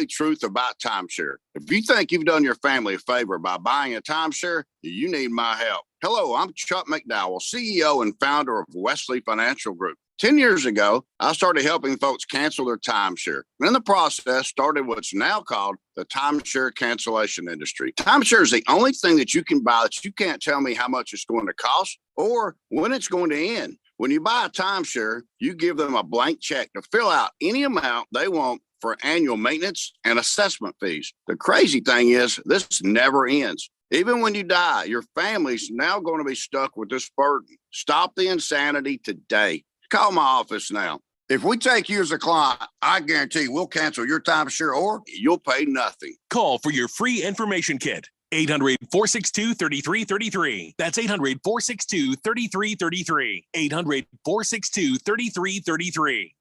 ugly truth about timeshare. If you think you've done your family a favor by buying a timeshare, you need my help. Hello, I'm Chuck McDowell, CEO and founder of Wesley Financial Group. 10 years ago, I started helping folks cancel their timeshare. And in the process, started what's now called the timeshare cancellation industry. Timeshare is the only thing that you can buy that you can't tell me how much it's going to cost or when it's going to end. When you buy a timeshare, you give them a blank check to fill out any amount they want for annual maintenance and assessment fees. The crazy thing is, this never ends. Even when you die, your family's now going to be stuck with this burden. Stop the insanity today. Call my office now. If we take you as a client, I guarantee we'll cancel your timeshare or you'll pay nothing. Call for your free information kit. 800-462-3333. That's 800-462-3333. 800-462-3333.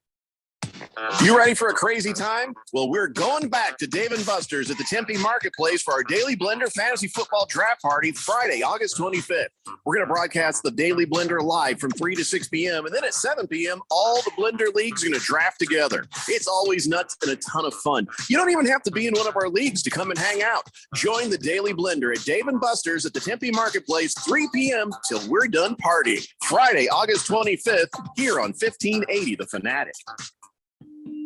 You ready for a crazy time? Well, we're going back to Dave & Buster's at the Tempe Marketplace for our Daily Blender Fantasy Football Draft Party Friday, August 25th. We're going to broadcast the Daily Blender live from 3 to 6 p.m. And then at 7 p.m., all the Blender leagues are going to draft together. It's always nuts and a ton of fun. You don't even have to be in one of our leagues to come and hang out. Join the Daily Blender at Dave & Buster's at the Tempe Marketplace, 3 p.m. till we're done partying. Friday, August 25th, here on 1580 The Fanatic.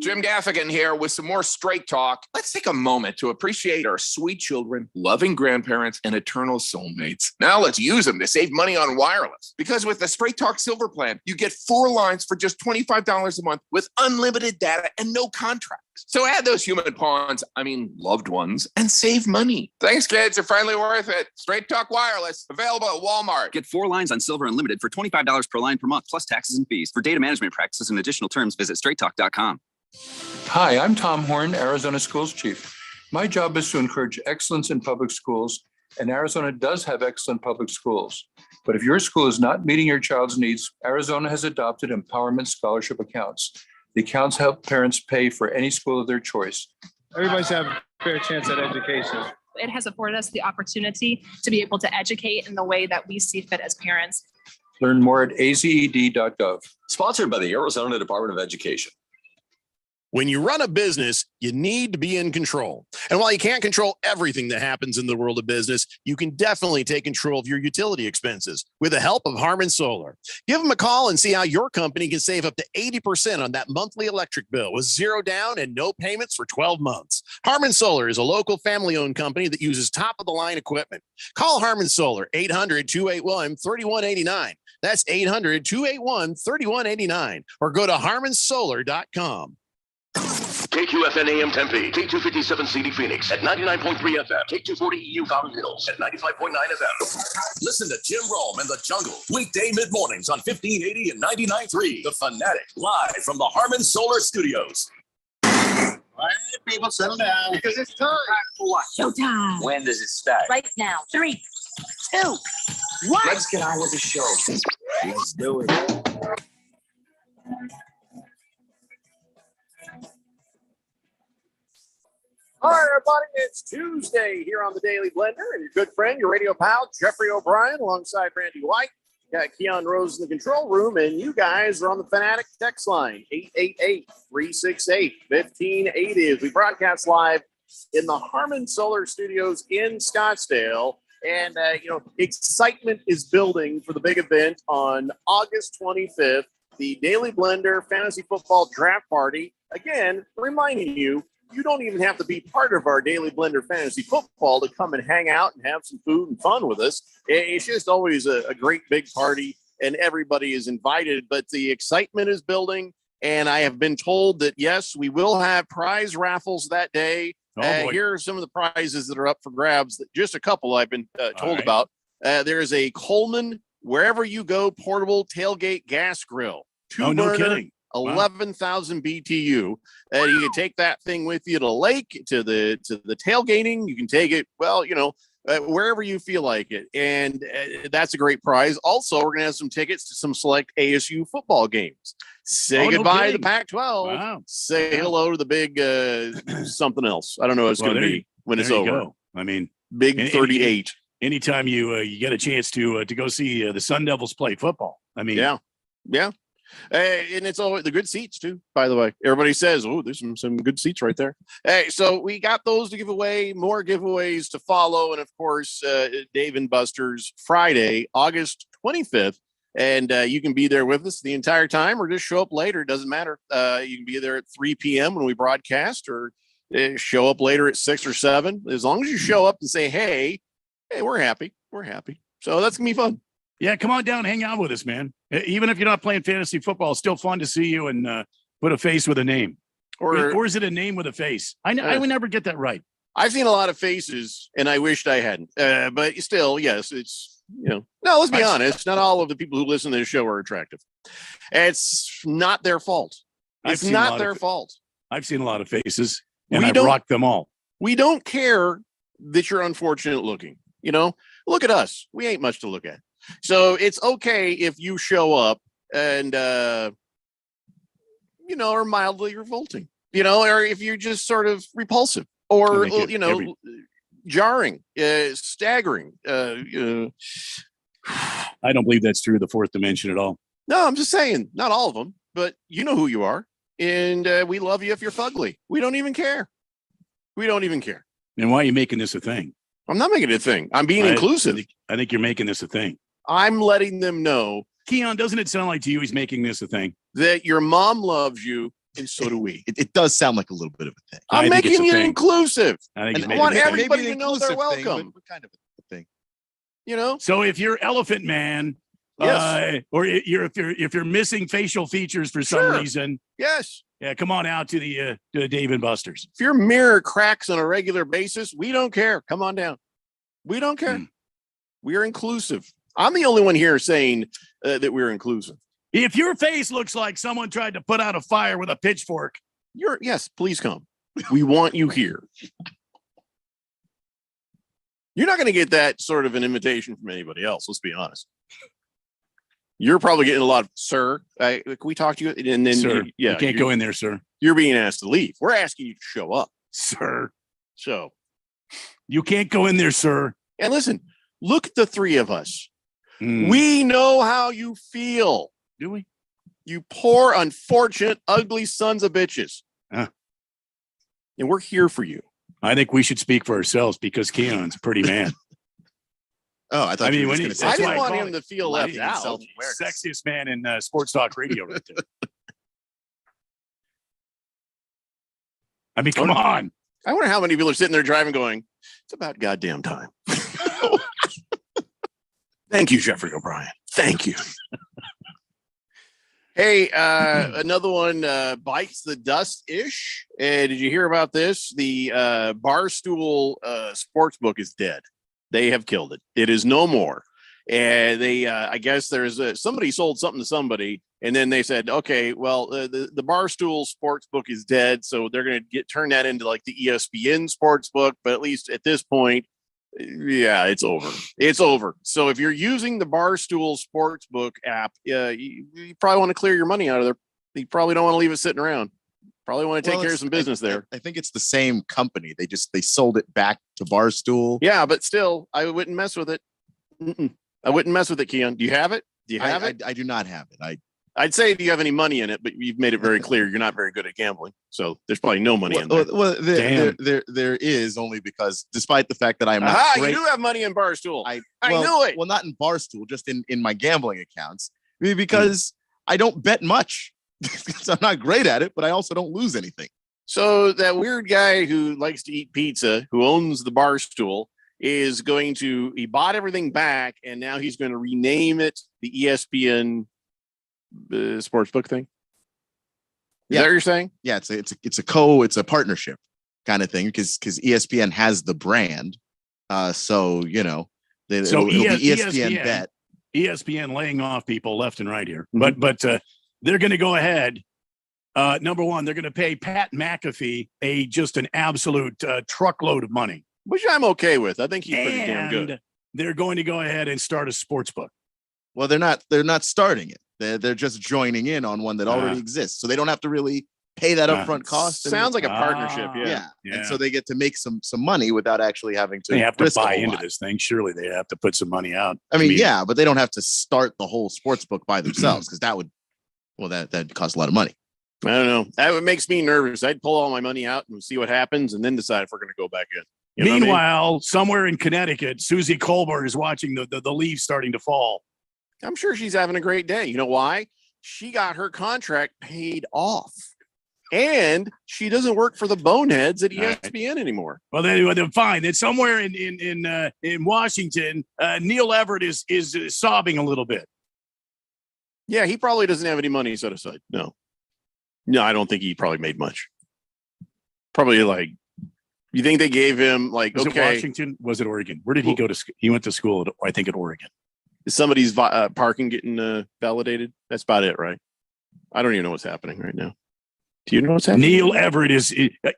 Jim Gaffigan here with some more Straight Talk. Let's take a moment to appreciate our sweet children, loving grandparents, and eternal soulmates. Now let's use them to save money on wireless. Because with the Straight Talk Silver Plan, you get 4 lines for just $25 a month with unlimited data and no contracts. So add those human pawns, loved ones, and save money. Thanks, kids. You're finally worth it. Straight Talk Wireless, available at Walmart. Get 4 lines on Silver Unlimited for $25 per line per month, plus taxes and fees. For data management practices and additional terms, visit straighttalk.com. Hi, I'm Tom Horn, Arizona Schools Chief. My job is to encourage excellence in public schools, and Arizona does have excellent public schools. But if your school is not meeting your child's needs, Arizona has adopted empowerment scholarship accounts. The accounts help parents pay for any school of their choice. Everybody should have a fair chance at education. It has afforded us the opportunity to be able to educate in the way that we see fit as parents. Learn more at azed.gov. Sponsored by the Arizona Department of Education. When you run a business, you need to be in control. And while you can't control everything that happens in the world of business, you can definitely take control of your utility expenses with the help of Harmon Solar. Give them a call and see how your company can save up to 80% on that monthly electric bill with 0 down and no payments for 12 months. Harmon Solar is a local family-owned company that uses top-of-the-line equipment. Call Harmon Solar, 800-281-3189. That's 800-281-3189. Or go to harmonsolar.com. KQFN AM Tempe, K257CD Phoenix at 99.3 FM, K240 EU Fountain Hills at 95.9 FM. Listen to Jim Rome and the Jungle, weekday mid-mornings on 1580 and 99.3. The Fanatic, live from the Harmon Solar Studios. All right, people, settle down. Because it's time. For what? Showtime. When does it start? Right now. 3, 2, 1. Let's get on with the show. Let's do it. All right, everybody, it's Tuesday here on the Daily Blender, and your good friend, your radio pal, Jeffrey O'Brien, alongside Randy White. Got Keon Rose in the control room, and you guys are on the Fanatic text line, 888-368-1580, as we broadcast live in the Harmon Solar Studios in Scottsdale. And, excitement is building for the big event on August 25th, the Daily Blender Fantasy Football Draft Party. Again, reminding you, you don't even have to be part of our Daily Blender Fantasy Football to come and hang out and have some food and fun with us. It's just always a great big party, and everybody is invited. But the excitement is building, and I have been told that, yes, we will have prize raffles that day. Here are some of the prizes that are up for grabs. Just a couple I've been told about. There is a Coleman Wherever You Go portable tailgate gas grill. No kidding. 11,000 BTU. And you can take that thing with you to the lake, to the tailgating. You can take it, wherever you feel like it. And that's a great prize. Also, we're going to have some tickets to some select ASU football games. Say goodbye to the Pac-12. Wow. Say hello to the big something else. I don't know what it's going to be when it's over. Go. Big 38. Anytime you get a chance to go see the Sun Devils play football. Yeah. And it's all the good seats too, by the way. Everybody says, oh, there's some good seats right there. Hey, so we got those to give away, more giveaways to follow. And of course, Dave and Buster's Friday, August 25th. And you can be there with us the entire time or just show up later. It doesn't matter. You can be there at 3 p.m. when we broadcast or show up later at 6 or 7. As long as you show up and say, hey, we're happy. We're happy. So that's going to be fun. Yeah, come on down, hang out with us, man. Even if you're not playing fantasy football, it's still fun to see you and put a face with a name. Or is it a name with a face? I would never get that right. I've seen a lot of faces, and I wished I hadn't. But still, yes, it's, no, let's be honest. Not all of the people who listen to this show are attractive. It's not their fault. It's not their fault. I've seen a lot of faces, and I've rocked them all. We don't care that you're unfortunate looking. Look at us. We ain't much to look at. So it's okay if you show up and, are mildly revolting, or if you're just sort of repulsive or, jarring, staggering. I don't believe that's true. The fourth dimension at all. No, I'm just saying not all of them, but you know who you are. And we love you if you're fugly. We don't even care. And why are you making this a thing? I'm not making it a thing. I'm being inclusive. I think you're making this a thing. I'm letting them know. Keon, doesn't it sound like to you he's making this a thing? That your mom loves you, and so do we. It does sound like a little bit of a thing. I'm making it inclusive. I want everybody to know they're welcome. What kind of a thing? So if you're Elephant Man, yes. Or if you're missing facial features for some reason, yes. Yeah, come on out to the Dave and Buster's. If your mirror cracks on a regular basis, we don't care. Come on down. We don't care. We're inclusive. I'm the only one here saying that we're inclusive. If your face looks like someone tried to put out a fire with a pitchfork, yes, please come. We want you here. You're not going to get that sort of an invitation from anybody else. Let's be honest. You're probably getting a lot of, sir, can we talk to you? And then, sir, you can't go in there, sir. You're being asked to leave. We're asking you to show up, sir. So you can't go in there, sir. And listen, look at the three of us. We know how you feel. Do we? You poor, unfortunate, ugly sons of bitches. And we're here for you. I think we should speak for ourselves because Keon's a pretty man. Oh, I thought I didn't want him to feel left out. Sexiest man in sports talk radio right there. I mean, come on. I wonder how many people are sitting there driving going, it's about goddamn time. Thank you, Jeffrey O'Brien. Thank you. Hey, another one bites the dust-ish. Did you hear about this? The Barstool Sportsbook is dead. They have killed it. It is no more. And they, I guess there's somebody sold something to somebody, and then they said, okay, well, the Barstool Sportsbook is dead, so they're going to turn that into like the ESPN Sportsbook. But at least at this point, yeah, it's over. It's over. So if you're using the Barstool Sportsbook app, you probably want to clear your money out of there. You probably don't want to leave it sitting around. Probably want to take care of some business there. I think it's the same company. They sold it back to Barstool. Yeah, but still, I wouldn't mess with it. I wouldn't mess with it, Keon. Do you have it? Do you have it? I do not have it. I'd say if you have any money in it, but you've made it very clear you're not very good at gambling. So there's probably no money in there. Well, there is, only because despite the fact that I'm not you do have money in Barstool. I knew it. Well, not in Barstool, just in my gambling accounts, because I don't bet much. I'm not great at it, but I also don't lose anything. So that weird guy who likes to eat pizza, who owns the Barstool, is he bought everything back, and now he's going to rename it the ESPN Sportsbook thing. Is that what you're saying? Yeah, it's a partnership kind of thing because ESPN has the brand. So it'll be ESPN Bet. ESPN laying off people left and right here, but they're going to go ahead. Number one, they're going to pay Pat McAfee just an absolute truckload of money, which I'm okay with. I think he's pretty damn good. They're going to go ahead and start a sports book. Well, they're not starting it. They're just joining in on one that already exists, so they don't have to really pay that upfront cost. Sounds like a partnership, yeah. And so they get to make some money without actually having to. They have to buy into this thing. Surely they have to put some money out. I mean, yeah, but they don't have to start the whole sports book by themselves because that would Well, that costs a lot of money. I don't know. That makes me nervous. I'd pull all my money out and see what happens, and then decide if we're going to go back in. You know Meanwhile, somewhere in Connecticut, Susie Colbert is watching the leaves starting to fall. I'm sure she's having a great day. You know why? She got her contract paid off, and she doesn't work for the boneheads at ESPN anymore. Well, then fine. Then somewhere in Washington, Neil Everett is sobbing a little bit. Yeah, he probably doesn't have any money set aside. No, I don't think he probably made much. Probably like, you think they gave him like, was it Washington? Was it Oregon? Where did he go to school? He went to school, I think, at Oregon. Is somebody's parking getting validated? That's about it, right? I don't even know what's happening right now. Do you know what's happening? Neil Everett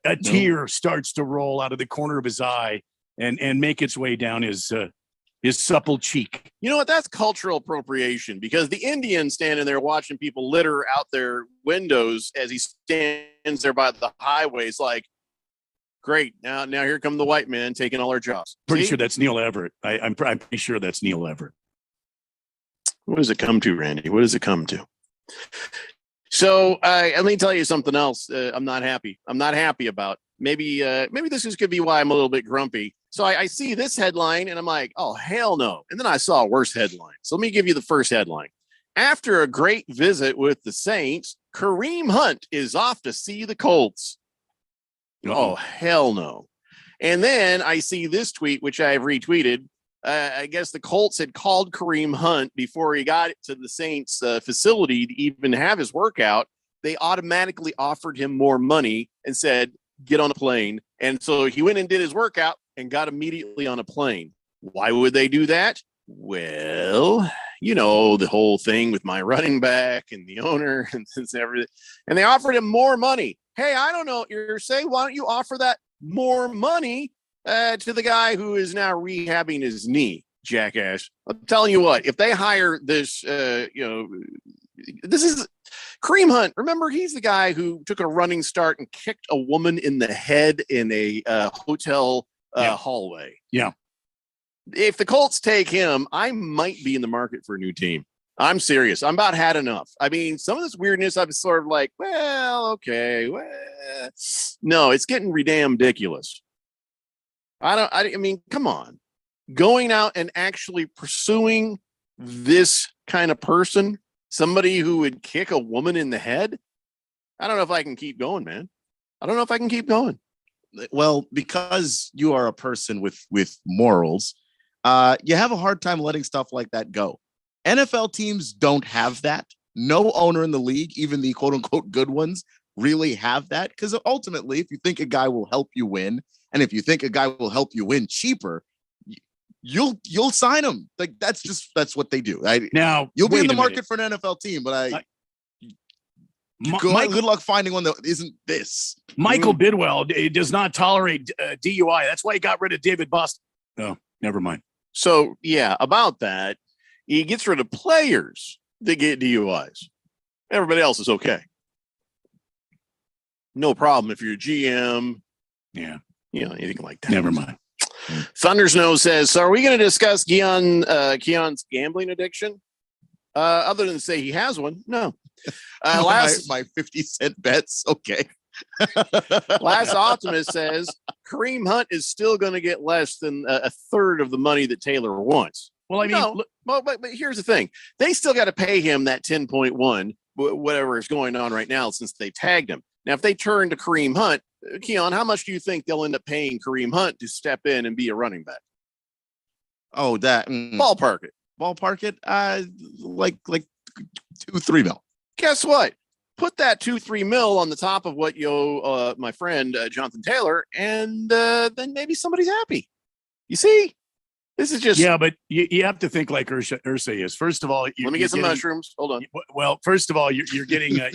a tear starts to roll out of the corner of his eye and make its way down his supple cheek. You know what? That's cultural appropriation, because the Indian standing there watching people litter out their windows as he stands there by the highways, like, great. Now here come the white men taking all our jobs. Pretty sure that's Neil Everett. I'm pretty sure that's Neil Everett. What does it come to, Randy? What does it come to? So let me tell you something else. I'm not happy. I'm not happy about. Maybe this could be why I'm a little bit grumpy. So I see this headline and I'm like, oh, hell no. And then I saw a worse headline. So let me give you the first headline. After a great visit with the Saints, Kareem Hunt is off to see the Colts. Oh, hell no. And then I see this tweet, which I've retweeted. I guess the Colts had called Kareem Hunt before he got to the Saints facility to even have his workout. They automatically offered him more money and said, get on a plane. And so he went and did his workout and got immediately on a plane. Why would they do that? Well, you know, the whole thing with my running back and the owner and everything. And they offered him more money. Hey, I don't know what you're saying. Why don't you offer that more money to the guy who is now rehabbing his knee, jackass? I'm telling you what, if they hire this, this is Kareem Hunt. Remember, he's the guy who took a running start and kicked a woman in the head in a hotel hallway. Yeah. If the Colts take him, I might be in the market for a new team. I'm serious. I'm about had enough. I mean, some of this weirdness, I'm sort of like, well, okay. Well, no, it's getting damn ridiculous. I mean, come on. Going out and actually pursuing this kind of person, somebody who would kick a woman in the head. I don't know if I can keep going, man. I don't know if I can keep going. Well, because you are a person with morals, you have a hard time letting stuff like that go. NFL teams don't have that. No owner in the league, even the quote unquote good ones, really have that. Because ultimately, if you think a guy will help you win, and if you think a guy will help you win cheaper, you'll sign him. Like that's what they do. Now you'll be in the market for an NFL team, but good luck finding one that isn't this. Michael Bidwell does not tolerate DUI. That's why he got rid of David Boston. Oh, never mind. So yeah, about that. He gets rid of players that get DUIs. Everybody else is okay. No problem if you're a GM. Yeah. You know, anything like that. Never mind. Thundersnow says, so are we going to discuss Keon's gambling addiction? Other than say he has one? No. My 50-cent bets. Okay. Last Optimist says Kareem Hunt is still going to get less than a third of the money that Taylor wants. Well, I mean, but here's the thing. They still got to pay him that 10.1, whatever is going on right now, since they tagged him. Now, if they turn to Kareem Hunt, Keon, how much do you think they'll end up paying Kareem Hunt to step in and be a running back? Oh, that ballpark it. Like 2-3 mil. Guess what? Put that 2-3 mil on the top of what you owe my friend Jonathan Taylor, and then maybe somebody's happy. You see? This is just but you have to think like Ursa is. First of all, let me get some mushrooms. Hold on. Well, first of all, you're getting a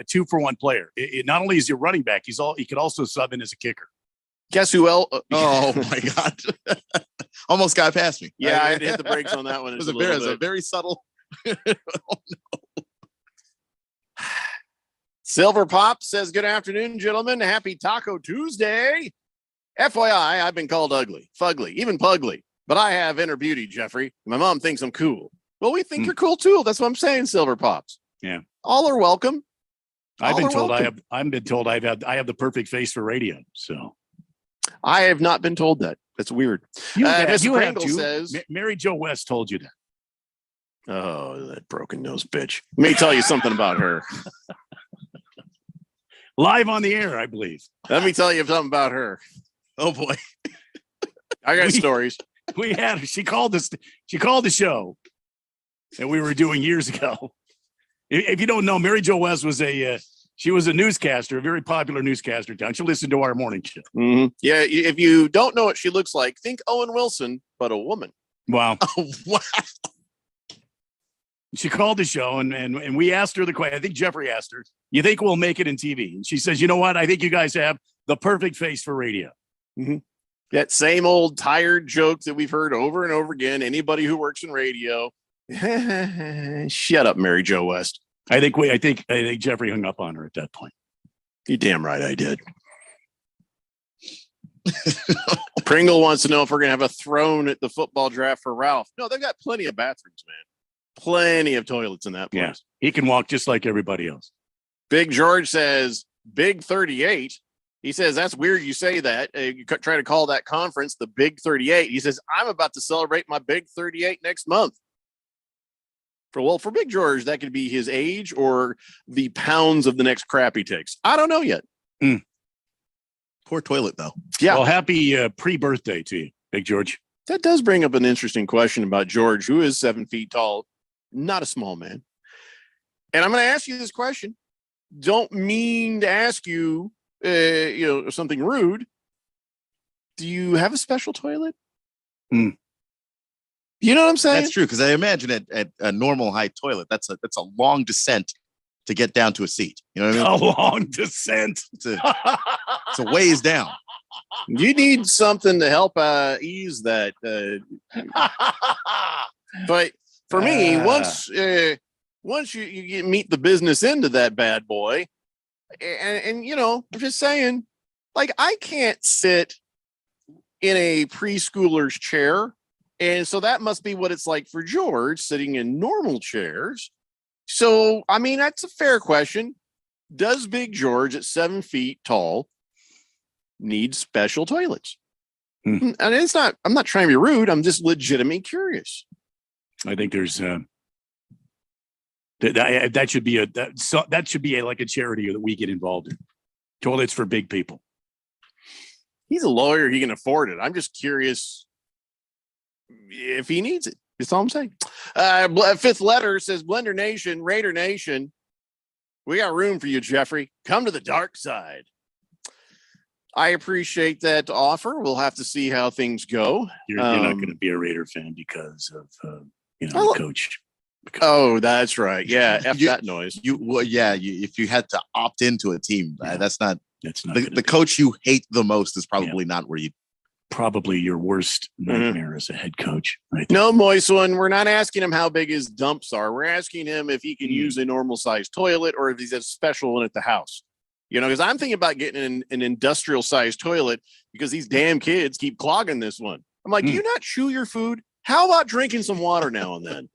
2-for-1 player. Not only is he a running back, he could also sub in as a kicker. Guess who else? Oh my God! Almost got past me. Yeah, I had to hit the brakes on that one. It was a very subtle. Oh, no. Silver Pop says, good afternoon, gentlemen. Happy Taco Tuesday. FYI, I've been called ugly, fugly, even pugly. But I have inner beauty, Jeffrey. My mom thinks I'm cool. Well, we think you're cool too. That's what I'm saying, Silver Pops. Yeah. All are welcome. I've All been are told welcome. I've been told I have the perfect face for radio. So I have not been told that. That's weird. Mr. you have Pringle to. says, Mary Jo West told you that. "Oh, that broken nose bitch." Let me tell you something about her. Live on the air, I believe. Let me tell you something about her. Oh boy. I got stories. We had she called the show that we were doing years ago. If you don't know, Mary Jo West was she was a newscaster, a very popular newscaster down. She listened to our morning show. Mm-hmm. Yeah, if you don't know what she looks like, think Owen Wilson, but a woman. Wow. Oh, wow. She called the show and we asked her the question. I think Jeffrey asked her, "You think we'll make it in TV?" And she says, "You know what? I think you guys have the perfect face for radio." Mm-hmm. That same old tired joke that we've heard over and over again. Anybody who works in radio, shut up, Mary Jo West. I think Jeffrey hung up on her at that point. You damn right I did. Pringle wants to know if we're gonna have a throne at the football draft for Ralph. No, they've got plenty of bathrooms, man. Plenty of toilets in that place. Yeah, he can walk just like everybody else. Big George says, Big 38. He says, that's weird you say that. You try to call that conference the Big 38. He says, I'm about to celebrate my Big 38 next month. For Big George, that could be his age or the pounds of the next crap he takes. I don't know yet. Poor toilet, though. Yeah. Well, happy pre-birthday to you, Big George. That does bring up an interesting question about George, who is 7 feet tall, not a small man. And I'm going to ask you this question. Don't mean to ask you, something rude. Do you have a special toilet? You know what I'm saying? That's true, because I imagine at a normal height toilet, that's a long descent to get down to a seat. You know what I mean? A long descent. It's a ways down. You need something to help ease that. But for me, once you meet the business end of that bad boy, and I'm just saying, like, I can't sit in a preschooler's chair. And so that must be what it's like for George, sitting in normal chairs. So, I mean, that's a fair question. Does Big George at 7 feet tall need special toilets? And I'm not trying to be rude. I'm just legitimately curious. I think there's that should be like a charity that we get involved in. Toilets for big people. He's a lawyer. He can afford it. I'm just curious if he needs it. That's all I'm saying. Fifth letter says, Blender Nation, Raider Nation, we got room for you, Jeffrey. Come to the dark side. I appreciate that offer. We'll have to see how things go. You're not going to be a Raider fan because of the coach. Oh, that's right. Yeah, that noise. If you had to opt into a team, that's not the the coach you hate the most is probably not where you. Probably your worst nightmare as a head coach. Right? No, Moist one. We're not asking him how big his dumps are. We're asking him if he can use a normal sized toilet or if he's a special one at the house. Because I'm thinking about getting an industrial sized toilet because these damn kids keep clogging this one. I'm like, do you not chew your food? How about drinking some water now and then?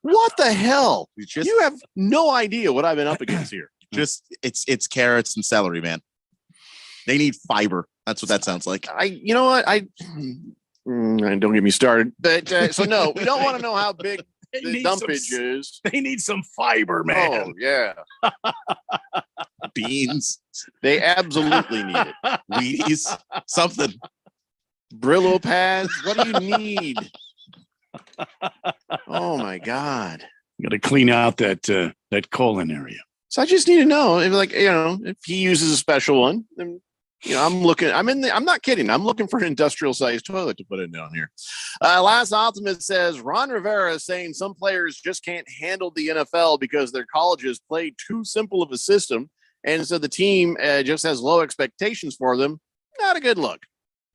What the hell? You have no idea what I've been up against here. It's carrots and celery, man. They need fiber. That's what that sounds like. Don't get me started. But so no, we don't want to know how big the dumpage is. They need some fiber, man. Oh yeah. Beans. They absolutely need it. Wheaties. Something. Brillo pads. What do you need? Oh my God. You got to clean out that colon area. So I just need to know if he uses a special one, then I'm not kidding. I'm looking for an industrial sized toilet to put in down here. Last Optimist says Ron Rivera is saying some players just can't handle the NFL because their colleges play too simple of a system. And so the team just has low expectations for them. Not a good look.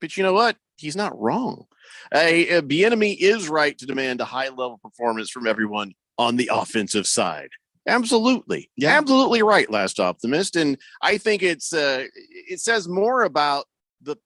But you know what? He's not wrong. Bieniemy is right to demand a high level performance from everyone on the offensive side. Absolutely. Yeah. Absolutely right, Last Optimist. And I think it says more about a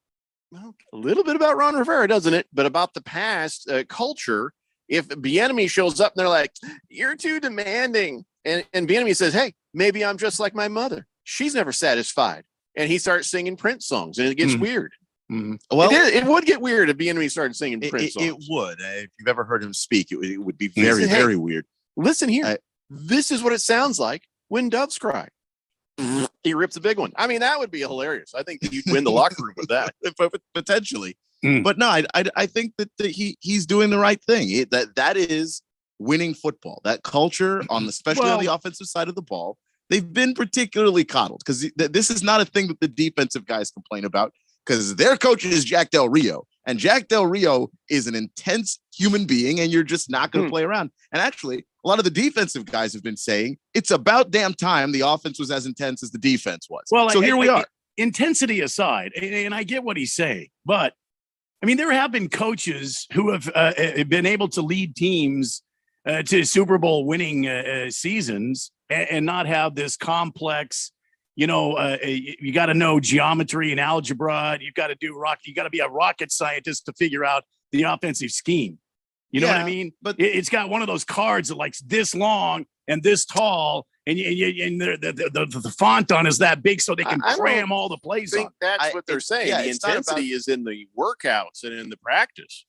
little bit about Ron Rivera, doesn't it? But about the past culture. If Bieniemy shows up and they're like, you're too demanding, And Bieniemy says, hey, maybe I'm just like my mother. She's never satisfied. And he starts singing Prince songs, and it gets weird. Well, it would get weird if Bieniemy started singing Prince songs. It would. If you've ever heard him speak, it would be very, very weird. Listen here. This is what it sounds like when doves cry. He rips a big one. I mean, that would be hilarious. I think that you'd win the locker room with that. Potentially. But no, I think that he's doing the right thing. That is winning football. That culture especially on the offensive side of the ball, they've been particularly coddled because this is not a thing that the defensive guys complain about because their coach is Jack Del Rio, and Jack Del Rio is an intense human being, and you're just not going to play around. And actually, a lot of the defensive guys have been saying it's about damn time the offense was as intense as the defense was. Well, so here we are. Intensity aside, and I get what he's saying, but I mean, there have been coaches who have been able to lead teams to Super Bowl winning seasons and not have this complex, you got to know geometry and algebra. You've got to you got to be a rocket scientist to figure out the offensive scheme. You know what I mean? But it's got one of those cards that like this long and this tall, and the font on is that big, so they can cram all the plays. I think that's what they're saying. The intensity is in the workouts and in the practice.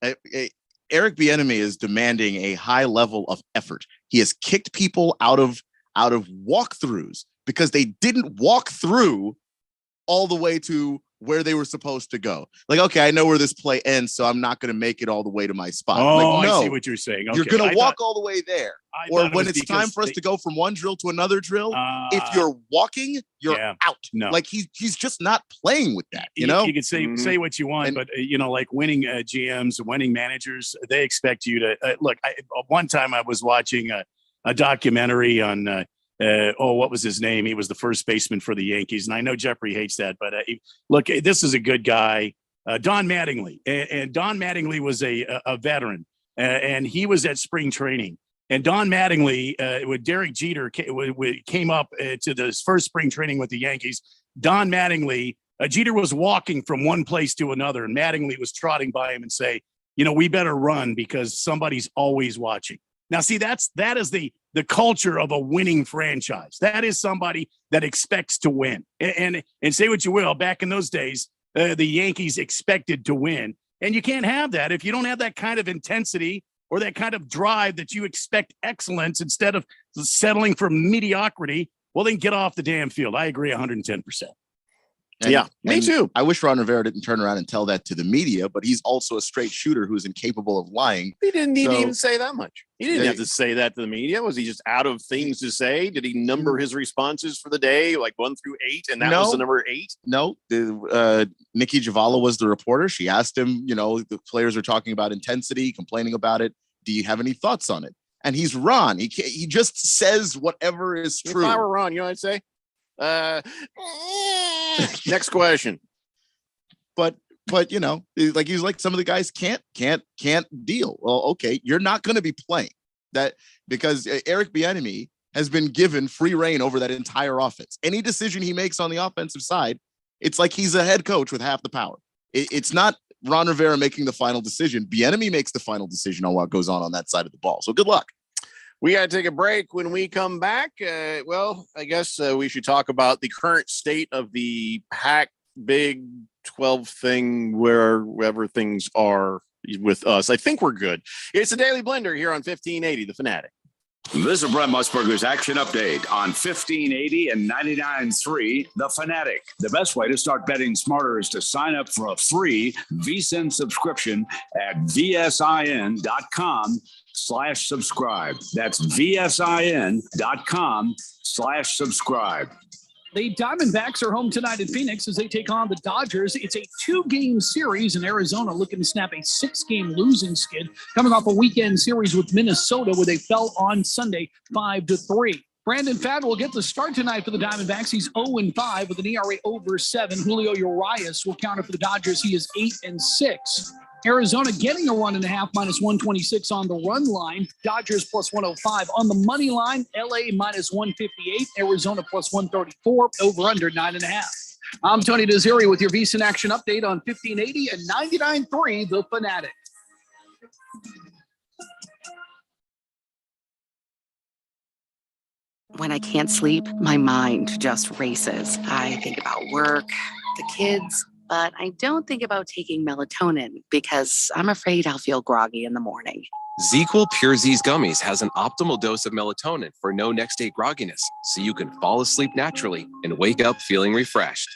Eric Bieniemy is demanding a high level of effort. He has kicked people out of walkthroughs because they didn't walk through all the way to where they were supposed to go. Like, okay, I know where this play ends, so I'm not going to make it all the way to my spot. Oh, like, no, I see what you're saying. Okay. You're going to walk all the way there. Or when it's time for us to go from one drill to another drill, if you're walking, you're out. No. Like he's just not playing with that. You can say what you want, but like winning GMs, winning managers, they expect you to look. One time I was watching a documentary on what was his name? He was the first baseman for the Yankees. And I know Jeffrey hates that, but look, this is a good guy. Don Mattingly. And Don Mattingly was a veteran, and he was at spring training. And Don Mattingly, with Derek Jeter, came up to this first spring training with the Yankees. Don Mattingly, Jeter was walking from one place to another, and Mattingly was trotting by him and say, we better run because somebody's always watching. Now, see, that is the culture of a winning franchise. That is somebody that expects to win. And say what you will, back in those days, the Yankees expected to win. And you can't have that if you don't have that kind of intensity or that kind of drive that you expect excellence instead of settling for mediocrity. Well, then get off the damn field. I agree 110%. Me too. I wish Ron Rivera didn't turn around and tell that to the media, but he's also a straight shooter who's incapable of lying. He didn't need to even say that much. He didn't have to say that to the media. Was he just out of things to say? Did he number his responses for the day, like 1 through 8, and that was the number 8? No. Nikki Javala was the reporter. She asked him, the players are talking about intensity, complaining about it. Do you have any thoughts on it? And he's Ron. He just says whatever is true. If I were Ron, you know what I'd say? Next question. But like he's like some of the guys can't deal. Well, okay, you're not going to be playing that because Eric Bieniemy has been given free reign over that entire offense. Any decision he makes on the offensive side, it's like he's a head coach with half the power. It's not Ron Rivera making the final decision. Bieniemy makes the final decision on what goes on that side of the ball. So good luck. We got to take a break. When we come back, I guess we should talk about the current state of the Pac Big 12 thing, wherever things are with us. I think we're good. It's the Daily Blender here on 1580, The Fanatic. This is Brent Musburger's Action Update on 1580 and 99.3 The Fanatic. The best way to start betting smarter is to sign up for a free VSiN subscription at vsin.com/subscribe. That's vsin.com/subscribe. The Diamondbacks are home tonight in Phoenix as they take on the Dodgers. It's a 2-game series in Arizona, looking to snap a 6-game losing skid, coming off a weekend series with Minnesota where they fell on Sunday 5-3. Brandon Pfaadt will get the start tonight for the Diamondbacks. He's 0-5 with an ERA over 7. Julio Urias will counter for the Dodgers. He is 8-6. Arizona getting a 1.5 -126 on the run line. Dodgers +105 on the money line. LA -158. Arizona +134. Over under 9.5. I'm Tony Desiri with your VSiN Action Update on 1580 and 99.3 The Fanatic. When I can't sleep, my mind just races. I think about work, the kids, but I don't think about taking melatonin because I'm afraid I'll feel groggy in the morning. ZzzQuil Pure Z's Gummies has an optimal dose of melatonin for no next day grogginess, so you can fall asleep naturally and wake up feeling refreshed.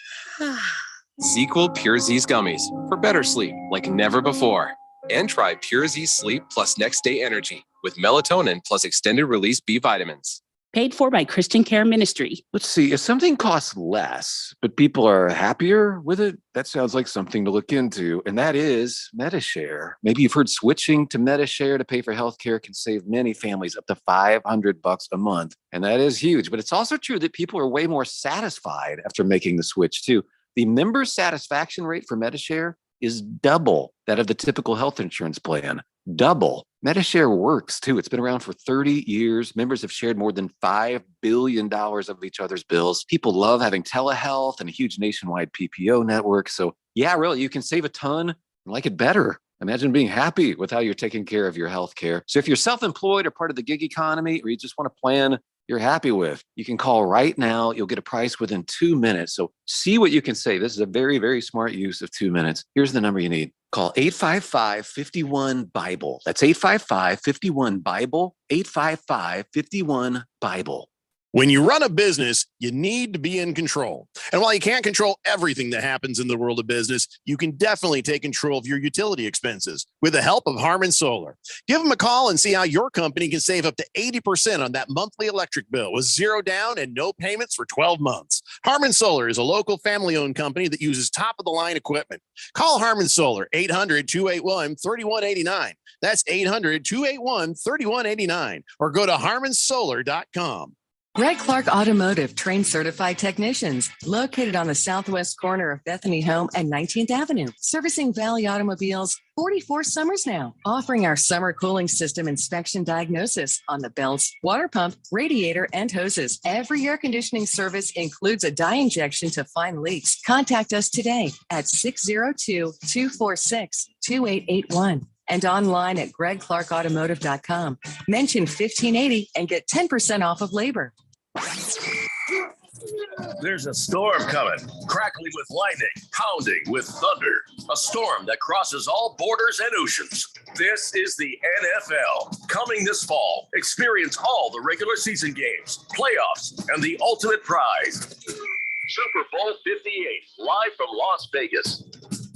ZzzQuil Pure Z's Gummies for better sleep like never before. And try Pure Z Sleep plus Next Day Energy with melatonin plus extended release B vitamins. Paid for by Christian Care Ministry. Let's see, if something costs less, but people are happier with it, that sounds like something to look into. And that is MediShare. Maybe you've heard switching to MediShare to pay for healthcare can save many families up to $500 a month. And that is huge. But it's also true that people are way more satisfied after making the switch too. The member satisfaction rate for MediShare is double that of the typical health insurance plan. Double. MediShare works too. It's been around for 30 years. Members have shared more than $5 billion of each other's bills. People love having telehealth and a huge nationwide PPO network. So yeah, really, you can save a ton and like it better. Imagine being happy with how you're taking care of your health care. So if you're self-employed or part of the gig economy, or you just want a plan you're happy with, you can call right now. You'll get a price within 2 minutes. So see what you can save. This is a very, very smart use of 2 minutes. Here's the number you need. Call 855-51-BIBLE. That's 855-51-BIBLE, 855-51-BIBLE. When you run a business, you need to be in control. And while you can't control everything that happens in the world of business, you can definitely take control of your utility expenses with the help of Harmon Solar. Give them a call and see how your company can save up to 80% on that monthly electric bill with zero down and no payments for 12 months. Harmon Solar is a local family-owned company that uses top-of-the-line equipment. Call Harmon Solar, 800-281-3189. That's 800-281-3189. Or go to harmonsolar.com. Greg Clark Automotive trained certified technicians located on the southwest corner of Bethany Home and 19th Avenue, servicing Valley automobiles 44 summers now, offering our summer cooling system inspection diagnosis on the belts, water pump, radiator, and hoses. Every air conditioning service includes a dye injection to find leaks. Contact us today at 602-246-2881. And online at gregclarkautomotive.com. Mention 1580 and get 10% off of labor. There's a storm coming, crackling with lightning, pounding with thunder. A storm that crosses all borders and oceans. This is the NFL. Coming this fall, experience all the regular season games, playoffs, and the ultimate prize. Super Bowl 58, live from Las Vegas.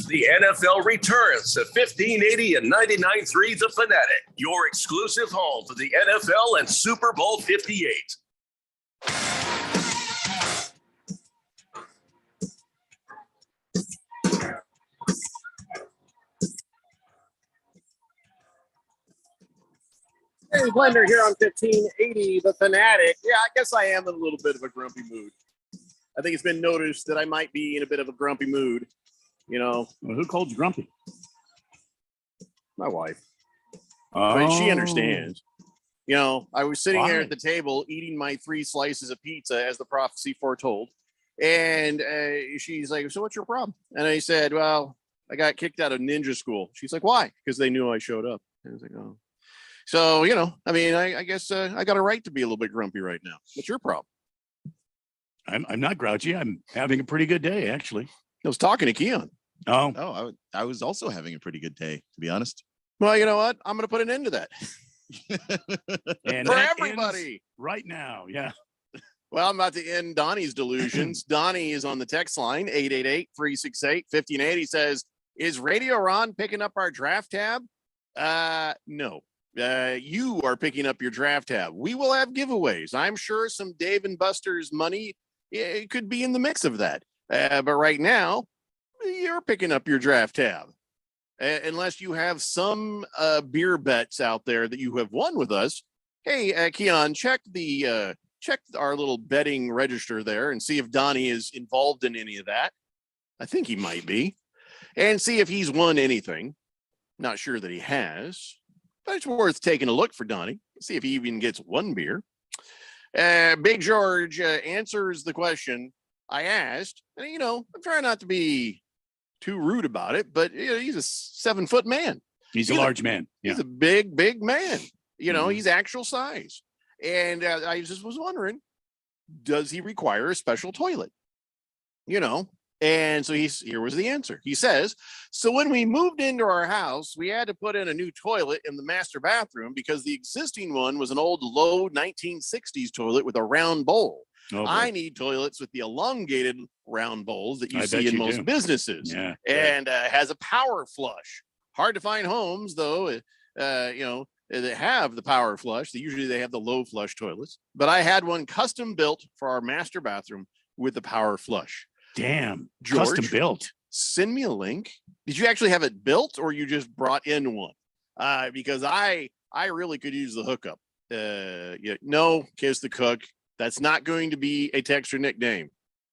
The NFL returns to 1580 and 99.3 The Fanatic, your exclusive home for the NFL and Super Bowl 58. Hey, Blender here on 1580 The Fanatic. Yeah, I guess I am in a little bit of a grumpy mood. I think it's been noticed that I might be in a bit of a grumpy mood. You know, well, who called you grumpy? My wife. But she understands. You know, I was sitting here at the table eating my 3 slices of pizza as the prophecy foretold. And she's like, so what's your problem? And I said, well, I got kicked out of ninja school. She's like, why? Because they knew I showed up. And I was like, oh. So, you know, I mean, I guess I got a right to be a little bit grumpy right now. What's your problem? I'm not grouchy. I'm having a pretty good day, actually. I was talking to Keon. Oh, I was also having a pretty good day, to be honest. Well, you know what? I'm going to put an end to that. And for that everybody right now. Yeah. Well, I'm about to end Donnie's delusions. Donnie is on the text line, 888-368-1580. Says, is Radio Ron picking up our draft tab? No. You are picking up your draft tab. We will have giveaways. I'm sure some Dave and Buster's money it could be in the mix of that. But right now, you're picking up your draft tab. Unless you have some beer bets out there that you have won with us. Hey, Keon, check our little betting register there and see if Donnie is involved in any of that. I think he might be. And see if he's won anything. Not sure that he has, but it's worth taking a look for Donnie. See if he even gets one beer. Big George answers the question I asked. And, you know, I'm trying not to be too rude about it, but you know, he's a 7-foot man. He's a large man. Yeah. He's a big man. You know, he's actual size. And I just was wondering, does he require a special toilet? And so here was the answer. He says, so when we moved into our house, we had to put in a new toilet in the master bathroom because the existing one was an old low 1960s toilet with a round bowl. Oh, I need toilets with the elongated round bowls that you I see bet in you most do. businesses. Yeah. And has a power flush. Hard to find homes, though, that have the power flush. Usually they have the low flush toilets. But I had one custom built for our master bathroom with the power flush. Damn. George, Custom built. Send me a link. Did you actually have it built or you just brought in one? Because I really could use the hookup. No, Kiss the Cook. That's not going to be a texture nickname.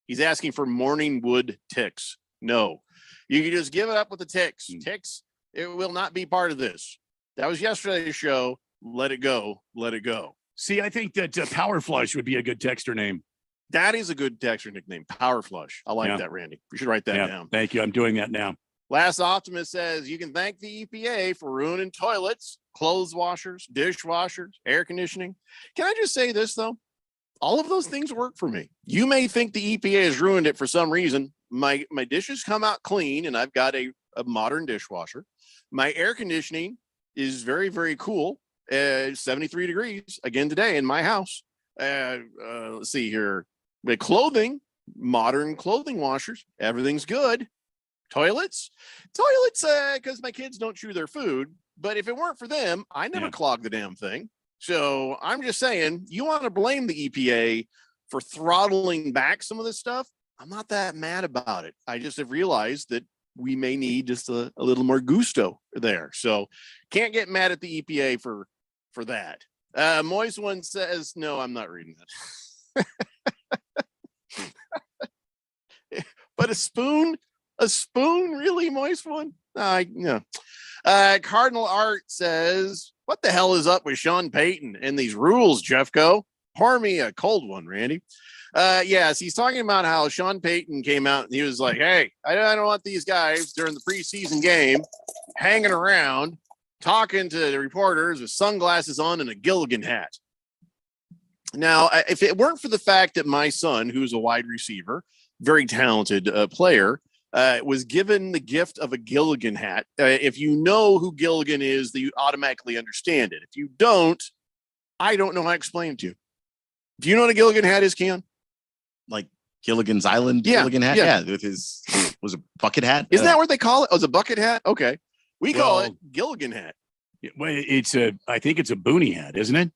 He's asking for morning wood ticks. No, you can just give it up with the ticks. Ticks, it will not be part of this. That was yesterday's show. Let it go. Let it go. See, I think that Power Flush would be a good texture name. That is a good texture nickname. Power Flush. I like Yeah. that, Randy. We should write that down. Thank you. I'm doing that now. Last Optimist says you can thank the EPA for ruining toilets, clothes washers, dishwashers, air conditioning. Can I just say this, though? All of those things work for me. You may think the EPA has ruined it for some reason. My dishes come out clean, and I've got a modern dishwasher. My air conditioning is very, very cool. 73 degrees again today in my house. Let's see here. The clothing, modern clothing washers, everything's good. Toilets, because my kids don't chew their food. But if it weren't for them, I never clog the damn thing. So I'm just saying, you want to blame the EPA for throttling back some of this stuff? I'm not that mad about it. I just have realized that we may need just a little more gusto there. So can't get mad at the EPA for that. Moist One says, no, I'm not reading that. But a spoon, really, Moist One? No. Cardinal Art says, what the hell is up with Sean Payton and these rules, Jeffco? Pour me a cold one, Randy. Yes, he's talking about how Sean Payton came out and he was like, hey, I don't want these guys during the preseason game hanging around talking to the reporters with sunglasses on and a Gilligan hat. Now, if it weren't for the fact that my son, who's a wide receiver, very talented player, was given the gift of a Gilligan hat. If you know who Gilligan is, you automatically understand it. If you don't, I don't know how to explain it to you. Do you know what a Gilligan hat is, Keon? Like Gilligan's Island Yeah, Gilligan hat? yeah. Yeah, with was a bucket hat. Isn't that what they call it? Oh, it's a bucket hat? Okay. We call Well- it Gilligan hat. Well, I think it's a boonie hat, isn't it?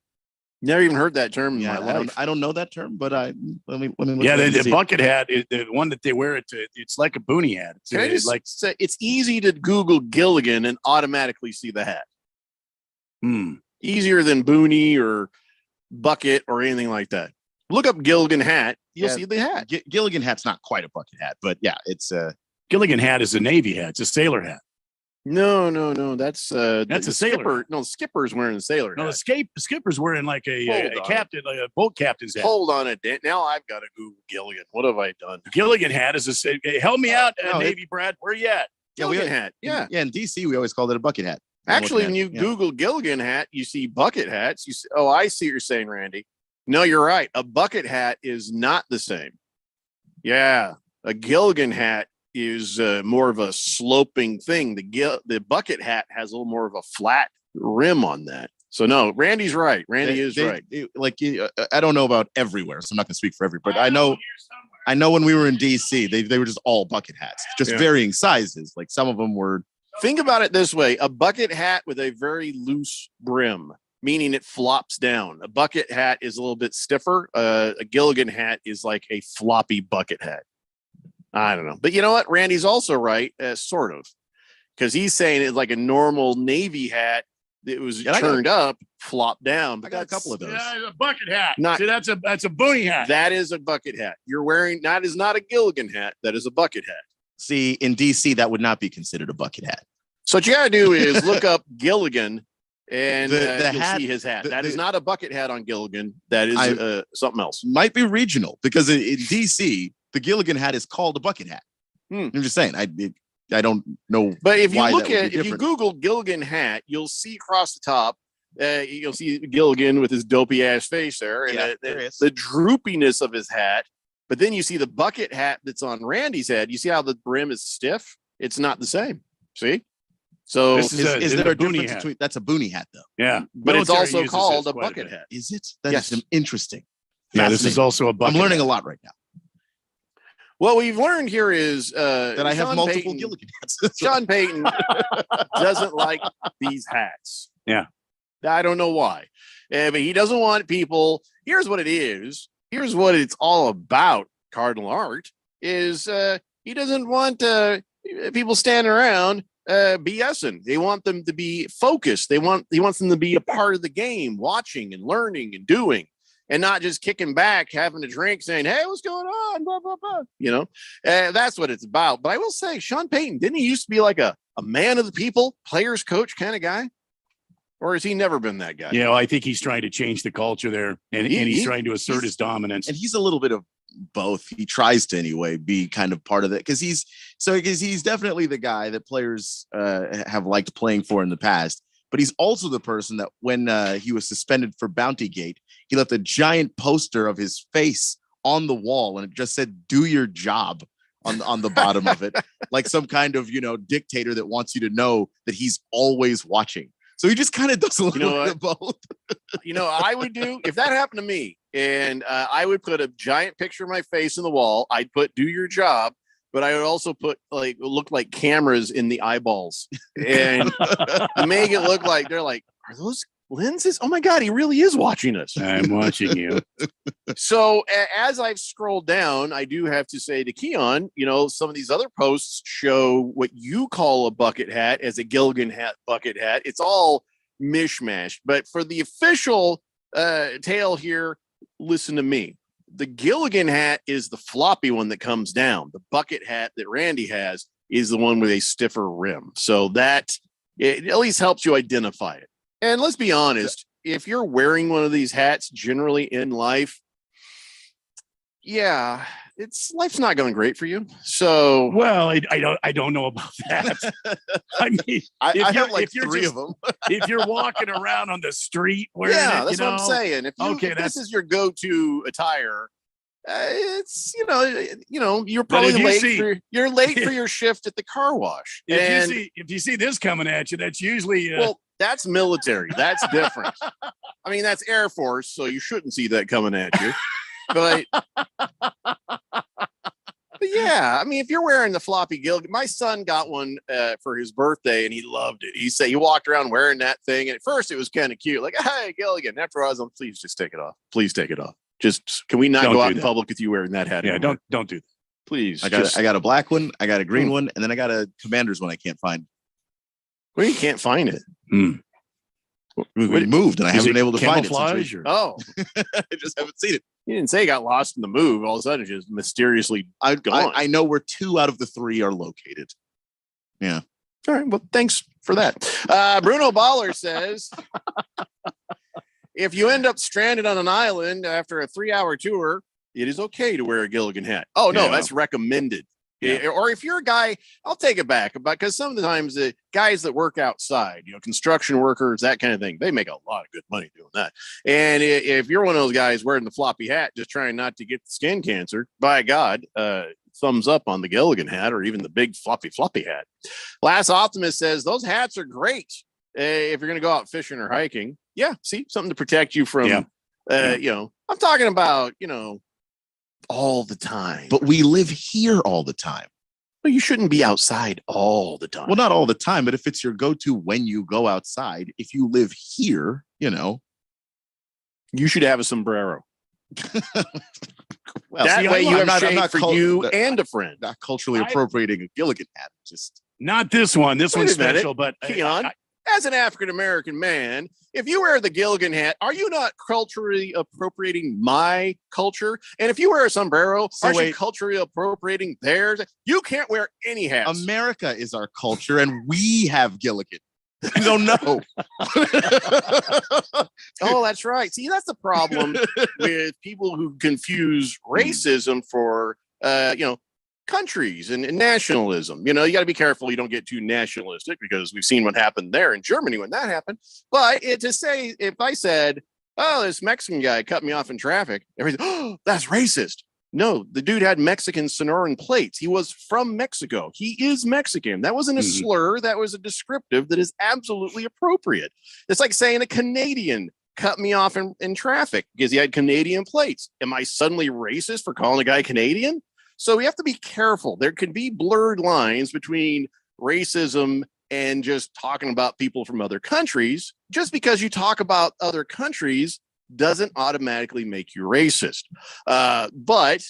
Never even heard that term in Yeah, my life. I don't know that term, but let me look Yeah, at it and the see. bucket hat is the one that they wear. It's like a boonie hat. It's, Can I just like say it's easy to Google Gilligan and automatically see the hat. Easier than Boonie or Bucket or anything like that. Look up Gilligan hat. You'll Yeah, see the hat. Gilligan hat's not quite a bucket hat, but yeah, it's Gilligan hat is a Navy hat. It's a sailor hat. No. That's That's the a sailor. skipper. No, skipper's wearing a sailor No, hat. the skipper's wearing like a Hold on. captain, like a boat captain's hat. Hold on a Dan. Now I've got to Google Gilligan. What have I done? Gilligan hat is help me out, no, Navy Brad. Where you at? Gilligan hat. Yeah. in DC we always called it a bucket hat. Actually, when looking you at it, yeah. Google Gilligan hat, you see bucket hats. You see, oh, I see what you're saying, Randy. No, you're right. A bucket hat is not the same. Yeah, a Gilligan hat is more of a sloping thing. The bucket hat has a little more of a flat rim on that. So no, Randy's right. Randy is right. I don't know about everywhere, so I'm not going to speak for everybody. But I know when we were in DC, they were just all bucket hats, just Yeah. varying sizes. Like some of them were. Think about it this way: a bucket hat with a very loose brim, meaning it flops down. A bucket hat is a little bit stiffer. A Gilligan hat is like a floppy bucket hat. I don't know. But you know what? Randy's also right, sort of, because he's saying it's like a normal Navy hat that was Yeah, I got turned up, flopped down. I got a couple of those. Yeah, a bucket hat. Not- See, that's a boonie hat. That is a bucket hat. You're wearing, that is not a Gilligan hat. That is a bucket hat. See, in DC, that would not be considered a bucket hat. So what you got to do is look up Gilligan and The you'll hat- see his hat. the- That is the- not a bucket hat on Gilligan. That is something else. Might be regional because in DC, the Gilligan hat is called a bucket hat. I'm just saying. I don't know. But if you why look that would at, be if you different. Google Gilligan hat, you'll see across the top You'll see Gilligan with his dopey ass face there, and the droopiness of his hat. But then you see the bucket hat that's on Randy's head. You see how the brim is stiff? It's not the same. See? So is there a difference between that's a boonie hat though? Yeah, but it's also called a quite a bucket bit. hat. Is it? That Yes. is interesting. Yeah, this is also a bucket. I'm learning hat. a lot right now. What we've learned here is That I have Sean multiple Payton- Gilligan hats. Sean Payton doesn't like these hats. Yeah. I don't know why. But he doesn't want people. Here's what it is. Here's what it's all about. Cardinal Art is he doesn't want people standing around BSing. They want them to be focused. He wants them to be a part of the game, watching and learning and doing, and not just kicking back, having a drink, saying, "Hey, what's going on?" Blah blah blah. That's what it's about. But I will say, Sean Payton, didn't he used to be like a man of the people, players coach kind of guy? Or has he never been that guy? Yeah, well, I think he's trying to change the culture there, and he's trying to assert his dominance. And he's a little bit of both. He tries to anyway be kind of part of it because he's definitely the guy that players have liked playing for in the past. But he's also the person that when he was suspended for Bountygate, he left a giant poster of his face on the wall, and it just said "Do your job" on the bottom of it, like some kind of dictator that wants you to know that he's always watching. So he just kind of does a little bit of both. I would do if that happened to me, and I would put a giant picture of my face in the wall. I'd put "Do your job," but I would also put look like cameras in the eyeballs and make it look like they're like, are those lenses? Oh my God, he really is watching us. I'm watching you. So as I've scrolled down, I do have to say to Keon, some of these other posts show what you call a bucket hat as a Gilligan hat bucket hat. It's all mishmash. But for the official tale here, listen to me. The Gilligan hat is the floppy one that comes down. The bucket hat that Randy has is the one with a stiffer rim. So that it at least helps you identify it. And let's be honest, if you're wearing one of these hats generally in life, yeah, life's not going great for you. So, well, I don't know about that. I mean, I have like three of them. If you're walking around on the street wearing it, that's what I'm saying. If this is your go-to attire, it's you're probably you're late for your shift at the car wash. If you see this coming at you, that's usually well, that's military. That's different. I mean, that's Air Force, so you shouldn't see that coming at you. But yeah, I mean, if you're wearing the floppy Gilligan, my son got one for his birthday, and he loved it. He said he walked around wearing that thing, and at first it was kind of cute, like, "Hey, Gilligan." After I was like, "Please just take it off. Please take it off. Just can we not go out in public with you wearing that hat?" Yeah, don't do that. Please. I got a black one, I got a green one, and then I got a Commander's one I can't find. Well, you can't find it. We moved, and I haven't been able to find it. Oh, I just haven't seen it. You didn't say it got lost in the move. All of a sudden, it just mysteriously gone. I know where 2 out of the 3 are located. Yeah. All right. Well, thanks for that. Bruno Baller says, if you end up stranded on an island after a 3-hour tour, it is okay to wear a Gilligan hat. Oh, no, that's recommended. Yeah. Or if you're a guy, I'll take it back, because some of the times the guys that work outside, construction workers, that kind of thing, they make a lot of good money doing that. And if you're one of those guys wearing the floppy hat, just trying not to get skin cancer, by God, thumbs up on the Gilligan hat or even the big floppy hat. Last Optimist says those hats are great if you're going to go out fishing or hiking. Yeah, see, something to protect you from, I'm talking about, all the time. But we live here all the time. Well, you shouldn't be outside all the time. Well, not all the time, but if it's your go-to when you go outside, if you live here, you should have a sombrero. Well, that way you have shade for you and a friend. Not culturally appropriating a Gilligan hat. Just not this one. This one's special, but Keon, as an African-American man, if you wear the Gilligan hat, are you not culturally appropriating my culture? And if you wear a sombrero, are you culturally appropriating theirs? You can't wear any hats. America is our culture, and we have Gilligan. You don't know. Oh, that's right. See, that's the problem with people who confuse racism for, countries and nationalism. You know, you got to be careful you don't get too nationalistic, because we've seen what happened there in Germany when that happened. But to say, if I said, oh, this Mexican guy cut me off in traffic, everything, oh, that's racist. No, the dude had Mexican Sonoran plates. He was from Mexico. He is Mexican. That wasn't a slur. That was a descriptive that is absolutely appropriate. It's like saying a Canadian cut me off in traffic because he had Canadian plates. Am I suddenly racist for calling a guy Canadian? So we have to be careful. There can be blurred lines between racism and just talking about people from other countries. Just because you talk about other countries doesn't automatically make you racist. But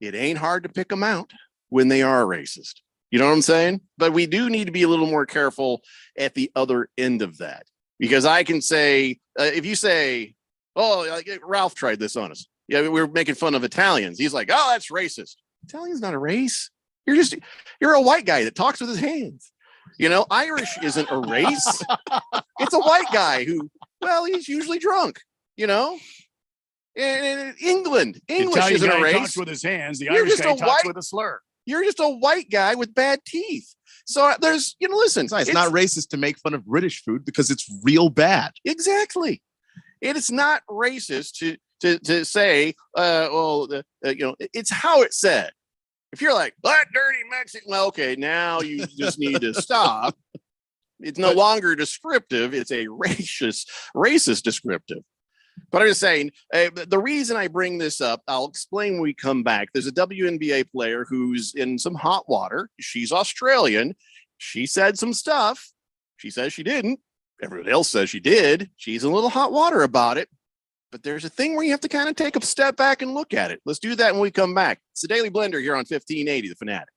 it ain't hard to pick them out when they are racist. You know what I'm saying? But we do need to be a little more careful at the other end of that. Because I can say, if you say, oh, like Ralph tried this on us. Yeah, we were making fun of Italians. He's like, oh, that's racist. Italian's not a race. You're a white guy that talks with his hands. You know, Irish isn't a race. It's a white guy who, well, he's usually drunk, you know? And English isn't a race. Talks with his hands. The Irish guy talks with a slur. You're just a white guy with bad teeth. So there's, you know, listen. It's not racist to make fun of British food because it's real bad. Exactly. It's not racist to say, you know, it's how it's said. If you're like, that dirty Mexican, well, okay, now you just need to stop. It's no longer descriptive. It's a racist descriptive. But I'm just saying, the reason I bring this up, I'll explain when we come back. There's a WNBA player who's in some hot water. She's Australian. She said some stuff. She says she didn't. Everybody else says she did. She's in a little hot water about it. But there's a thing where you have to kind of take a step back and look at it. Let's do that when we come back. It's the Daily Blender here on 1580, The Fanatic.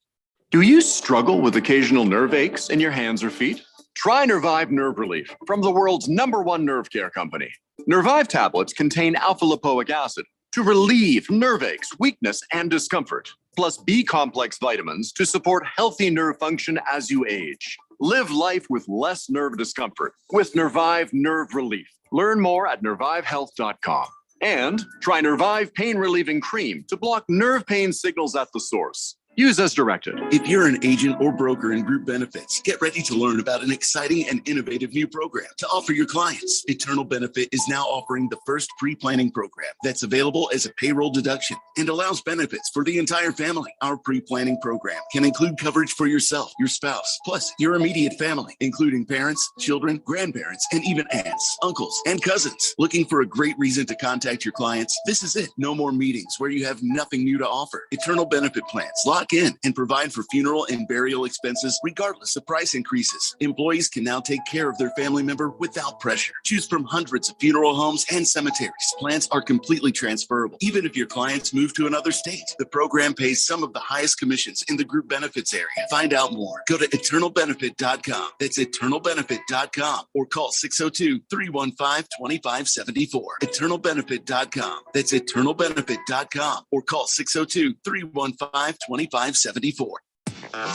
Do you struggle with occasional nerve aches in your hands or feet? Try Nervive Nerve Relief from the world's #1 nerve care company. Nervive tablets contain alpha-lipoic acid to relieve nerve aches, weakness, and discomfort, plus B-complex vitamins to support healthy nerve function as you age. Live life with less nerve discomfort with Nervive Nerve Relief. Learn more at nervivehealth.com. And try Nervive Pain Relieving Cream to block nerve pain signals at the source. Use as directed. If you're an agent or broker in group benefits, get ready to learn about an exciting and innovative new program to offer your clients. Eternal Benefit is now offering the first pre-planning program that's available as a payroll deduction and allows benefits for the entire family. Our pre-planning program can include coverage for yourself, your spouse, plus your immediate family, including parents, children, grandparents, and even aunts, uncles, and cousins. Looking for a great reason to contact your clients? This is it. No more meetings where you have nothing new to offer. Eternal Benefit plans. Lock in and provide for funeral and burial expenses regardless of price increases. Employees can now take care of their family member without pressure. Choose from hundreds of funeral homes and cemeteries. Plans are completely transferable, even if your clients move to another state. The program pays some of the highest commissions in the group benefits area. Find out more. Go to eternalbenefit.com. That's eternalbenefit.com or call 602-315-2574. Eternalbenefit.com. That's eternalbenefit.com or call 602-315-2574.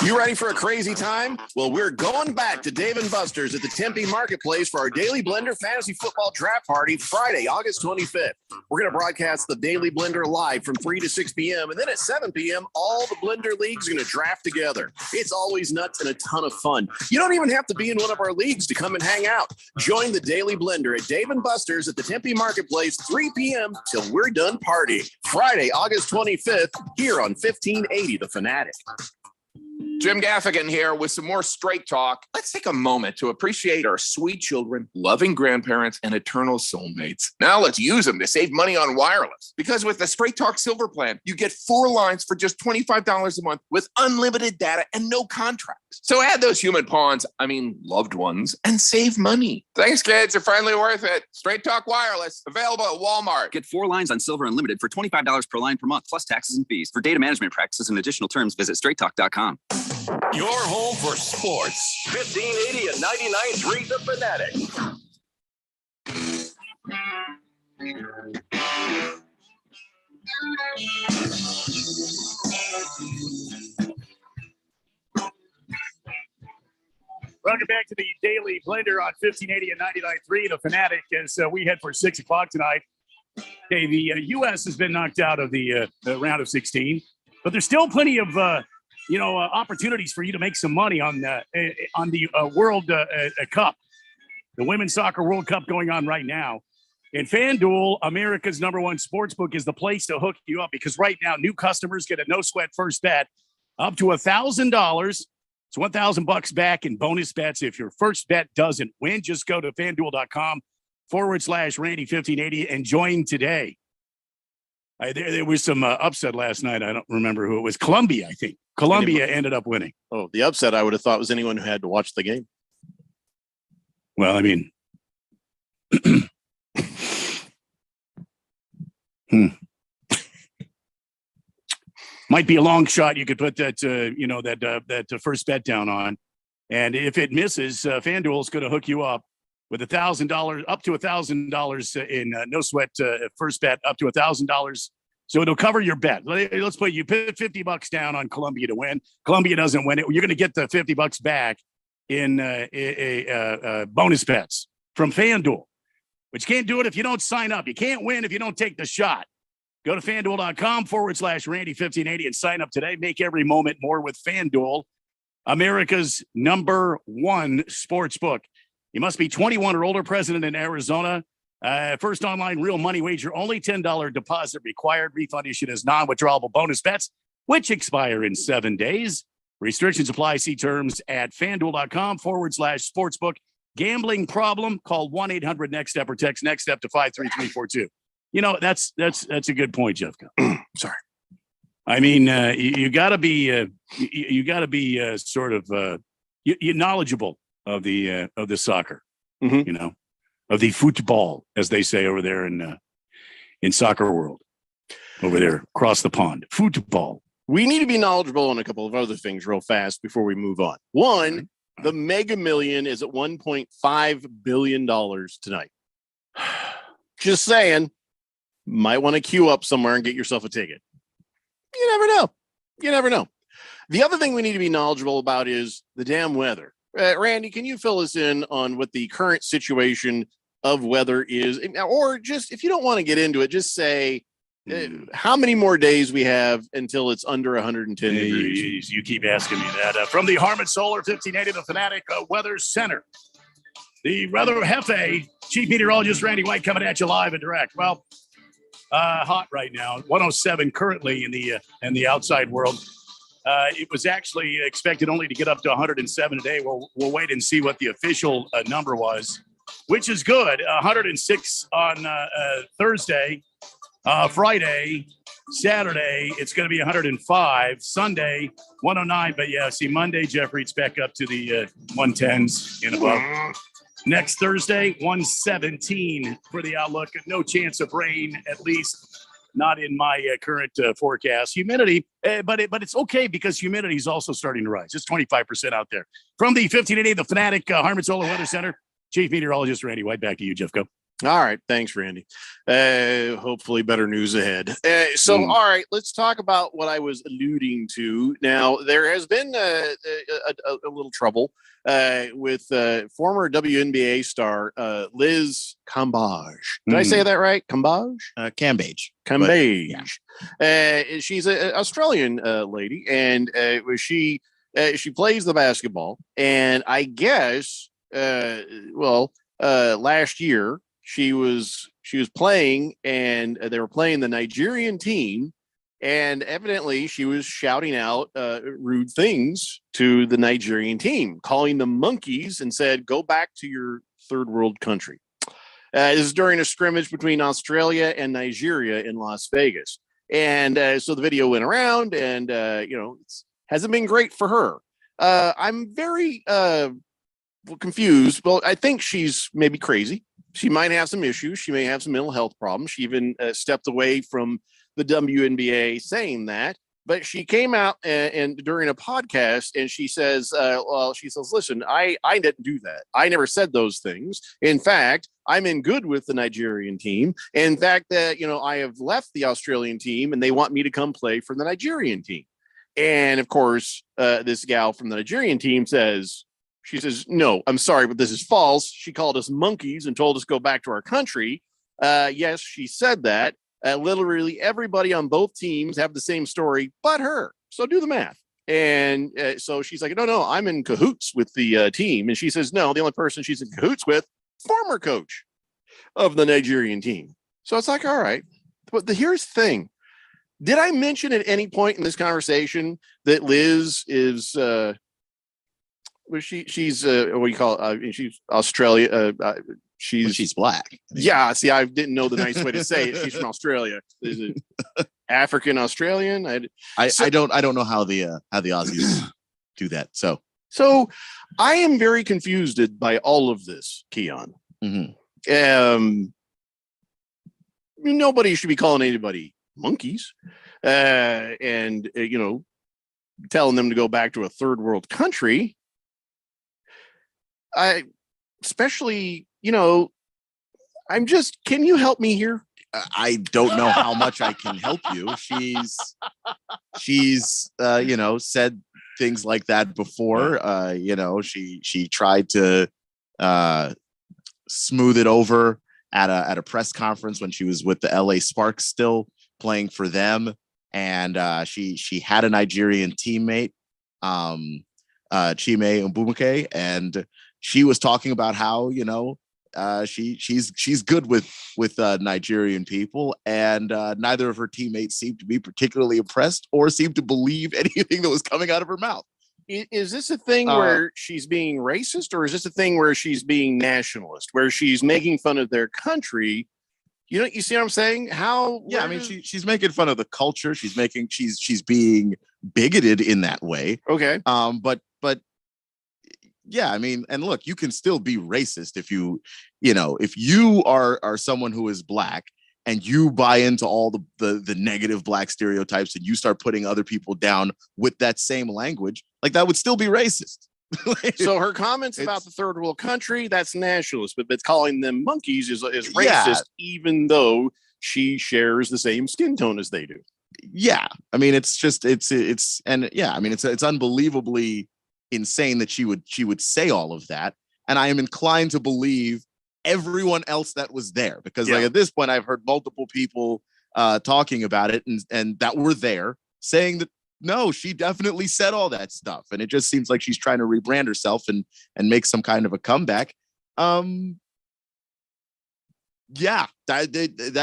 You ready for a crazy time? Well, we're going back to Dave & Buster's at the Tempe Marketplace for our Daily Blender Fantasy Football Draft Party Friday, August 25th. We're going to broadcast the Daily Blender live from 3 to 6 p.m. And then at 7 p.m., all the Blender leagues are going to draft together. It's always nuts and a ton of fun. You don't even have to be in one of our leagues to come and hang out. Join the Daily Blender at Dave & Buster's at the Tempe Marketplace, 3 p.m. till we're done partying. Friday, August 25th, here on 1580 The Fanatic. Jim Gaffigan here with some more straight talk. Let's take a moment to appreciate our sweet children, loving grandparents, and eternal soulmates. Now let's use them to save money on wireless. Because with the Straight Talk Silver Plan, you get 4 lines for just $25 a month with unlimited data and no contracts. So add those human pawns, loved ones, and save money. Thanks, kids. They're finally worth it. Straight Talk Wireless, available at Walmart. Get 4 lines on Silver Unlimited for $25 per line per month, plus taxes and fees. For data management practices and additional terms, visit straighttalk.com. Your home for sports. 1580 and 99.3 The Fanatic. Welcome back to the Daily Blender on 1580 and 99.3 The Fanatic as we head for 6 o'clock tonight. Okay, the U.S. has been knocked out of the round of 16, but there's still plenty of opportunities for you to make some money on the World Cup, the Women's Soccer World Cup going on right now. And FanDuel, America's #1 sportsbook, is the place to hook you up because right now new customers get a no sweat first bet up to $1,000. It's $1,000 back in bonus bets if your first bet doesn't win. Just go to FanDuel.com/Randy1580 and join today. There was some upset last night. I don't remember who it was. Columbia, I think. Columbia ended up winning. Oh, the upset I would have thought was anyone who had to watch the game. Well, I mean, might be a long shot. You could put that, that first bet down on, and if it misses, FanDuel is going to hook you up with $1,000, up to $1,000 in no sweat first bet, up to $1,000. So it'll cover your bet. Let's put you put $50 down on Columbia to win. Columbia doesn't win it. You're going to get the $50 back in bonus bets from FanDuel, but you can't do it if you don't sign up. You can't win if you don't take the shot. Go to FanDuel.com/Randy1580 and sign up today. Make every moment more with FanDuel, America's #1 sports book. You must be 21 or older, present in Arizona. First online real money wager, only $10 deposit required. Refund issued as non-withdrawable bonus bets, which expire in 7 days. Restrictions apply. See terms at FanDuel.com/sportsbook. Gambling problem? Call 1-800-NEXT-STEP or text NEXT STEP to 53342. That's a good point, Jeff. Sorry. I mean, you got to be sort of knowledgeable of the soccer, of the football, as they say over there in soccer world, over there across the pond. Football. We need to be knowledgeable on a couple of other things real fast before we move on. One, the Mega Million is at $1.5 billion tonight. Just saying, might want to queue up somewhere and get yourself a ticket. You never know. You never know. The other thing we need to be knowledgeable about is the damn weather. Randy, can you fill us in on what the current situation of weather is? Or just, if you don't want to get into it, just say how many more days we have until it's under 110 degrees. You keep asking me that. From the Harmon Solar 1580, the Fanatic Weather Center. The Weather Hefe, Chief Meteorologist Randy White coming at you live and direct. Well, hot right now, 107 currently in the outside world. It was actually expected only to get up to 107 today. We'll wait and see what the official number was, which is good. 106 on Thursday, Friday, Saturday. It's going to be 105. Sunday, 109. But yeah, see, Monday, Jeffrey, it's back up to the 110s and above. Next Thursday, 117 for the outlook. No chance of rain, at least not in my current forecast. Humidity, but it's okay because humidity is also starting to rise. It's 25% out there. From the 1580, the Fanatic Harmon Solar Weather Center, Chief Meteorologist Randy White. Back to you, Jeff. Go. All right. Thanks, Randy. Hopefully better news ahead. All right, let's talk about what I was alluding to. Now, there has been a little trouble with former WNBA star Liz Cambage. Did I say that right? Cambage? Cambage. Cambage. Yeah. She's an Australian lady, and she plays the basketball. And I guess, last year, she was playing, and they were playing the Nigerian team, and evidently she was shouting out rude things to the Nigerian team, calling them monkeys, and said, "Go back to your third world country." This is during a scrimmage between Australia and Nigeria in Las Vegas, and so the video went around, and it hasn't been great for her. I'm very confused. Well, I think she's maybe crazy. She might have some issues. She may have some mental health problems. She even stepped away from the WNBA saying that. But she came out and during a podcast, and she says, listen, I didn't do that. I never said those things. In fact, I'm in good with the Nigerian team. In fact, that I have left the Australian team, and they want me to come play for the Nigerian team. And of course, this gal from the Nigerian team says, "No, I'm sorry, but this is false. She called us monkeys and told us to go back to our country." Yes, she said that. Literally everybody on both teams have the same story but her. So do the math. And so she's like, no, I'm in cahoots with the team. And she says, no, the only person she's in cahoots with, former coach of the Nigerian team. So it's like, all right. But here's the thing. Did I mention at any point in this conversation that Liz is, she's what do you call it? She's Australia. She's black. Yeah. See, I didn't know the nice way to say it. She's from Australia. Is it African Australian? I don't know how the Aussies do that. So I am very confused by all of this, Keon. Nobody should be calling anybody monkeys, and telling them to go back to a third world country. Can you help me here? I don't know how much I can help you. She's said things like that before. She tried to smooth it over at a press conference when she was with the LA Sparks still playing for them. And she had a Nigerian teammate, Chime Mbumuke, and she was talking about how, she's good with Nigerian people, and neither of her teammates seemed to be particularly impressed or seemed to believe anything that was coming out of her mouth. Is this a thing where she's being racist, or is this a thing where she's being nationalist, where she's making fun of their country? You see what I'm saying? She's making fun of the culture. She's being bigoted in that way. Okay. But yeah, and look, you can still be racist if you are someone who is black and you buy into all the negative black stereotypes and you start putting other people down with that same language, like that would still be racist. So her comments about the third world country, that's nationalist, but calling them monkeys is racist, Yeah. even though she shares the same skin tone as they do. Yeah. It's unbelievably insane that she would say all of that. And I am inclined to believe everyone else that was there, because like at this point I've heard multiple people talking about it and that were there saying that no, she definitely said all that stuff, and it just seems like she's trying to rebrand herself and make some kind of a comeback. That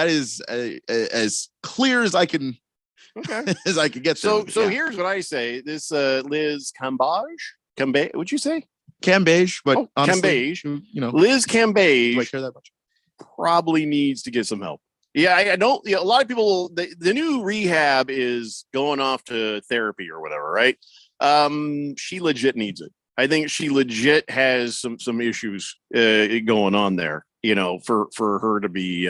is as clear as I can as I could get. So here's what I say: this Liz Cambage, would you say Cambage? But honestly, Cambage, Liz Cambage, do I care that much? Probably needs to get some help. Yeah, I don't. A lot of people. The new rehab is going off to therapy or whatever, right? She legit needs it. I think she legit has some issues going on there. For her to be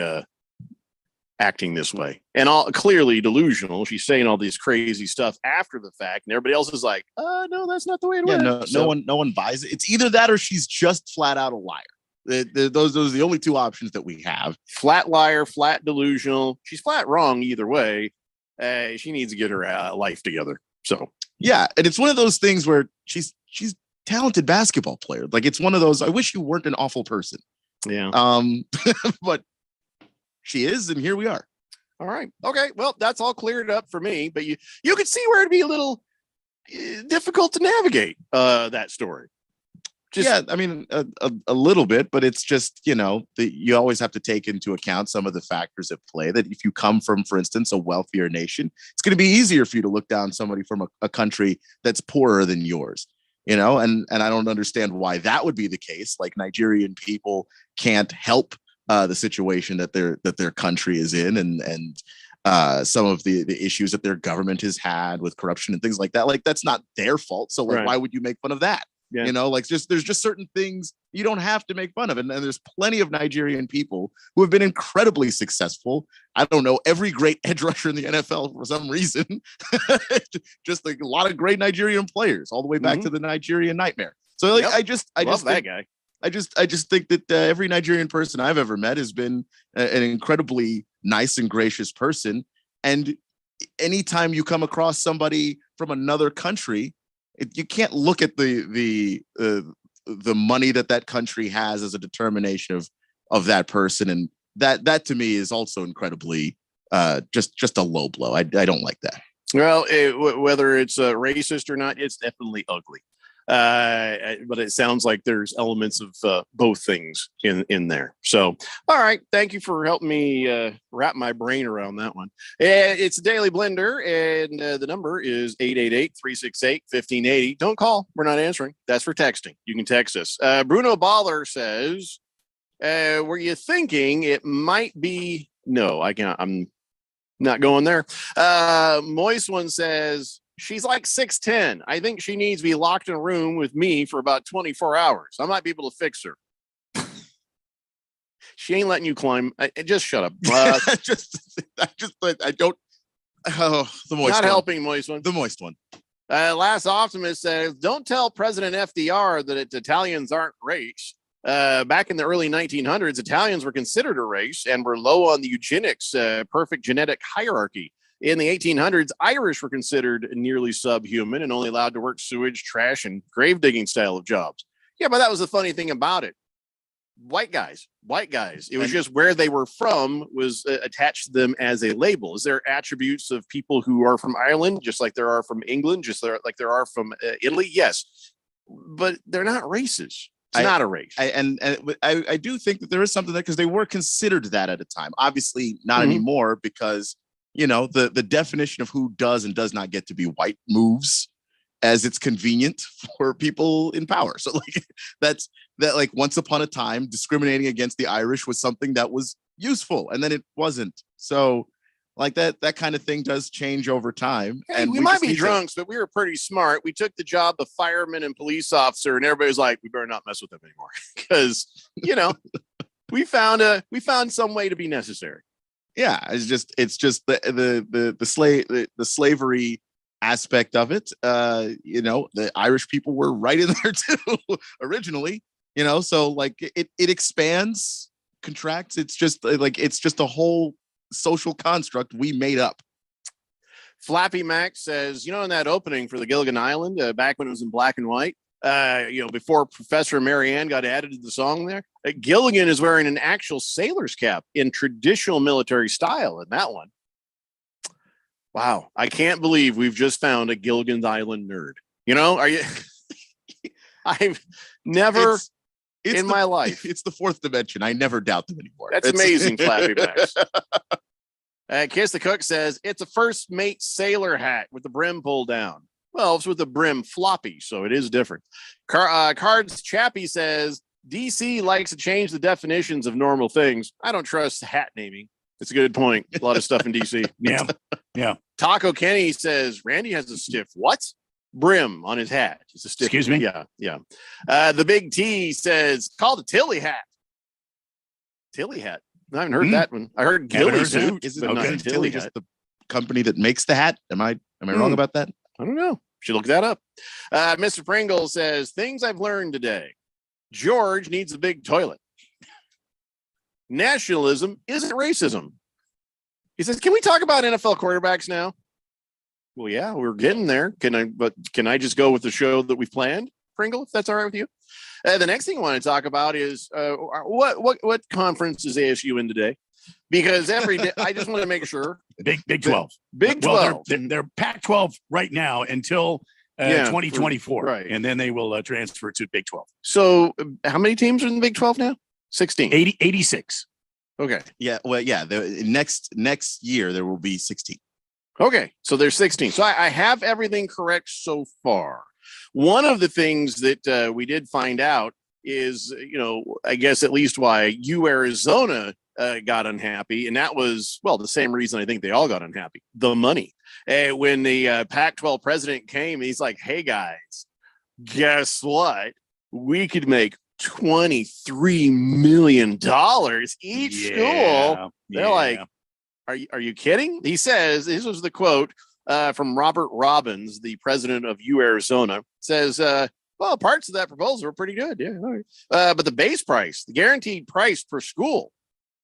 acting this way, and all clearly delusional. She's saying all this crazy stuff after the fact, and everybody else is like, no, that's not the way it works. No one buys it. It's either that or she's just flat out a liar. Those are the only two options that we have. Flat liar, flat delusional. She's flat wrong either way. She needs to get her life together. So yeah, and it's one of those things where she's talented basketball player. Like it's one of those. I wish you weren't an awful person. Yeah. But she is, and here we are. All right. Okay. Well, that's all cleared up for me. But you could see where it'd be a little difficult to navigate that story. A little bit, but it's just, you always have to take into account some of the factors at play, that if you come from, for instance, a wealthier nation, it's going to be easier for you to look down somebody from a country that's poorer than yours, and I don't understand why that would be the case. Like Nigerian people can't help the situation that their country is in, and some of the issues that their government has had with corruption and things like that. Like that's not their fault. So like, why would you make fun of that? Yeah. There's just certain things you don't have to make fun of. And there's plenty of Nigerian people who have been incredibly successful. I don't know, every great edge rusher in the NFL for some reason, just like a lot of great Nigerian players all the way back to the Nigerian Nightmare. So like, I just love that think, guy. I just think that every Nigerian person I've ever met has been an incredibly nice and gracious person. And anytime you come across somebody from another country, you can't look at the money that country has as a determination of that person, and that to me is also incredibly just a low blow. I don't like that. Well, whether it's racist or not, it's definitely ugly. But it sounds like there's elements of both things in there. So, all right. Thank you for helping me wrap my brain around that one. It's a Daily Blender, and the number is 888-368-1580. Don't call. We're not answering. That's for texting. You can text us. Bruno Baller says, were you thinking it might be? No, I can't. I'm not going there. Moist One says, she's like 6'10". I think she needs to be locked in a room with me for about 24 hours. I might be able to fix her. She ain't letting you climb. Just shut up. I don't. Oh, the moist Not one. helping, Moist One. The moist one. Last Optimist says, don't tell President FDR that Italians aren't race. Back in the early 1900s, Italians were considered a race and were low on the eugenics, perfect genetic hierarchy. In the 1800s, Irish were considered nearly subhuman and only allowed to work sewage, trash, and grave digging style of jobs. Yeah, but that was the funny thing about it. White guys. It was just where they were from was attached to them as a label. Is there attributes of people who are from Ireland, just like there are from England, like there are from Italy? Yes, but they're not races. It's not a race. I do think that there is something there because they were considered that at a time. Obviously not anymore because, the definition of who does and does not get to be white moves as it's convenient for people in power. So like once upon a time, discriminating against the Irish was something that was useful and then it wasn't. So like that kind of thing does change over time. Hey, and we might be drunks, but we were pretty smart. We took the job of fireman and police officer, and everybody's like, we better not mess with them anymore because we found some way to be necessary. Yeah, it's just the slavery aspect of it. The Irish people were right in there too originally. So like it expands, contracts. It's just a whole social construct we made up. Flappy Mac says, in that opening for the Gilligan Island, back when it was in black and white, before Professor Marianne got added to the song there, Gilligan is wearing an actual sailor's cap in traditional military style in that one. Wow. I can't believe we've just found a Gilligan's Island nerd. Are you? I've never in my life. It's the fourth dimension. I never doubt them anymore. That's amazing, Flappy Max. Kiss the Cook says, it's a first mate sailor hat with the brim pulled down. Well, it's with the brim floppy, so it is different. Cards Chappie says, DC likes to change the definitions of normal things. I don't trust hat naming. It's a good point. A lot of stuff in DC. Yeah. Taco Kenny says, Randy has a stiff what? Brim on his hat. It's a stiff. Excuse me? Yeah. The Big T says, called a Tilly hat. Tilly hat. I haven't heard that one. I heard Gilly's hat. Is it not Tilly just the company that makes the hat? Am I wrong about that? I don't know. Should look that up. Mr. Pringle says, things I've learned today. George needs a big toilet. Nationalism isn't racism. He says, can we talk about NFL quarterbacks now? Well, yeah, we're getting there. Can I just go with the show that we've planned, Pringle, if that's all right with you? The next thing I want to talk about is what conference is ASU in today? Because every day, I just want to make sure. Big 12. Big 12. Well, they're Pac-12 right now until 2024. Right. And then they will transfer to Big 12. So how many teams are in the Big 12 now? 16. 86. Okay. Yeah. Well, yeah. The next year there will be 16. Okay. So there's 16. So I have everything correct so far. One of the things that we did find out is, I guess at least why Arizona got unhappy. And that was, the same reason I think they all got unhappy. The money. When the Pac-12 president came, he's like, hey, guys, guess what? We could make $23 million each school. They're like, are you kidding? He says, this was the quote from Robert Robbins, the president of Arizona, says, parts of that proposal were pretty good. Yeah. All right. But the base price, the guaranteed price per school,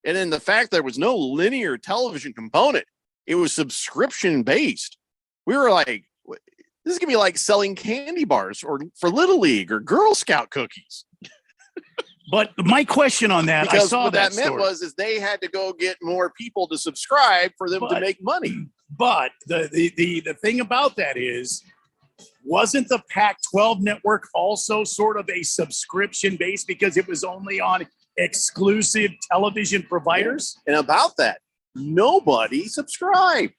and then the fact there was no linear television component, it was subscription based. We were like, this is gonna be like selling candy bars or for Little League or Girl Scout cookies. But my question on that, because I saw what that meant story. was they had to go get more people to subscribe for them to make money. But the thing about that is, wasn't the Pac-12 network also sort of a subscription base because it was only on exclusive television providers? And about that, nobody subscribed.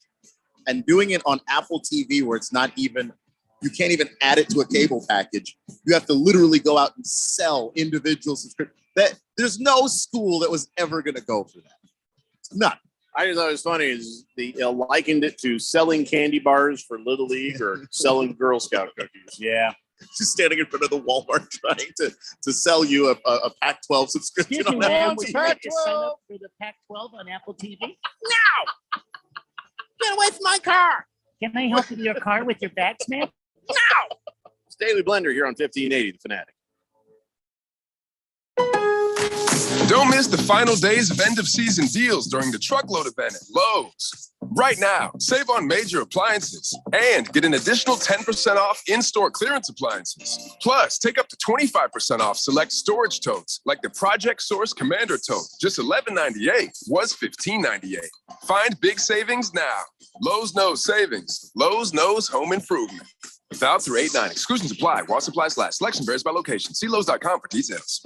And doing it on Apple TV where it's not even, you can't even add it to a cable package. You have to literally go out and sell individual subscriptions. There's no school that was ever going to go for that. None. I just thought it was funny is they likened it to selling candy bars for Little League or selling Girl Scout cookies. Yeah. Just standing in front of the Walmart trying to sell you a Pac-12 subscription. Excuse me, on ma'am, Apple would TV. you like to sign up for the Pac-12 on Apple TV? No! Get away from my car! Can I help with your car with your bags, ma'am? No! It's Daily Blender here on 1580, The Fanatic. Don't miss the final days of end-of-season deals during the truckload event at Lowe's. Right now, save on major appliances and get an additional 10% off in-store clearance appliances. Plus, take up to 25% off select storage totes like the Project Source Commander tote. Just $11.98 was $15.98. Find big savings now. Lowe's knows savings. Lowe's knows home improvement. Without through 8/9. Exclusions apply while supplies last. Selection varies by location. See Lowe's.com for details.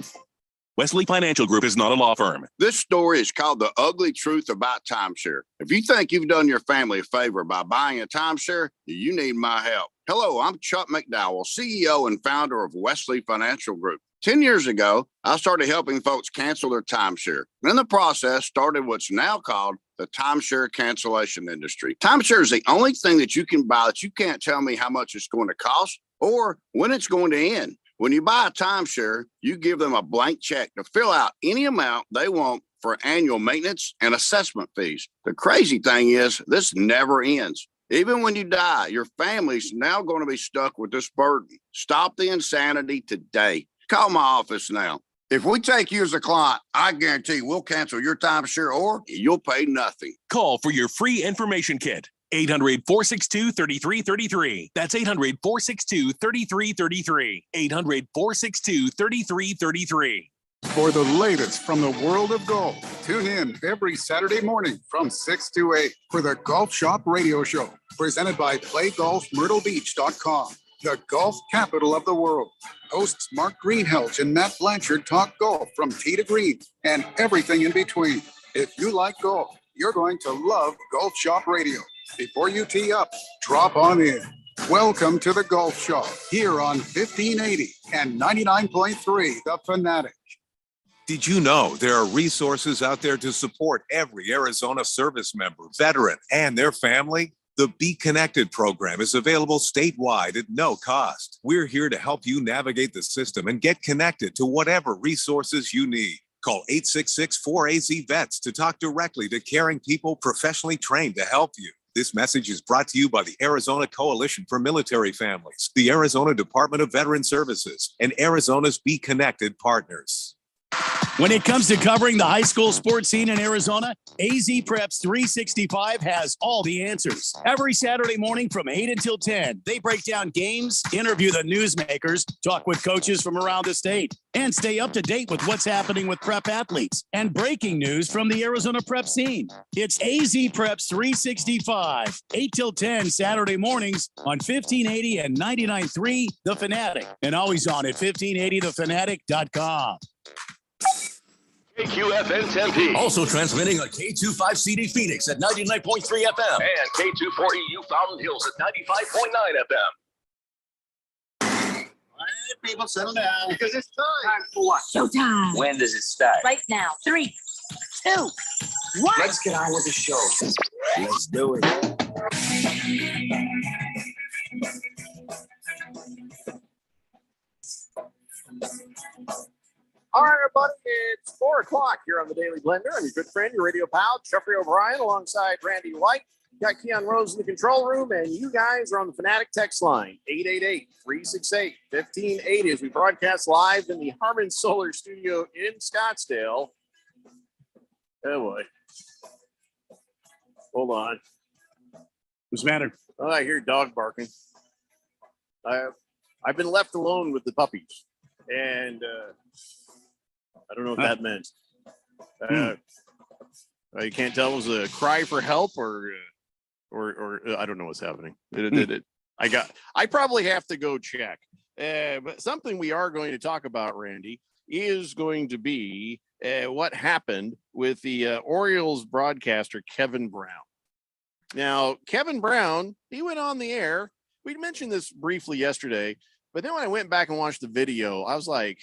Wesley Financial Group is not a law firm. This story is called The Ugly Truth About Timeshare. If you think you've done your family a favor by buying a timeshare, you need my help. Hello, I'm Chuck McDowell, CEO and founder of Wesley Financial Group. 10 years ago, I started helping folks cancel their timeshare. In the process, started what's now called the timeshare cancellation industry. Timeshare is the only thing that you can buy that you can't tell me how much it's going to cost or when it's going to end. When you buy a timeshare, you give them a blank check to fill out any amount they want for annual maintenance and assessment fees. The crazy thing is, this never ends. Even when you die, your family's now going to be stuck with this burden. Stop the insanity today. Call my office now. If we take you as a client, I guarantee we'll cancel your timeshare or you'll pay nothing. Call for your free information kit. 800-462-3333. That's 800-462-3333. 800-462-3333. For the latest from the world of golf, tune in every Saturday morning from 6 to 8 for the Golf Shop Radio Show, presented by PlayGolfMyrtleBeach.com, the golf capital of the world. Hosts Mark Greenhelch and Matt Blanchard talk golf from tee to green and everything in between. If you like golf, you're going to love Golf Shop Radio. Before you tee up, drop on in. Welcome to the Golf Shop here on 1580 and 99.3 The Fanatic. Did you know there are resources out there to support every Arizona service member, veteran, and their family? The Be Connected program is available statewide at no cost. We're here to help you navigate the system and get connected to whatever resources you need. Call 866-4AZ-VETS to talk directly to caring people professionally trained to help you. This message is brought to you by the Arizona Coalition for Military Families, the Arizona Department of Veteran Services, and Arizona's Be Connected partners. When it comes to covering the high school sports scene in Arizona, AZ Preps 365 has all the answers. Every Saturday morning from 8 until 10, they break down games, interview the newsmakers, talk with coaches from around the state, and stay up to date with what's happening with prep athletes and breaking news from the Arizona prep scene. It's AZ Preps 365, 8 till 10 Saturday mornings on 1580 and 99.3 The Fanatic, and always on at 1580thefanatic.com. KQFN Tempe. Also transmitting on K25CD Phoenix at 99.3 FM. And K24EU Fountain Hills at 95.9 FM. All right, people, settle down. Because it's time. Time for what? Showtime. When does it start? Right now. 3, 2, 1. Let's get on with the show. Let's do it. All right, everybody, it's 4 o'clock here on the Daily Blender. I'm your good friend, your radio pal, Jeffrey O'Brien, alongside Randy White. Got Keon Rose in the control room, and you guys are on the Fanatic text line, 888-368-1580, as we broadcast live in the Harmon Solar Studio in Scottsdale. Oh, boy. Hold on. What's the matter? Oh, I hear dog barking. I've been left alone with the puppies, and I don't know what that meant. You can't tell it was a cry for help or or I don't know what's happening. I probably have to go check. But something we are going to talk about, Randy, is going to be what happened with the Orioles broadcaster, Kevin Brown. Now, Kevin Brown, he went on the air. We mentioned this briefly yesterday, but then when I went back and watched the video, I was like,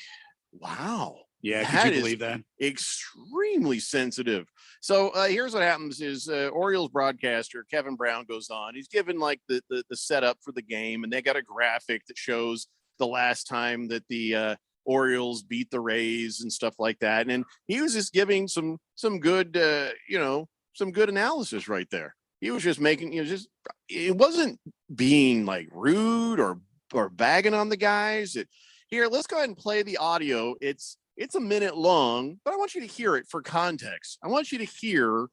wow. Yeah, could you believe that? Extremely sensitive. So here's what happens is Orioles broadcaster Kevin Brown goes on. He's given like the setup for the game, and they got a graphic that shows the last time that the Orioles beat the Rays and stuff like that. And he was just giving some good, some good analysis right there. He was just making, it wasn't being like rude or bagging on the guys. Here, let's go ahead and play the audio. It's a minute long, but I want you to hear it for context. I want you to hear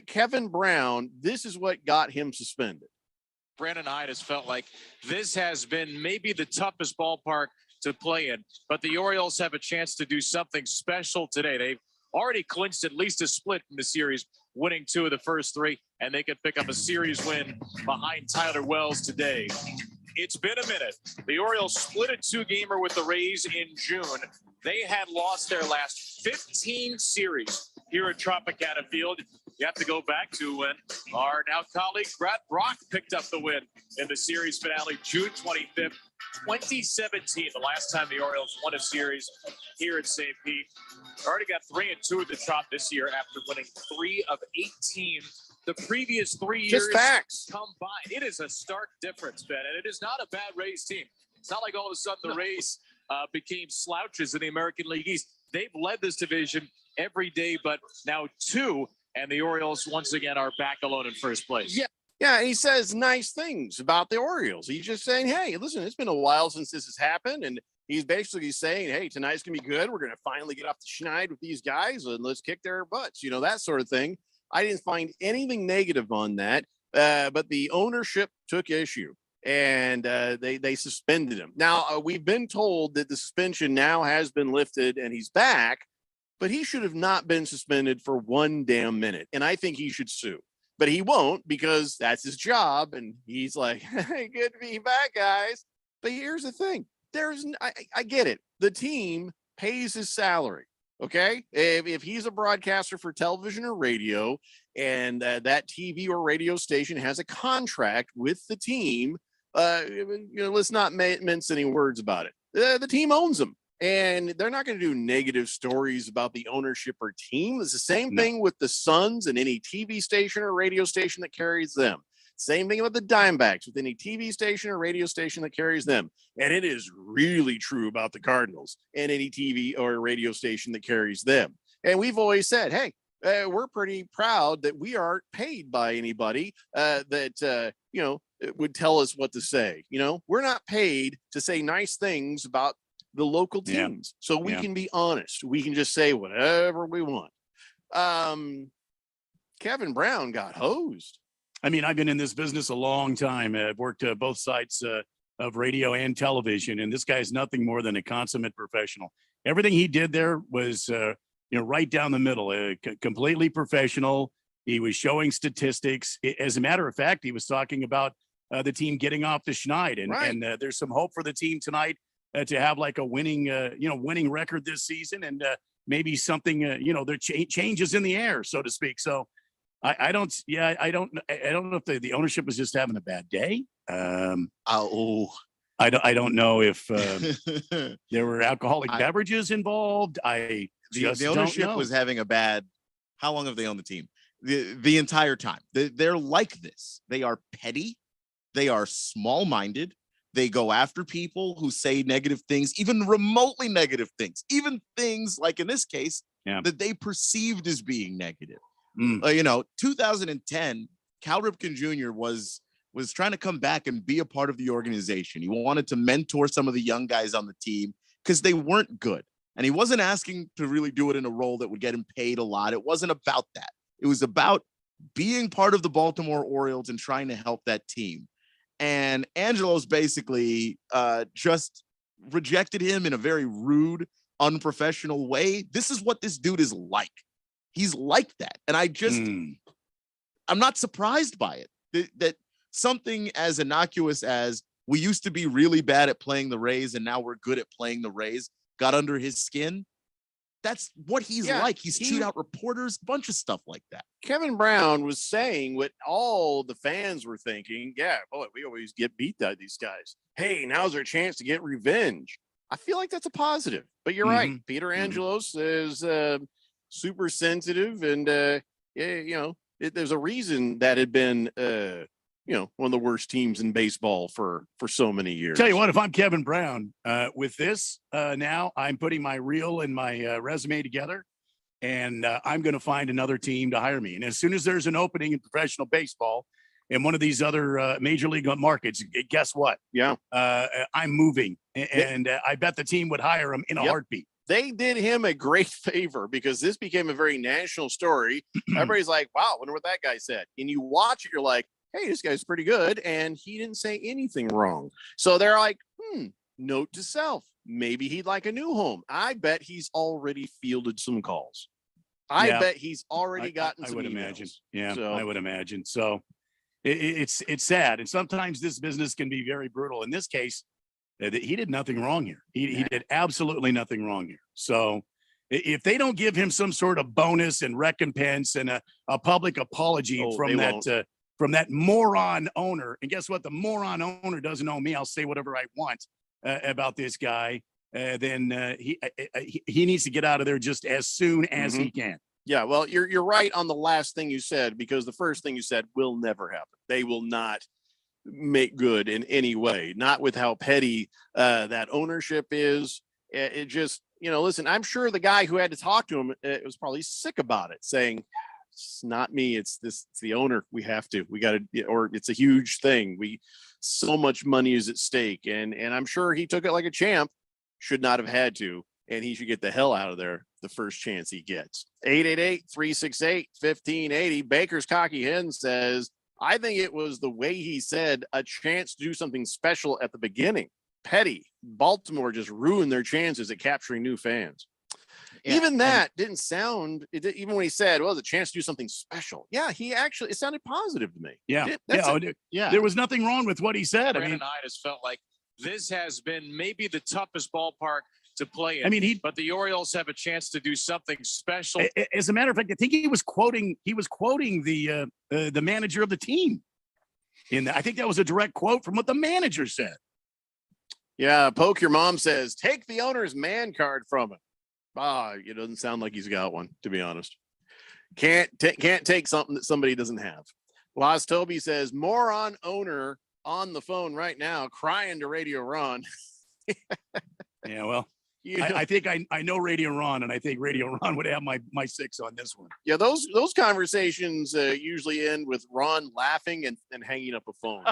Kevin Brown. This is what got him suspended. Brandon Hyde has felt like this has been maybe the toughest ballpark to play in, but the Orioles have a chance to do something special today. They've already clinched at least a split in the series, winning 2 of the first 3, and they could pick up a series win behind Tyler Wells today. It's been a minute. The Orioles split a 2-gamer with the Rays in June. They had lost their last 15 series here at Tropicana Field. You have to go back to when our now colleague Brad Brock picked up the win in the series finale, June 25th, 2017, the last time the Orioles won a series here at St. Pete. Already got 3-2 at the Trop this year after winning 3 of 18 the previous 3 years. Just facts combined. It is a stark difference, Ben, and it is not a bad Rays team. It's not like all of a sudden the Rays became slouches in the American League East. They've led this division every day, but now 2, and the Orioles once again are back alone in first place. Yeah, and he says nice things about the Orioles. He's just saying, hey, listen, it's been a while since this has happened, and he's basically saying, hey, tonight's going to be good. We're going to finally get off the schneid with these guys, and let's kick their butts, that sort of thing. I didn't find anything negative on that, but the ownership took issue, and they suspended him. Now, we've been told that the suspension now has been lifted, and he's back, but he should have not been suspended for 1 damn minute, and I think he should sue. But he won't, because that's his job, and he's like, hey, good to be back, guys. But here's the thing. I get it. The team pays his salary. Okay, if he's a broadcaster for television or radio, and that TV or radio station has a contract with the team, let's not mince any words about it. The team owns them, and they're not going to do negative stories about the ownership or team. It's the same thing with the Suns and any TV station or radio station that carries them. Same thing with the Diamondbacks with any TV station or radio station that carries them. And it is really true about the Cardinals and any TV or radio station that carries them. And we've always said, hey, we're pretty proud that we aren't paid by anybody that would tell us what to say. We're not paid to say nice things about the local teams. So we can be honest. We can just say whatever we want. Kevin Brown got hosed. I mean, I've been in this business a long time. I've worked both sides of radio and television, and this guy's nothing more than a consummate professional. Everything he did there was, right down the middle, completely professional. He was showing statistics. As a matter of fact, he was talking about the team getting off the schneid, and there's some hope for the team tonight to have like a winning record this season, and maybe something, there changes in the air, so to speak. So. I don't know if the ownership was just having a bad day. I don't know if there were alcoholic beverages involved. The ownership was having a bad. How long have they owned the team? The entire time. They're like this. They are petty. They are small-minded. They go after people who say negative things, even remotely negative things, even things like in this case that they perceived as being negative. 2010, Cal Ripken Jr. was trying to come back and be a part of the organization. He wanted to mentor some of the young guys on the team because they weren't good. And he wasn't asking to really do it in a role that would get him paid a lot. It wasn't about that. It was about being part of the Baltimore Orioles and trying to help that team. And Angelos basically just rejected him in a very rude, unprofessional way. This is what this dude is like. He's like that. And I'm not surprised by it. that something as innocuous as we used to be really bad at playing the Rays and now we're good at playing the Rays got under his skin. That's what he's like. He's chewed out reporters, a bunch of stuff like that. Kevin Brown was saying what all the fans were thinking. Yeah, boy, we always get beat by these guys. Hey, now's our chance to get revenge. I feel like that's a positive, but you're right. Peter Angelos is super sensitive, and there's a reason that had been one of the worst teams in baseball for so many years. Tell you what, if I'm Kevin Brown, with this now, I'm putting my reel and my resume together, and I'm going to find another team to hire me. And as soon as there's an opening in professional baseball in one of these other major league markets, guess what? Yeah, I'm moving, and I bet the team would hire him in a heartbeat. They did him a great favor because this became a very national story. Everybody's like, wow, I wonder what that guy said. And you watch it, you're like, hey, this guy's pretty good. And he didn't say anything wrong. So they're like, note to self, maybe he'd like a new home. I bet he's already fielded some calls. I bet he's already gotten some I would emails. imagine. Yeah, So, I would imagine. So it's sad. And sometimes this business can be very brutal. In this case, he did nothing wrong here. He did absolutely nothing wrong here. So if they don't give him some sort of bonus and recompense and a public apology from that moron owner, and guess what? The moron owner doesn't owe me. I'll say whatever I want about this guy. Then he needs to get out of there just as soon as he can. Yeah, well, you're right on the last thing you said, because the first thing you said will never happen. They will not make good in any way, not with how petty that ownership is. It just, listen, I'm sure the guy who had to talk to him was probably sick about it, saying, it's not me, it's the owner. We got to, or it's a huge thing. So much money is at stake. And I'm sure he took it like a champ, should not have had to, and he should get the hell out of there the first chance he gets. 888-368-1580. Baker's Cocky Hen says, I think it was the way he said a chance to do something special at the beginning. Petty. Baltimore just ruined their chances at capturing new fans. Yeah, even that didn't sound, even when he said, well, the chance to do something special. Yeah, it sounded positive to me. Yeah. Yeah. There was nothing wrong with what he said. Brandon Idas felt like this has been maybe the toughest ballpark to play in. I mean, but the Orioles have a chance to do something special. As a matter of fact, I think he was quoting the manager of the team. I think that was a direct quote from what the manager said. Yeah, Poke Your Mom says, take the owner's man card from him. It doesn't sound like he's got one, to be honest. Can't take something that somebody doesn't have. Las Toby says, moron owner on the phone right now, crying to Radio Ron. Yeah, well, I think I know Radio Ron, and I think Radio Ron would have my six on this one. Yeah, those conversations usually end with Ron laughing and hanging up a phone.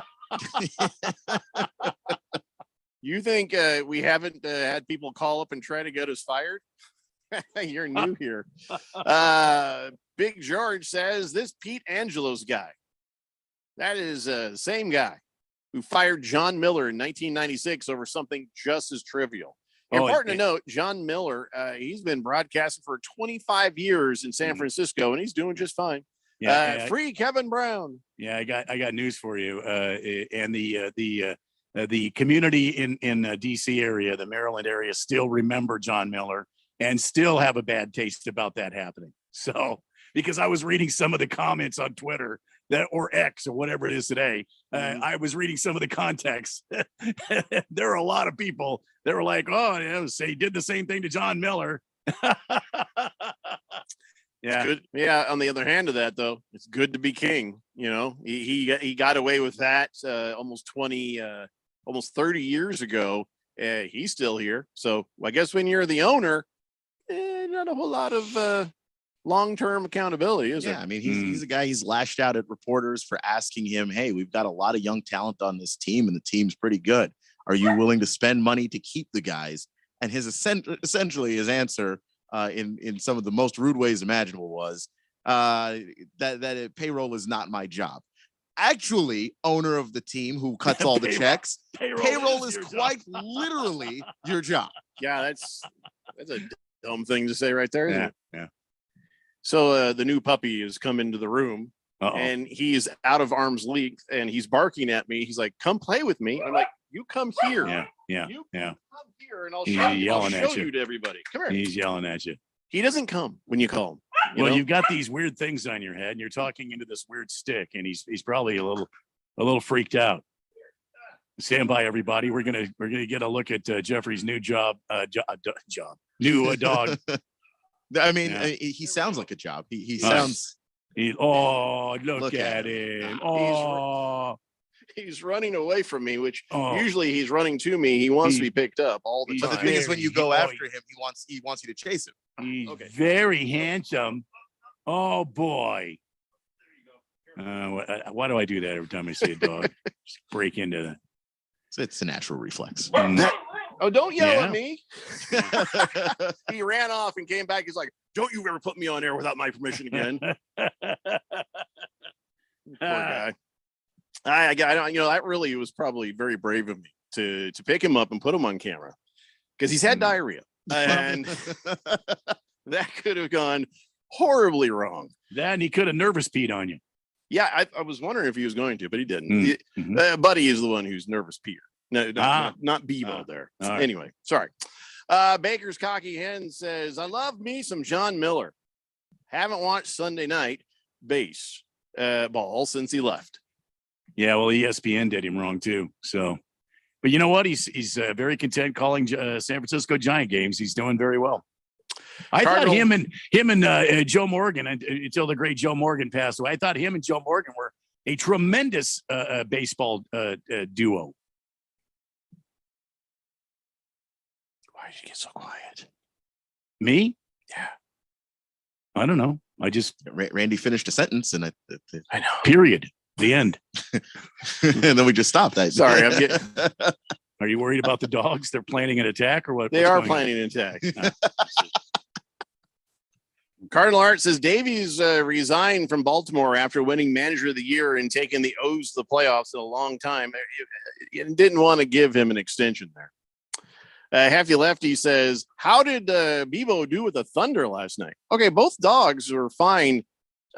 You think we haven't had people call up and try to get us fired? You're new here. Big George says, this Pete Angelos guy, that is the same guy who fired John Miller in 1996 over something just as trivial. Important to note, John Miller, he's been broadcasting for 25 years in San Francisco, and he's doing just fine. Free Kevin Brown. Yeah, I got news for you. And the community in DC area, the Maryland area, still remember John Miller and still have a bad taste about that happening. So, because I was reading some of the comments on Twitter or X or whatever it is today, I was reading some of the context. There are a lot of people that were like, "Oh, yeah, say he did the same thing to John Miller." Yeah. Good. Yeah. On the other hand of that, though, it's good to be king. He got away with that almost 30 years ago. He's still here. So I guess when you're the owner, not a whole lot of long-term accountability, is there? I mean, he's a guy, he's lashed out at reporters for asking him, hey, we've got a lot of young talent on this team and the team's pretty good. Are you willing to spend money to keep the guys? And essentially his answer in some of the most rude ways imaginable was that payroll is not my job. Actually, owner of the team who cuts all the checks, payroll is quite literally your job. Yeah, that's a dumb thing to say right there. Yeah. So the new puppy has come into the room. and he's out of arm's length and he's barking at me. He's like, "Come play with me." I'm like, "You come here." Yeah. You come here and I'll He's show you. yelling I'll at show you. you to everybody. Come here. He's yelling at you. He doesn't come when you call him. Well, you've got these weird things on your head, and you're talking into this weird stick, and he's probably a little freaked out. Stand by, everybody. We're gonna get a look at Jeffrey's new dog. I mean, Yeah. he sounds like a job. He Right. sounds. Look at him. Oh, He's running away from me, which Oh. usually he's running to me. He wants to be picked up all the But the time. thing is, when you go after him, he wants you to chase him. he's very handsome. Oh boy. Why do I do that every time I see a dog? Just break into that. It's a natural reflex. Oh, don't yell Yeah. at me. He ran off and came back. He's like, "Don't you ever put me on air without my permission again." Poor guy. I don't, that really was probably very brave of me to pick him up and put him on camera because he's had diarrhea, and that could have gone horribly wrong. Then he could have nervous peed on you. Yeah, I was wondering if he was going to, but he didn't. Mm-hmm. Buddy is the one who's nervous Peter. No, not Bebo there. All right. Anyway, sorry. Baker's Cocky Hen says, "I love me some John Miller. Haven't watched Sunday night base ball since he left." Yeah, well, ESPN did him wrong too. So, but you know what? He's very content calling San Francisco Giant games. He's doing very well. I thought him and Joe Morgan, until the great Joe Morgan passed away, I thought him and Joe Morgan were a tremendous baseball duo. Why did you get so quiet? Me? Yeah. I don't know. I just Randy finished a sentence, and I know. Period. The end. And then we just stopped. Sorry, I'm getting. Are you worried about the dogs? They're planning an attack or what? They are planning an attack. Cardinal Art says Davies resigned from Baltimore after winning Manager of the Year and taking the O's to the playoffs in a long time. Didn't want to give him an extension there. Hefty Lefty says, "How did Bebo do with the Thunder last night?" Okay, both dogs were fine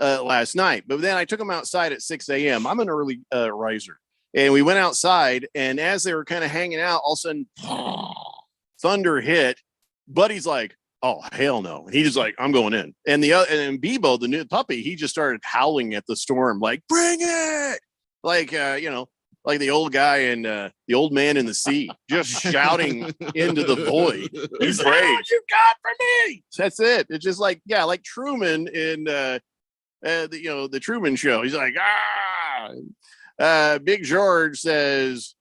last night, but then I took them outside at 6 a.m. I'm an early riser, and we went outside, and as they were kind of hanging out, all of a sudden, thunder hit. Buddy's like, "Oh, hell no!" And he just like, "I'm going in." And and Bebo, the new puppy, he just started howling at the storm, like, "Bring it!" Like like the old guy in the Old Man in the Sea, just shouting into the void. He's brave. What you got for me? That's it. It's just like like Truman in the Truman Show. He's like, "Ah." Big George says,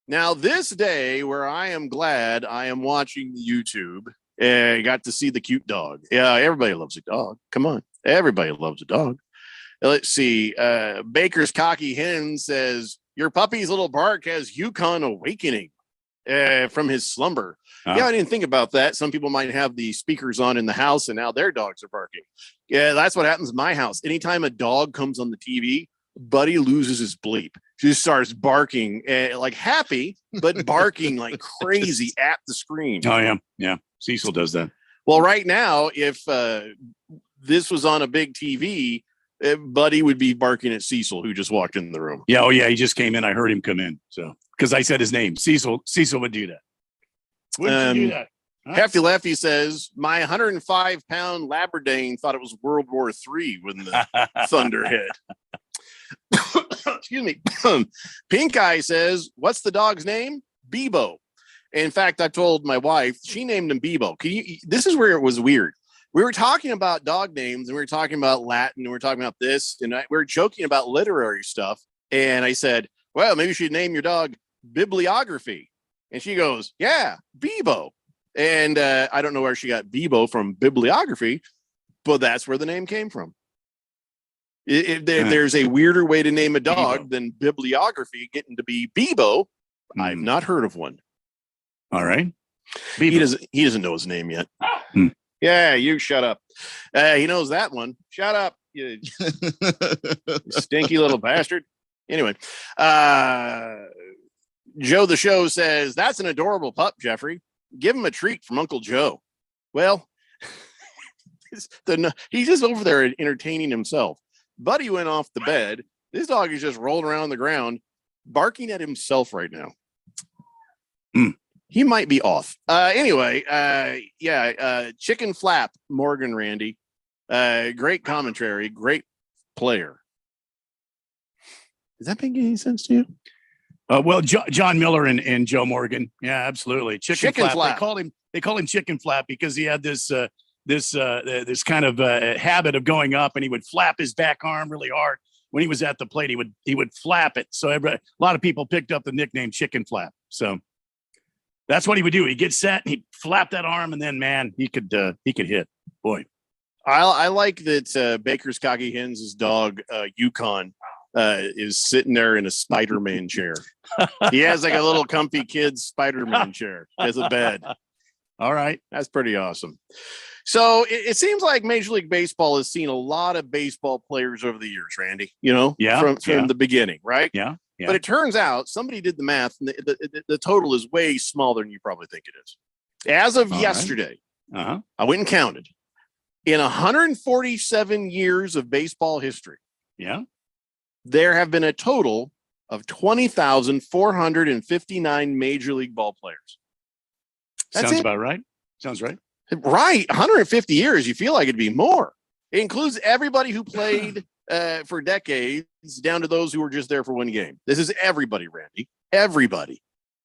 "Now this day where I am glad I am watching YouTube. Got to see the cute dog. Yeah, everybody loves a dog. Come on, everybody loves a dog." Let's see. Baker's Cocky Hen says, "Your puppy's little bark has Yukon awakening from his slumber." Yeah, I didn't think about that. Some people might have the speakers on in the house and now their dogs are barking. Yeah, that's what happens in my house. Anytime a dog comes on the TV, Buddy loses his bleep. She just starts barking like happy, but barking like crazy at the screen. Oh, yeah. Yeah. Cecil does that. Well, right now, if this was on a big TV, Buddy would be barking at Cecil, who just walked in the room. Yeah. Oh, yeah. He just came in. I heard him come in. So, because I said his name, Cecil would do that. Wouldn't you do that? Hefty Lefty says, "My 105-pound Labradane thought it was World War III when the thunder hit." Excuse me. Pink Eye says, "What's the dog's name?" Bebo. In fact, I told my wife, she named him Bebo. This is where it was weird. We were talking about dog names, and we were talking about Latin, and we were talking about this, and we were joking about literary stuff. And I said, "Well, maybe you should name your dog Bibliography." And she goes, "Yeah, Bebo." And I don't know where she got Bebo from, bibliography, but that's where the name came from. There's a weirder way to name a dog than bibliography getting to be Bebo. I've not heard of one. All right. He doesn't know his name yet. Yeah, you shut up. He knows that one. Shut up, you stinky little bastard. Anyway, Joe the Show says, "That's an adorable pup, Jeffrey. Give him a treat from Uncle Joe." Well, he's just over there entertaining himself. Buddy went off the bed. This dog is just rolling around on the ground, barking at himself right now. He might be off. Anyway, Chicken Flap, Morgan Randy. Great commentary, great player. Does that make any sense to you? Well, John Miller and Joe Morgan. Yeah, absolutely. Chicken Flap. They call him Chicken Flap because he had this kind of habit of going up, and he would flap his back arm really hard when he was at the plate. He would flap it. So a lot of people picked up the nickname Chicken Flap. So that's what he would do. He'd get set, and he'd flap that arm, and then man, he could hit. Boy, I like that Baker's Cocky Hens' dog Yukon is sitting there in a Spider-Man chair. He has like a little comfy kid's Spider-Man chair as a bed. All right. That's pretty awesome. So it seems like Major League Baseball has seen a lot of baseball players over the years, Randy, from the beginning, right? Yeah. But it turns out somebody did the math, and the total is way smaller than you probably think it is. As of yesterday, I went and counted. In 147 years of baseball history, there have been a total of 20,459 Major League ball players. Sounds about right. Sounds right. Right. 150 years. You feel like it'd be more. It includes everybody who played for decades down to those who were just there for one game. This is everybody, Randy. Everybody.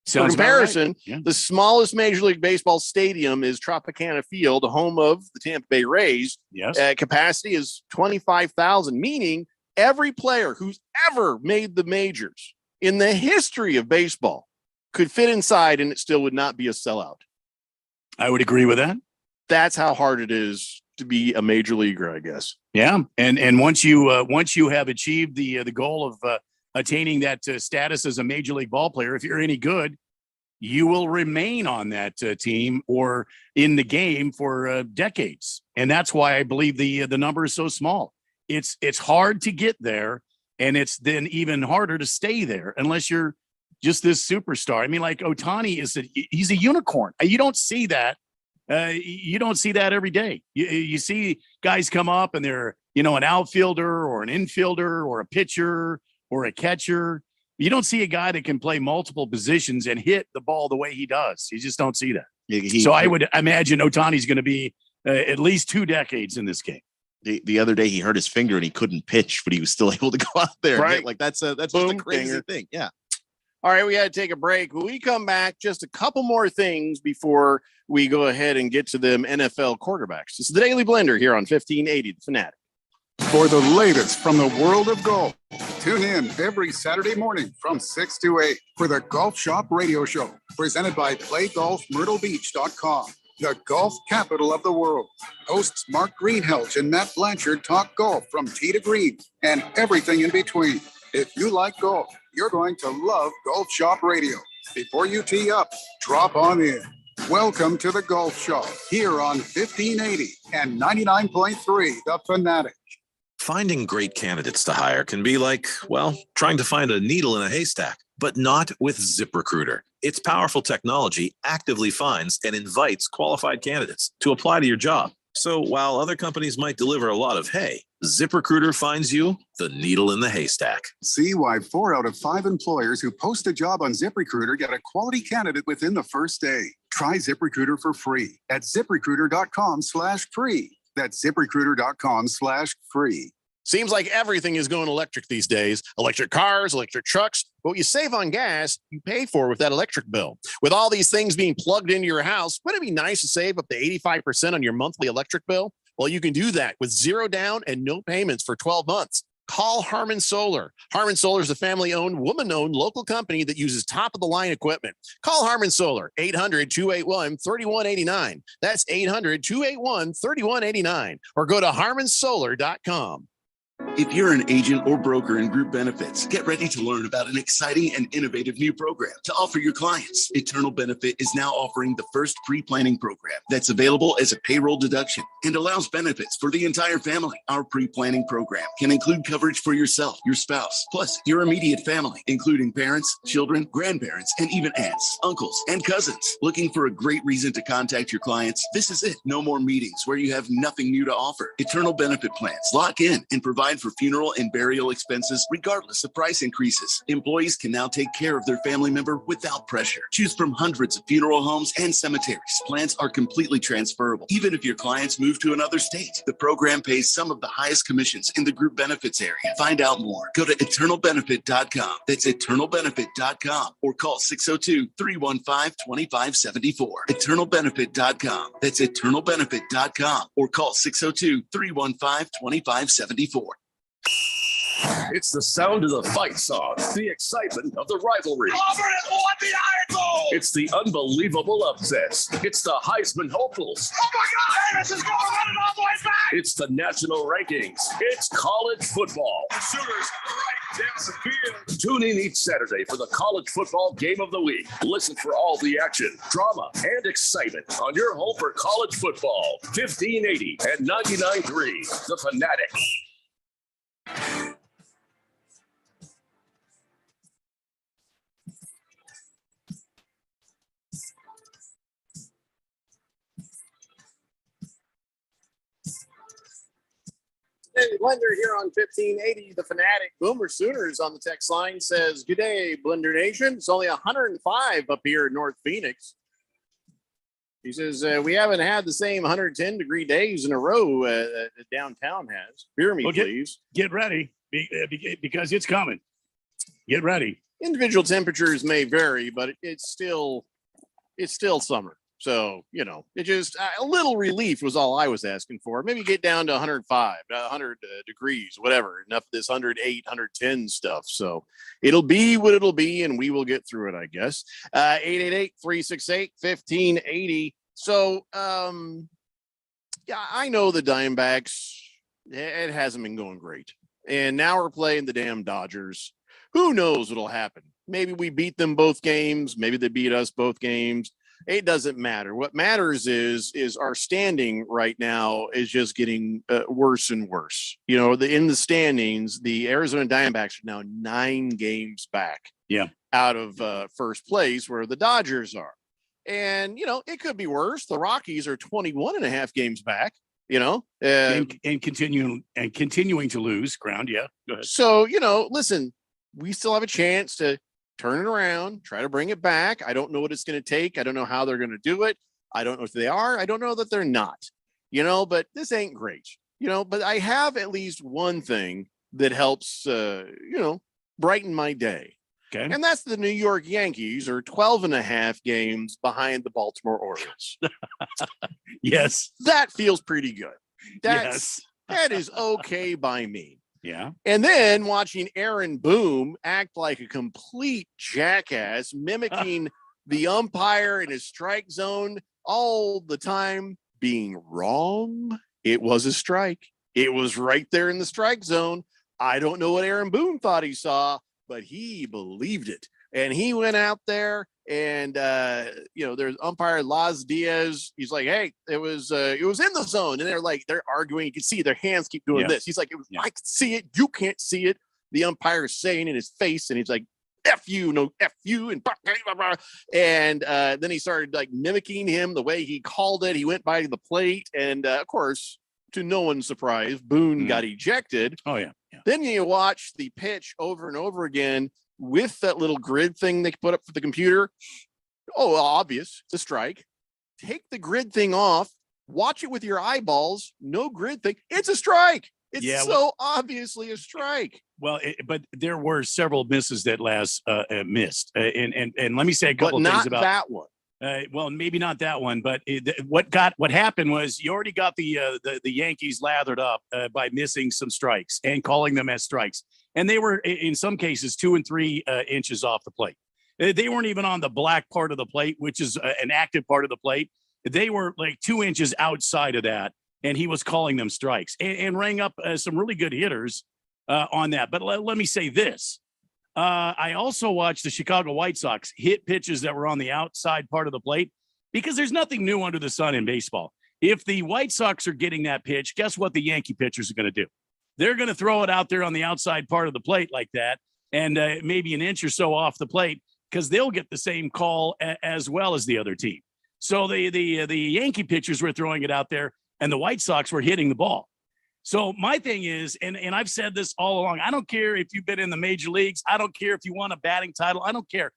For comparison, the smallest Major League Baseball stadium is Tropicana Field, home of the Tampa Bay Rays. Yes. Capacity is 25,000, meaning every player who's ever made the majors in the history of baseball could fit inside, and it still would not be a sellout. I would agree with that. That's how hard it is to be a major leaguer, I guess. Yeah, and once you have achieved the goal of attaining that status as a major league ball player, if you're any good, you will remain on that team or in the game for decades. And that's why I believe the number is so small. It's hard to get there, and it's then even harder to stay there unless you're just this superstar. I mean, like Ohtani he's a unicorn. You don't see that. You don't see that every day. You see guys come up and they're, an outfielder or an infielder or a pitcher or a catcher. You don't see a guy that can play multiple positions and hit the ball the way he does. You just don't see that. So I would imagine Ohtani's going to be at least 2 decades in this game. The other day he hurt his finger and he couldn't pitch, but he was still able to go out there. Right. And hit. Like that's just a crazy thing. Yeah. All right, we got to take a break. When we come back, just a couple more things before we go ahead and get to them NFL quarterbacks. This is the Daily Blender here on 1580 The Fanatic. For the latest from the world of golf, tune in every Saturday morning from 6 to 8 for the Golf Shop Radio Show, presented by PlayGolfMyrtleBeach.com, the golf capital of the world. Hosts Mark Greenhelch and Matt Blanchard talk golf from tee to green and everything in between. If you like golf, you're going to love Golf Shop Radio. Before you tee up, drop on in. Welcome to the Golf Shop here on 1580 and 99.3 The Fanatic. Finding great candidates to hire can be like, well, trying to find a needle in a haystack, but not with ZipRecruiter. Its powerful technology actively finds and invites qualified candidates to apply to your job. So while other companies might deliver a lot of hay, ZipRecruiter finds you the needle in the haystack. See why 4 out of 5 employers who post a job on ZipRecruiter get a quality candidate within the first day. Try ZipRecruiter for free at ZipRecruiter.com/free. That's ZipRecruiter.com/free. Seems like everything is going electric these days. Electric cars, electric trucks. But what you save on gas, you pay for with that electric bill. With all these things being plugged into your house, wouldn't it be nice to save up to 85% on your monthly electric bill? Well, you can do that with 0 down and no payments for 12 months. Call Harmon Solar. Harmon Solar is a family-owned, woman-owned local company that uses top-of-the-line equipment. Call Harmon Solar, 800-281-3189. That's 800-281-3189. Or go to harmonsolar.com. If you're an agent or broker in group benefits, get ready to learn about an exciting and innovative new program to offer your clients. Eternal Benefit is now offering the first pre-planning program that's available as a payroll deduction and allows benefits for the entire family. Our pre-planning program can include coverage for yourself, your spouse, plus your immediate family, including parents, children, grandparents, and even aunts, uncles, and cousins. Looking for a great reason to contact your clients? This is it. No more meetings where you have nothing new to offer. Eternal Benefit plans lock in and provide for funeral and burial expenses regardless of price increases. Employees can now take care of their family member without pressure. Choose from hundreds of funeral homes and cemeteries. Plans are completely transferable, even if your clients move to another state. The program pays some of the highest commissions in the group benefits area. Find out more. Go to eternalbenefit.com. That's eternalbenefit.com or call 602-315-2574. Eternalbenefit.com. That's eternalbenefit.com or call 602-315-2574. It's the sound of the fight song, the excitement of the rivalry. Auburn has won the Iron Bowl! It's the unbelievable upsets. It's the Heisman hopefuls. Oh my God! Davis is going running all the way back! It's the national rankings. It's college football. The Sooners right down the field. Tune in each Saturday for the college football game of the week. Listen for all the action, drama, and excitement on your home for college football. 1580 and 99.3, The Fanatic. Hey, Blender here on 1580, The Fanatic. Boomer Sooners on the text line says, "Good day, Blender Nation. It's only 105 up here in North Phoenix." He says, "We haven't had the same 110-degree days in a row that downtown has. Hear me, please. Get ready because it's coming. Get ready." Individual temperatures may vary, but it's still summer. So, it just a little relief was all I was asking for. Maybe get down to 105, 100 degrees, whatever. Enough of this 108, 110 stuff. So it'll be what it'll be, and we will get through it, I guess. 888-368-1580. So, yeah, I know the Diamondbacks, it hasn't been going great. And now we're playing the damn Dodgers. Who knows what'll happen? Maybe we beat them both games. Maybe they beat us both games. It doesn't matter. What matters is our standing right now is just getting worse and worse. In the standings, the Arizona Diamondbacks are now 9 games back out of first place where the Dodgers are. And, it could be worse. The Rockies are 21 and a half games back, and continuing to lose ground. Yeah. Go ahead. So, listen, we still have a chance to turn it around, try to bring it back. I don't know what it's going to take. I don't know how they're going to do it. I don't know if they are. I don't know that they're not, but this ain't great, but I have at least one thing that helps, brighten my day. Okay. And that's the New York Yankees are 12 and a half games behind the Baltimore Orioles. Yes. That feels pretty good. That is okay by me. Yeah. And then watching Aaron Boone act like a complete jackass, mimicking the umpire in his strike zone all the time, being wrong. It was a strike. It was right there in the strike zone. I don't know what Aaron Boone thought he saw, but he believed it. And he went out there and, there's umpire Laz Diaz. He's like, hey, it was in the zone. And they're arguing. You can see their hands keep doing this. He's like, I can see it. You can't see it. The umpire is saying in his face. And he's like, F you, no F you. And then he started mimicking him the way he called it. He went by the plate. And of course, to no one's surprise, Boone got ejected. Oh, yeah. Then you watch the pitch over and over again with that little grid thing they put up for the computer. Oh, obvious. It's a strike. Take the grid thing off. Watch it with your eyeballs. No grid thing. It's a strike. It's obviously a strike. Well, but there were several misses that Laz missed. And let me say a couple of things about that one. Well, maybe not that one, but what happened was you already got the Yankees lathered up by missing some strikes and calling them as strikes. And they were, in some cases, 2 and 3 inches off the plate. They weren't even on the black part of the plate, which is an active part of the plate. They were 2 inches outside of that, and he was calling them strikes and rang up some really good hitters on that. But let me say this. I also watched the Chicago White Sox hit pitches that were on the outside part of the plate because there's nothing new under the sun in baseball. If the White Sox are getting that pitch, guess what the Yankee pitchers are going to do? They're going to throw it out there on the outside part of the plate like that and maybe an inch or so off the plate because they'll get the same call as well as the other team. So the Yankee pitchers were throwing it out there and the White Sox were hitting the ball. So my thing is, and I've said this all along, I don't care if you've been in the major leagues. I don't care if you won a batting title. I don't care.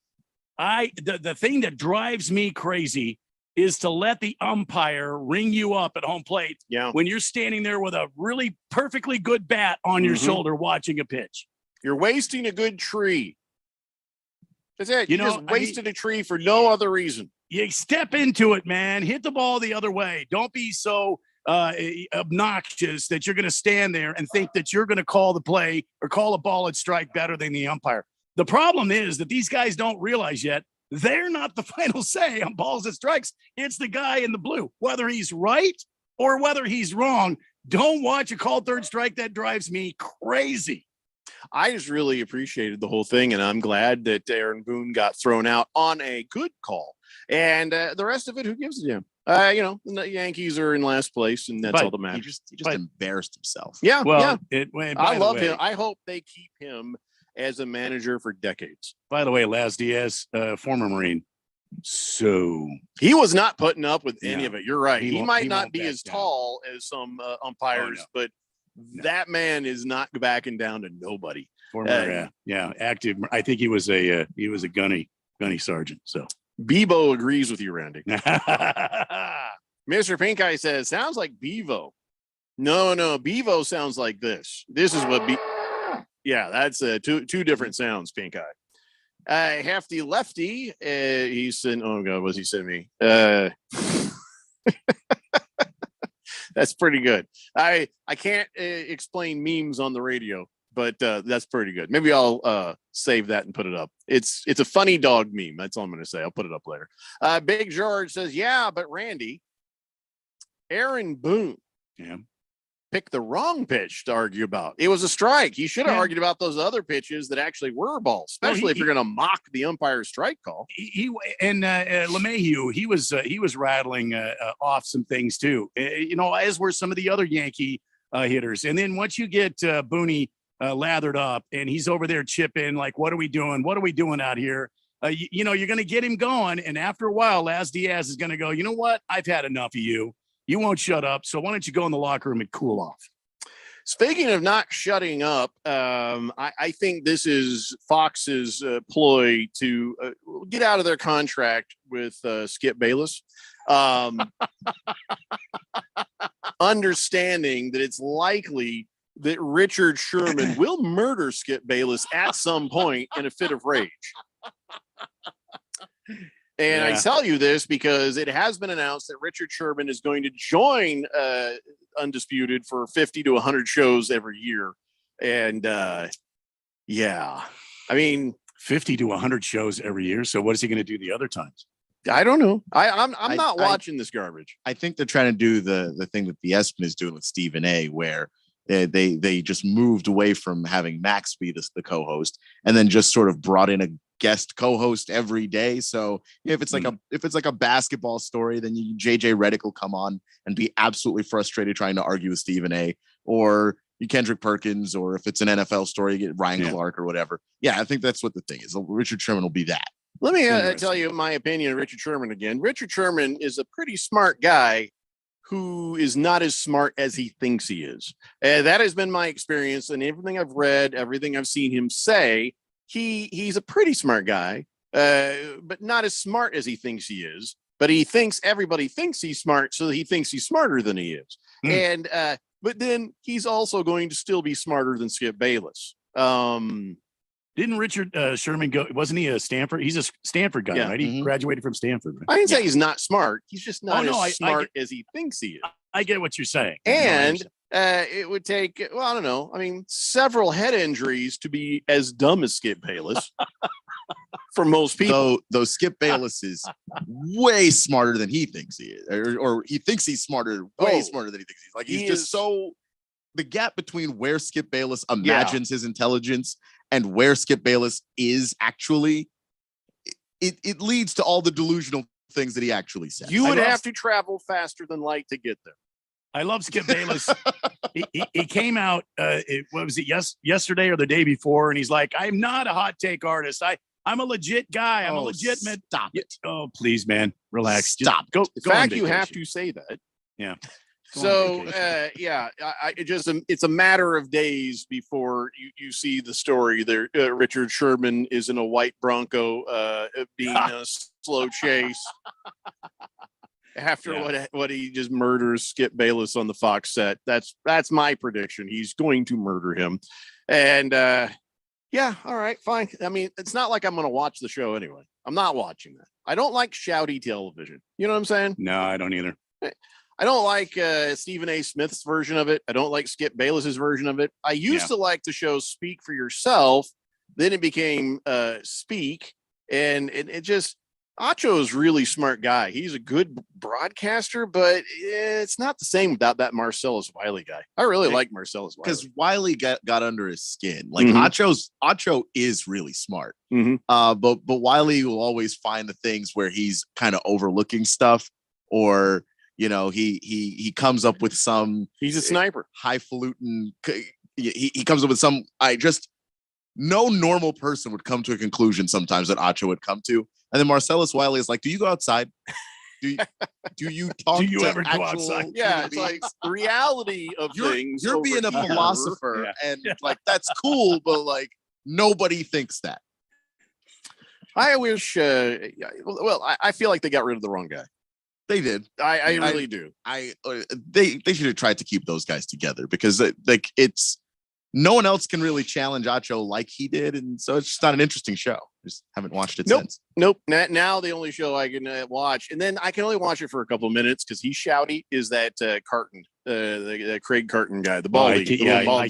The thing that drives me crazy is to let the umpire ring you up at home plate when you're standing there with a really perfectly good bat on your shoulder watching a pitch. You're wasting a good tree. That's it. You just wasted a tree for no other reason. You step into it, man. Hit the ball the other way. Don't be so obnoxious that you're going to stand there and think that you're going to call the play or call a ball and strike better than the umpire. The problem is that these guys don't realize yet they're not the final say on balls and strikes. It's the guy in the blue, whether he's right or whether he's wrong. Don't watch a called third strike. That drives me crazy. I just really appreciated the whole thing, and I'm glad that Aaron Boone got thrown out on a good call. And the rest of it, who gives a damn? The Yankees are in last place, and that's all that matters. He just embarrassed himself. Yeah, well, I love him. I hope they keep him as a manager for decades. By the way, Laz Diaz, former Marine. So he was not putting up with any of it. You're right. He might not be as tall as some umpires, but that man is not backing down to nobody. Former, active. I think he was a gunny sergeant. So Bebo agrees with you, Randy. Mr. Pink Eye says, sounds like Bevo. No, Bevo sounds like this. This is what that's two different sounds, Pink Eye. Hefty Lefty, he said, oh God, what's he sent me? That's pretty good. I can't explain memes on the radio, but that's pretty good. Maybe I'll save that and put it up. It's a funny dog meme. That's all I'm going to say. I'll put it up later. Big George says, yeah, but Randy, Aaron Boone picked the wrong pitch to argue about. It was a strike. He should have argued about those other pitches that actually were balls, especially if you're going to mock the umpire's strike call. LeMahieu, he was rattling off some things too, as were some of the other Yankee hitters. And then once you get Booney lathered up and he's over there chipping, like, what are we doing? What are we doing out here? You're going to get him going. And after a while, Laz Diaz is going to go, you know what? I've had enough of you. You won't shut up. So why don't you go in the locker room and cool off? Speaking of not shutting up, I think this is Fox's ploy to get out of their contract with Skip Bayless. Understanding that it's likely that Richard Sherman will murder Skip Bayless at some point in a fit of rage. And I tell you this because it has been announced that Richard Sherman is going to join Undisputed for 50 to 100 shows every year. And I mean, 50 to 100 shows every year. So what is he going to do the other times? I don't know. I'm not watching this garbage. I think they're trying to do the thing that the ESPN is doing with Stephen A, where they just moved away from having Max be the co-host and then just sort of brought in a guest co-host every day. So if it's like a basketball story, then JJ Redick will come on and be absolutely frustrated trying to argue with Stephen A, or Kendrick Perkins, or if it's an NFL story, you get Ryan Clark or whatever. Yeah, I think that's what the thing is. Richard Sherman will be that. Let me tell you my opinion of Richard Sherman again. Richard Sherman is a pretty smart guy who is not as smart as he thinks he is. That has been my experience, and everything I've read, everything I've seen him say, he's a pretty smart guy, but not as smart as he thinks he is. But he thinks everybody thinks he's smart, so he thinks he's smarter than he is. And but then he's also going to still be smarter than Skip Bayless. Didn't Richard Sherman go? Wasn't he a Stanford? He's a Stanford guy, right? He graduated from Stanford. Right? I didn't say he's not smart. He's just not as smart as he thinks he is. I get what you're saying. And it would take, well, I don't know. I mean, several head injuries to be as dumb as Skip Bayless for most people. Though Skip Bayless is way smarter than he thinks he is, or he thinks he's smarter, way smarter than he thinks he is. Like he's just so. The gap between where Skip Bayless imagines his intelligence and where Skip Bayless is actually, it leads to all the delusional things that he actually said. You would have to travel faster than light to get there. I love Skip Bayless. he came out, what was it, yesterday or the day before, and he's like, I'm not a hot take artist. I'm a legit guy. I'm a legitimate. Stop it. Oh, please, man. Relax. Stop. In fact, you have to say that. Yeah. So it's a matter of days before you see the story there. Richard Sherman is in a white Bronco being a slow chase after what he just murders Skip Bayless on the Fox set. That's my prediction. He's going to murder him. And all right, fine. I mean, it's not like I'm going to watch the show anyway. I'm not watching that. I don't like shouty television. You know what I'm saying? No, I don't either. I don't like Stephen A. Smith's version of it. I don't like Skip Bayless's version of it. I used to like the show Speak for Yourself. Then it became Speak. And it just, Acho is a really smart guy. He's a good broadcaster, but it's not the same without that Marcellus Wiley guy. I really like Marcellus Wiley. Because Wiley got under his skin. Like Acho is really smart. But Wiley will always find the things where he's kind of overlooking stuff, or he comes up with some. He's a sniper. Highfalutin. He comes up with some. No normal person would come to a conclusion sometimes that Acho would come to. And then Marcellus Wiley is like, "Do you go outside? Do you talk? Do you to ever go outside?" Yeah, it's like the reality of things. You're being a philosopher, and like that's cool, but like nobody thinks that. I wish. I feel like they got rid of the wrong guy. They did. I really do. They should have tried to keep those guys together, because it's no one else can really challenge Acho like he did, and so it's just not an interesting show. Just haven't watched it since. Nope. Now the only show I can watch, and then I can only watch it for a couple of minutes because he's shouty, is that Carton, the Craig Carton guy, the bald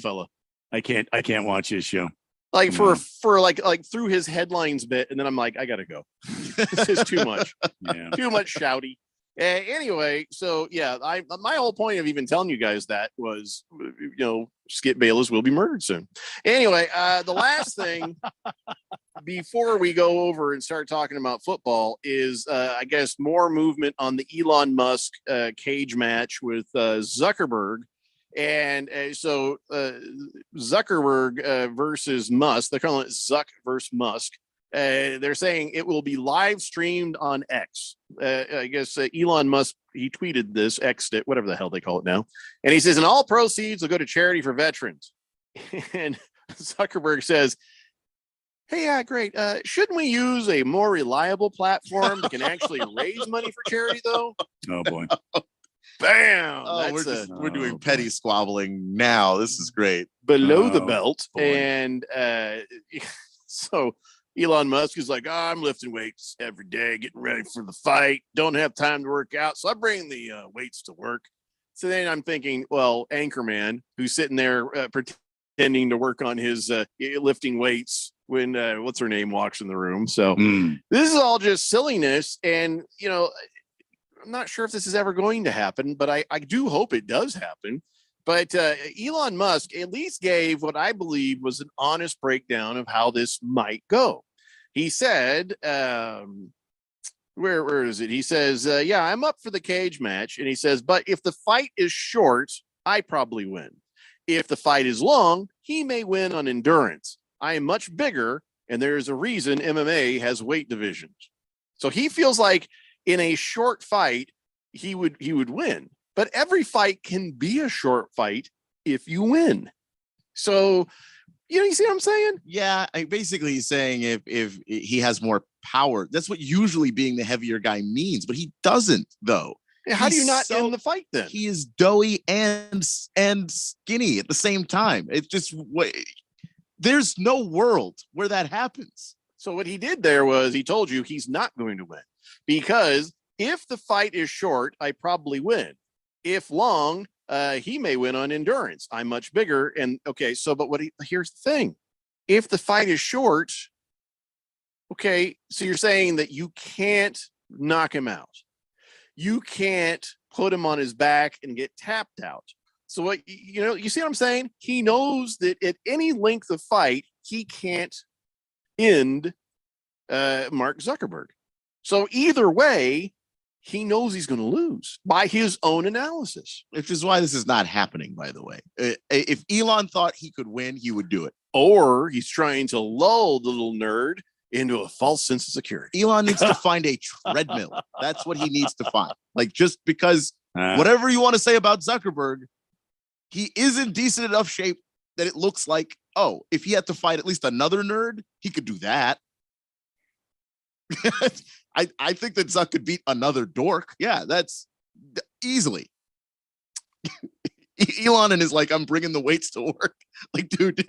fella. I can't watch his show. Like for through his headlines bit, and then I'm like, I gotta go. This is too much. Too much shouty. Anyway, so my whole point of even telling you guys that was, Skip Bayless will be murdered soon. Anyway, the last thing before we go over and start talking about football is, I guess, more movement on the Elon Musk cage match with Zuckerberg. And so Zuckerberg versus Musk, they're calling it Zuck versus Musk. They're saying it will be live streamed on X. I guess Elon Musk, he tweeted this, X'd it, whatever the hell they call it now. And he says, and all proceeds will go to charity for veterans. And Zuckerberg says, hey, great. Shouldn't we use a more reliable platform that can actually raise money for charity, though? Oh, boy. Bam. We're doing petty squabbling now. This is great. Below the belt. Boy. And so Elon Musk is like, I'm lifting weights every day, getting ready for the fight. Don't have time to work out. So I bring the weights to work. So then I'm thinking, well, Anchorman, who's sitting there pretending to work on his lifting weights when what's her name walks in the room. So this is all just silliness. And, I'm not sure if this is ever going to happen, but I do hope it does happen. But Elon Musk at least gave what I believe was an honest breakdown of how this might go. He said, where is it? He says, I'm up for the cage match. And he says, but if the fight is short, I probably win. If the fight is long, he may win on endurance. I am much bigger, and there is a reason MMA has weight divisions. So he feels like in a short fight, he would win. But every fight can be a short fight if you win. So, you see what I'm saying? Yeah, basically he's saying if he has more power, that's what usually being the heavier guy means, but he doesn't, though. How do you not end the fight then? He is doughy and skinny at the same time. It's just there's no world where that happens. So what he did there was he told you he's not going to win, because if the fight is short, I probably win. If long, he may win on endurance. I'm much bigger. And okay, so but here's the thing. If the fight is short, okay, so you're saying that you can't knock him out. You can't put him on his back and get tapped out. So what you see what I'm saying? He knows that at any length of fight, he can't end Mark Zuckerberg. So either way, he knows he's going to lose by his own analysis. Which is why this is not happening, by the way. If Elon thought he could win, he would do it. Or he's trying to lull the little nerd into a false sense of security. Elon needs to find a treadmill. That's what he needs to find. Like, just because Whatever you want to say about Zuckerberg, he is in decent enough shape that it looks like, oh, if he had to fight at least another nerd, he could do that. I think that Zuck could beat another dork. Yeah, that's easily. Elon and is like, I'm bringing the weights to work. Like, dude.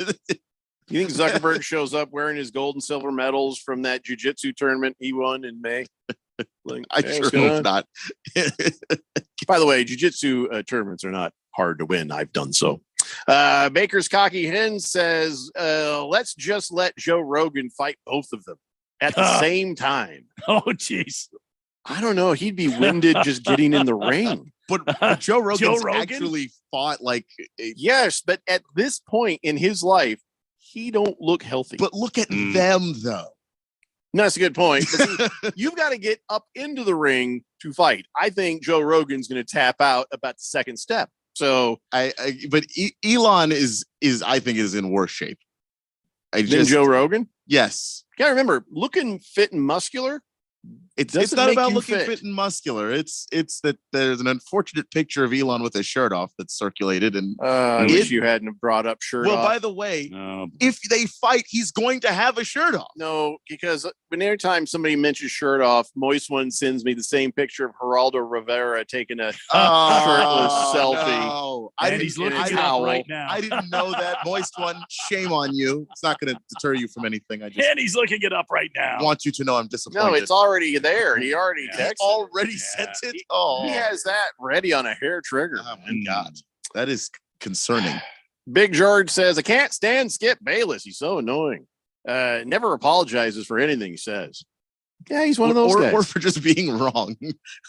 You think Zuckerberg shows up wearing his gold and silver medals from that jiu-jitsu tournament he won in May? Like, I sure hope not. By the way, jiu-jitsu tournaments are not hard to win. I've done so. Baker's Cocky Hen says, let's just let Joe Rogan fight both of them at the same time. Oh, jeez. I don't know. He'd be winded just getting in the ring. But Joe Rogan actually fought like yes, but at this point in his life, he don't look healthy. But look at them though. No, that's a good point. See, you've got to get up into the ring to fight. I think Joe Rogan's going to tap out about the second step. So but Elon is I think is in worse shape. Than Joe Rogan? Yes. Gotta remember, looking fit and muscular. It's not about looking fit and muscular. It's that there's an unfortunate picture of Elon with his shirt off that's circulated, and I wish you hadn't brought up shirt off. Well, by the way, if they fight, he's going to have a shirt off. No, because every time somebody mentions shirt off, Moist One sends me the same picture of Geraldo Rivera taking a shirtless selfie. No. He's looking it up right now. I didn't know that. Moist One, shame on you. It's not going to deter you from anything. I just And he's looking it up right now. want you to know I'm disappointed. No, it's already there. He already texted. Already sent it. He has that ready on a hair trigger. Oh my God, that is concerning. Big George says, I can't stand Skip Bayless. He's so annoying. Never apologizes for anything he says. Yeah, he's one of those guys. Or for just being wrong.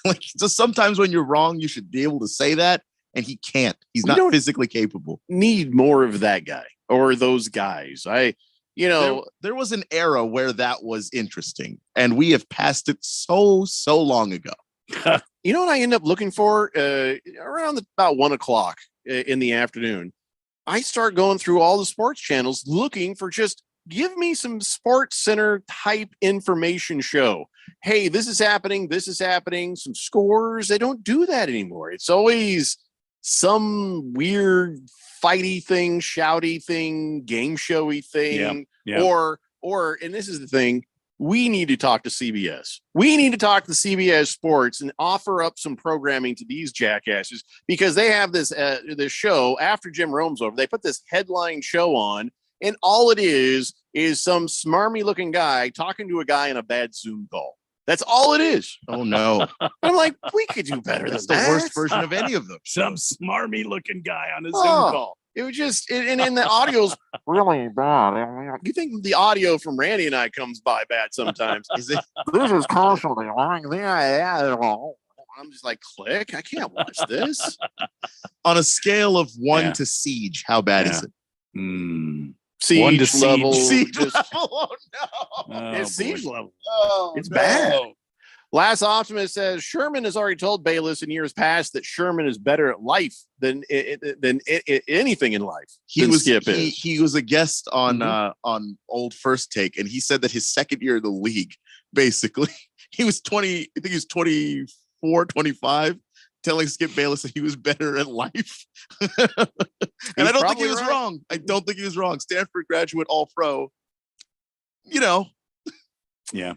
Like, just sometimes when you're wrong, you should be able to say that, and he can't. He's not physically capable. Need more of that guy or those guys. There was an era where that was interesting, and we have passed it so long ago. You know what I end up looking for around about 1 o'clock in the afternoon? I start going through all the sports channels looking for just give me some Sports Center type information show. Hey, this is happening. Some scores. They don't do that anymore. It's always some weird fighty thing, shouty thing, game showy thing, or and this is the thing, we need to talk to CBS. We need to talk to CBS Sports and offer up some programming to these jackasses, because they have this show after Jim Rome's over. They put this headline show on, and all it is some smarmy looking guy talking to a guy in a bad Zoom call. That's all it is. Oh no! I'm like, we could do better. That's than the that. worst version of any of them. Some smarmy looking guy on a Zoom call. It was just, and the audio's really bad. You think the audio from Randy and I comes by bad sometimes? Is it? This is constantly wrong. I'm just like, click. I can't watch this. On a scale of 1 to Siege, how bad is it? Siege 1 to level. Siege just- level. Oh no! It's Siege level. Oh, It's no. bad. Last Optimist says Sherman has already told Bayless in years past that Sherman is better at life than anything in life. Skip is. He was a guest on Old First Take, and he said that his second year in the league, basically, he was 20. I think he was 24, 25, telling Skip Bayless that he was better at life. And I don't think he was wrong. I don't think he was wrong. Stanford graduate, all pro. Yeah.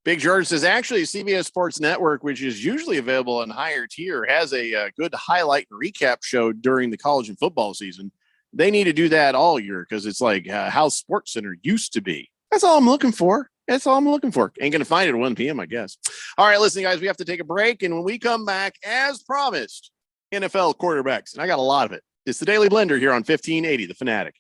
Big George says, actually, CBS Sports Network, which is usually available on higher tier, has a good highlight and recap show during the college and football season. They need to do that all year, because it's like how Sports Center used to be. That's all I'm looking for. Ain't going to find it at 1 p.m., I guess. All right, listen, guys, we have to take a break. And when we come back, as promised, NFL quarterbacks. And I got a lot of it. It's the Daily Blender here on 1580, The Fanatic.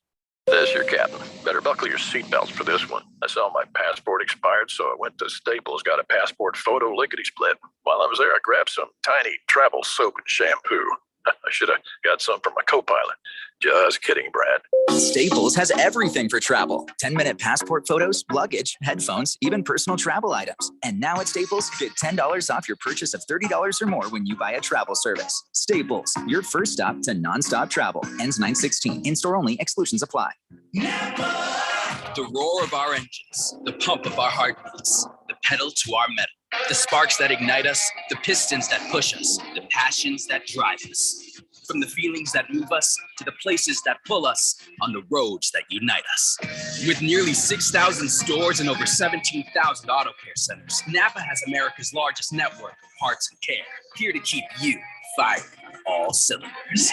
This your captain. Better buckle your seatbelts for this one. I saw my passport expired, so I went to Staples, got a passport photo lickety-split. While I was there, I grabbed some tiny travel soap and shampoo. I should have got some from my co-pilot. Just kidding, Brad. Staples has everything for travel. 10-minute passport photos, luggage, headphones, even personal travel items. And now at Staples, get $10 off your purchase of $30 or more when you buy a travel service. Staples, your first stop to nonstop travel. Ends 9/16. In-store only. Exclusions apply. The roar of our engines, the pump of our heartbeats, the pedal to our metal. The sparks that ignite us, the pistons that push us, the passions that drive us. From the feelings that move us to the places that pull us, on the roads that unite us. With nearly 6,000 stores and over 17,000 auto care centers, Napa has America's largest network of parts and care, here to keep you firing on all cylinders.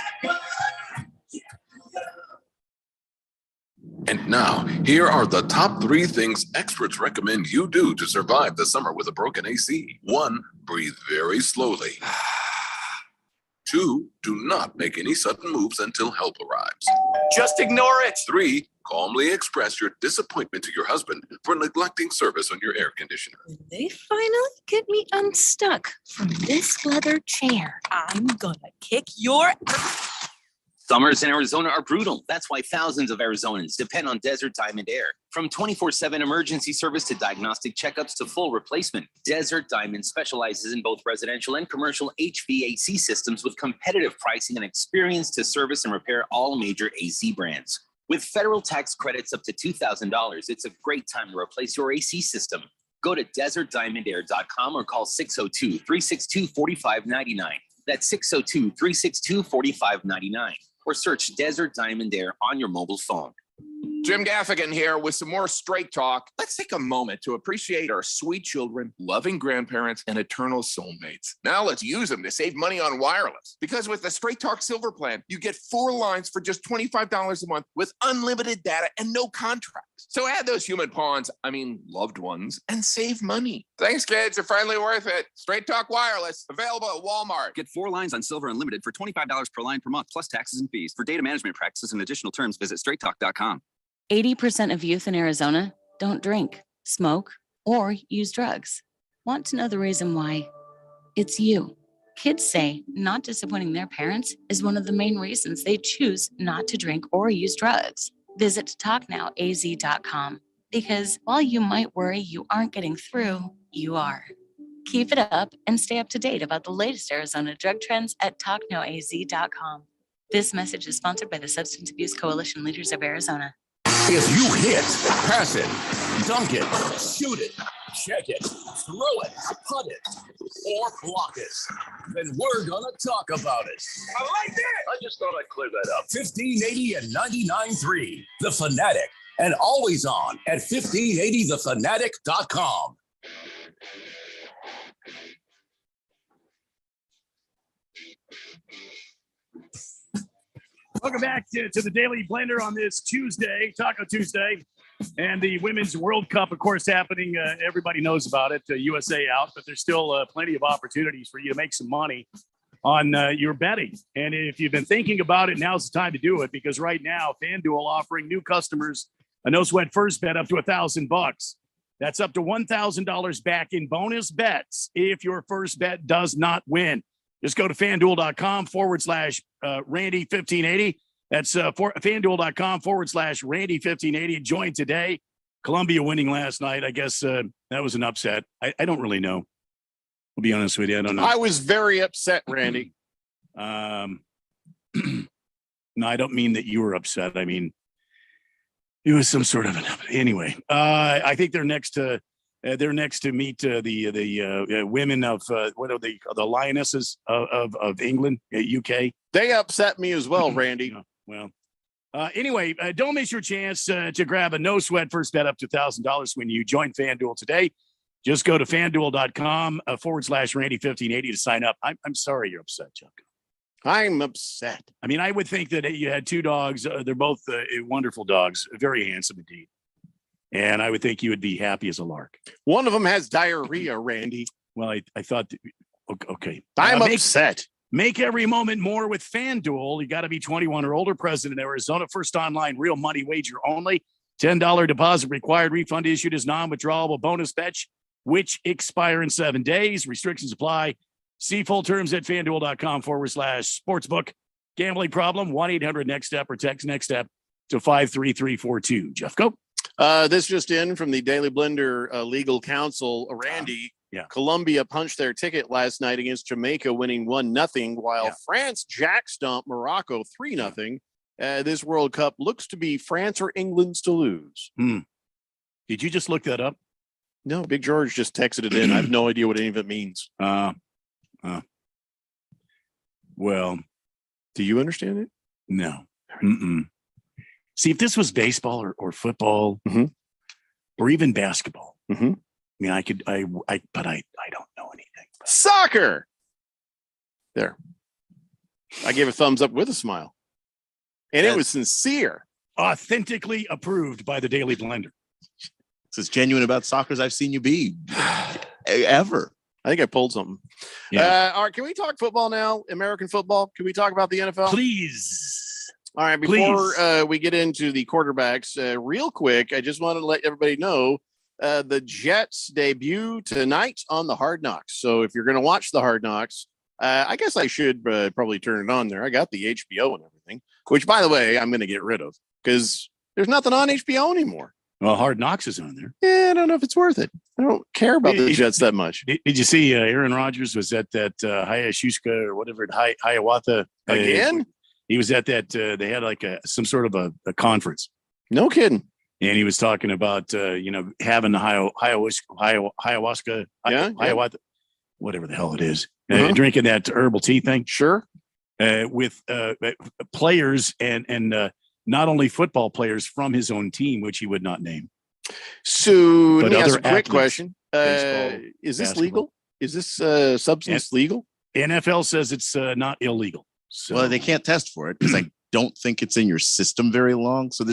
And now, here are the top 3 things experts recommend you do to survive the summer with a broken AC. 1, breathe very slowly. 2, do not make any sudden moves until help arrives. Just ignore it. 3, calmly express your disappointment to your husband for neglecting service on your air conditioner. They finally get me unstuck from this leather chair. I'm gonna kick your. Summers in Arizona are brutal. That's why thousands of Arizonans depend on Desert Diamond Air. From 24/7 emergency service to diagnostic checkups to full replacement, Desert Diamond specializes in both residential and commercial HVAC systems with competitive pricing and experience to service and repair all major AC brands. With federal tax credits up to $2,000, it's a great time to replace your AC system. Go to desertdiamondair.com or call 602-362-4599. That's 602-362-4599. Or search Desert Diamond Air on your mobile phone. Jim Gaffigan here with some more straight talk. Let's take a moment to appreciate our sweet children, loving grandparents, and eternal soulmates. Now let's use them to save money on wireless. Because with the Straight Talk Silver Plan, you get 4 lines for just $25 a month with unlimited data and no contracts. So add those human loved ones, and save money. Thanks, kids. They're finally worth it. Straight Talk Wireless, available at Walmart. Get 4 lines on Silver Unlimited for $25 per line per month, plus taxes and fees. For data management practices and additional terms, visit straighttalk.com. 80% of youth in Arizona don't drink, smoke, or use drugs. Want to know the reason why? It's you. Kids say not disappointing their parents is one of the main reasons they choose not to drink or use drugs. Visit talknowaz.com because while you might worry you aren't getting through, you are. Keep it up and stay up to date about the latest Arizona drug trends at talknowaz.com. This message is sponsored by the Substance Abuse Coalition Leaders of Arizona. If you hit, pass it, dunk it, shoot it, check it, throw it, putt it, or block it, then we're gonna talk about it. I like that. I just thought I'd clear that up. 1580 and 99.3, The Fanatic, and always on at 1580thefanatic.com. Welcome back to the Daily Blender on this Tuesday, Taco Tuesday. And the Women's World Cup, of course, happening. Everybody knows about it. USA out, but there's still plenty of opportunities for you to make some money on your betting. And if you've been thinking about it, now's the time to do it, because right now, FanDuel offering new customers a no-sweat first bet up to $1,000. That's up to $1,000 back in bonus bets if your first bet does not win. Just go to FanDuel.com/Randy1580. That's FanDuel.com/Randy1580. Join today. Columbia winning last night. I guess that was an upset. I don't really know. I'll be honest with you. I don't know. I was very upset, Randy. No, I don't mean that you were upset. I mean, it was some sort of an anyway. I think they're next to meet the women of what are they? The Lionesses of England, UK. They upset me as well, Randy. Well, anyway, don't miss your chance to grab a no sweat first bet up to $1,000 when you join FanDuel today. Just go to FanDuel.com/Randy1580 to sign up. I'm sorry you're upset, Chuck. I'm upset. I mean, I would think that you had 2 dogs. They're both wonderful dogs, very handsome indeed. And I would think you would be happy as a lark. One of them has diarrhea, Randy. Well, I thought, okay. I'm upset. Make every moment more with FanDuel. You got to be 21 or older, present in Arizona. First online real money wager only. $10 deposit required. Refund issued as non-withdrawable bonus bets, which expire in 7 days. Restrictions apply. See full terms at FanDuel.com/sportsbook. Gambling problem, 1-800-NEXT-STEP or text NEXT STEP to 53342. Jeff, go. This just in from the Daily Blender legal counsel, Randy. Colombia punched their ticket last night against Jamaica, winning 1-0, while France jack-stomped Morocco 3-0. This World Cup looks to be France or England's to lose. Did you just look that up? No, Big George just texted it in. I have no idea what any of it means. Well, do you understand it? No. Mm-mm. See, if this was baseball or football or even basketball, I mean, I could, but I don't know anything. Soccer. There. I gave a thumbs up with a smile. And it was sincere. Authentically approved by the Daily Blender. It's as genuine about soccer as I've seen you be ever. I think I pulled something. Yeah. All right, can we talk football now? American football? Can we talk about the NFL? Please. All right, before we get into the quarterbacks, real quick, I just want to let everybody know the Jets debut tonight on the Hard Knocks. So if you're going to watch the Hard Knocks, I guess I should probably turn it on there. I got the HBO and everything, which, by the way, I'm going to get rid of because there's nothing on HBO anymore. Well, Hard Knocks is on there. Yeah, I don't know if it's worth it. I don't care about the Jets that much. Did you see Aaron Rodgers was at that Hiyakusa or whatever, Hiawatha? Again? He was at that. They had like some sort of a conference. No kidding. And he was talking about, having the ayahuasca, Hiawatha, whatever the hell it is, drinking that herbal tea thing. Sure. With players and not only football players from his own team, which he would not name. So let me ask a quick question. Is this legal? Is this substance legal? NFL says it's not illegal. So. Well, they can't test for it because I don't think it's in your system very long. So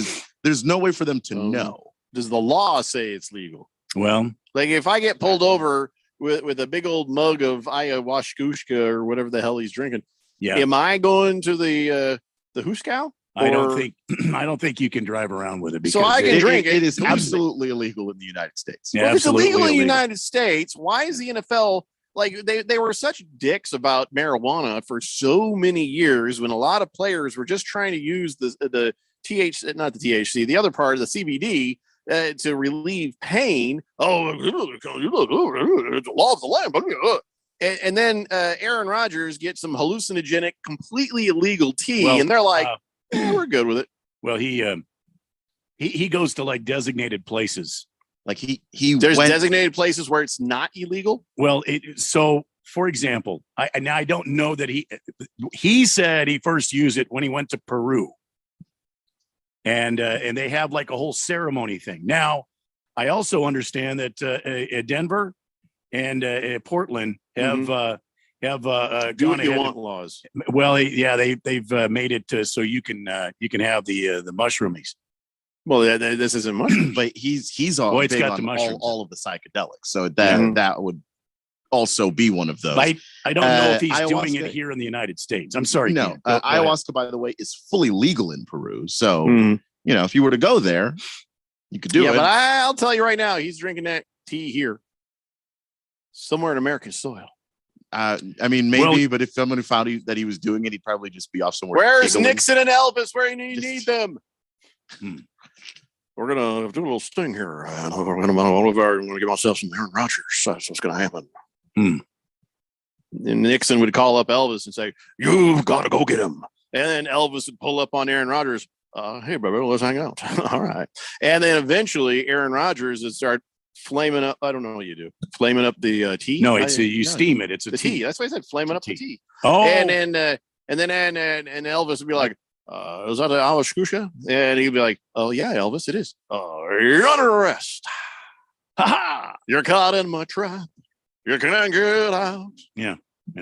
there's no way for them to know. Does the law say it's legal? Well, like if I get pulled over with a big old mug of ayahuasca or whatever the hell he's drinking, am I going to the Huskow? I don't think you can drive around with it because so I can drink it. It is absolutely illegal in the United States. Well, if it's illegal in the United States, why is the NFL like they were such dicks about marijuana for so many years when a lot of players were just trying to use the the other part of the CBD to relieve pain. Oh, it's the law of the land. And then Aaron Rodgers gets some hallucinogenic, completely illegal tea, and they're like, we're good with it. Well, he goes to like designated places. Like there's designated places where it's not illegal. Well, so for example, I don't know that he said he first used it when he went to Peru, and they have like a whole ceremony thing. Now, I also understand that Denver and Portland have do what you want laws. Well, they've made it so you can have the mushroomies. Well, this isn't mushroom, but he's all it's big got on the mushrooms. all of the psychedelics, so that would also be one of those. I don't know if he's doing it here in the United States. I'm sorry. No, ayahuasca, by the way, is fully legal in Peru. So if you were to go there, you could do it. Yeah, but I'll tell you right now, he's drinking that tea here, somewhere in American soil. I mean, maybe, but if someone found that he was doing it, he'd probably just be off somewhere. Where's Nixon and Elvis? Where you need them? We're gonna do a little sting here. I'm gonna give myself some Aaron Rodgers. That's what's gonna happen. And Nixon would call up Elvis and say, "You've got to go get him." And then Elvis would pull up on Aaron Rodgers. Hey, brother, let's hang out. All right. And then eventually, Aaron Rodgers would start flaming up. I don't know what you do. Flaming up the tea. No, it's you steam it. It's a tea. That's why I said flaming up the tea. Oh, and then Elvis would be like, is that an ayahuasca? And he'd be like, oh yeah, Elvis, it is. You're under arrest. You're caught in my trap. You can't get out. Yeah.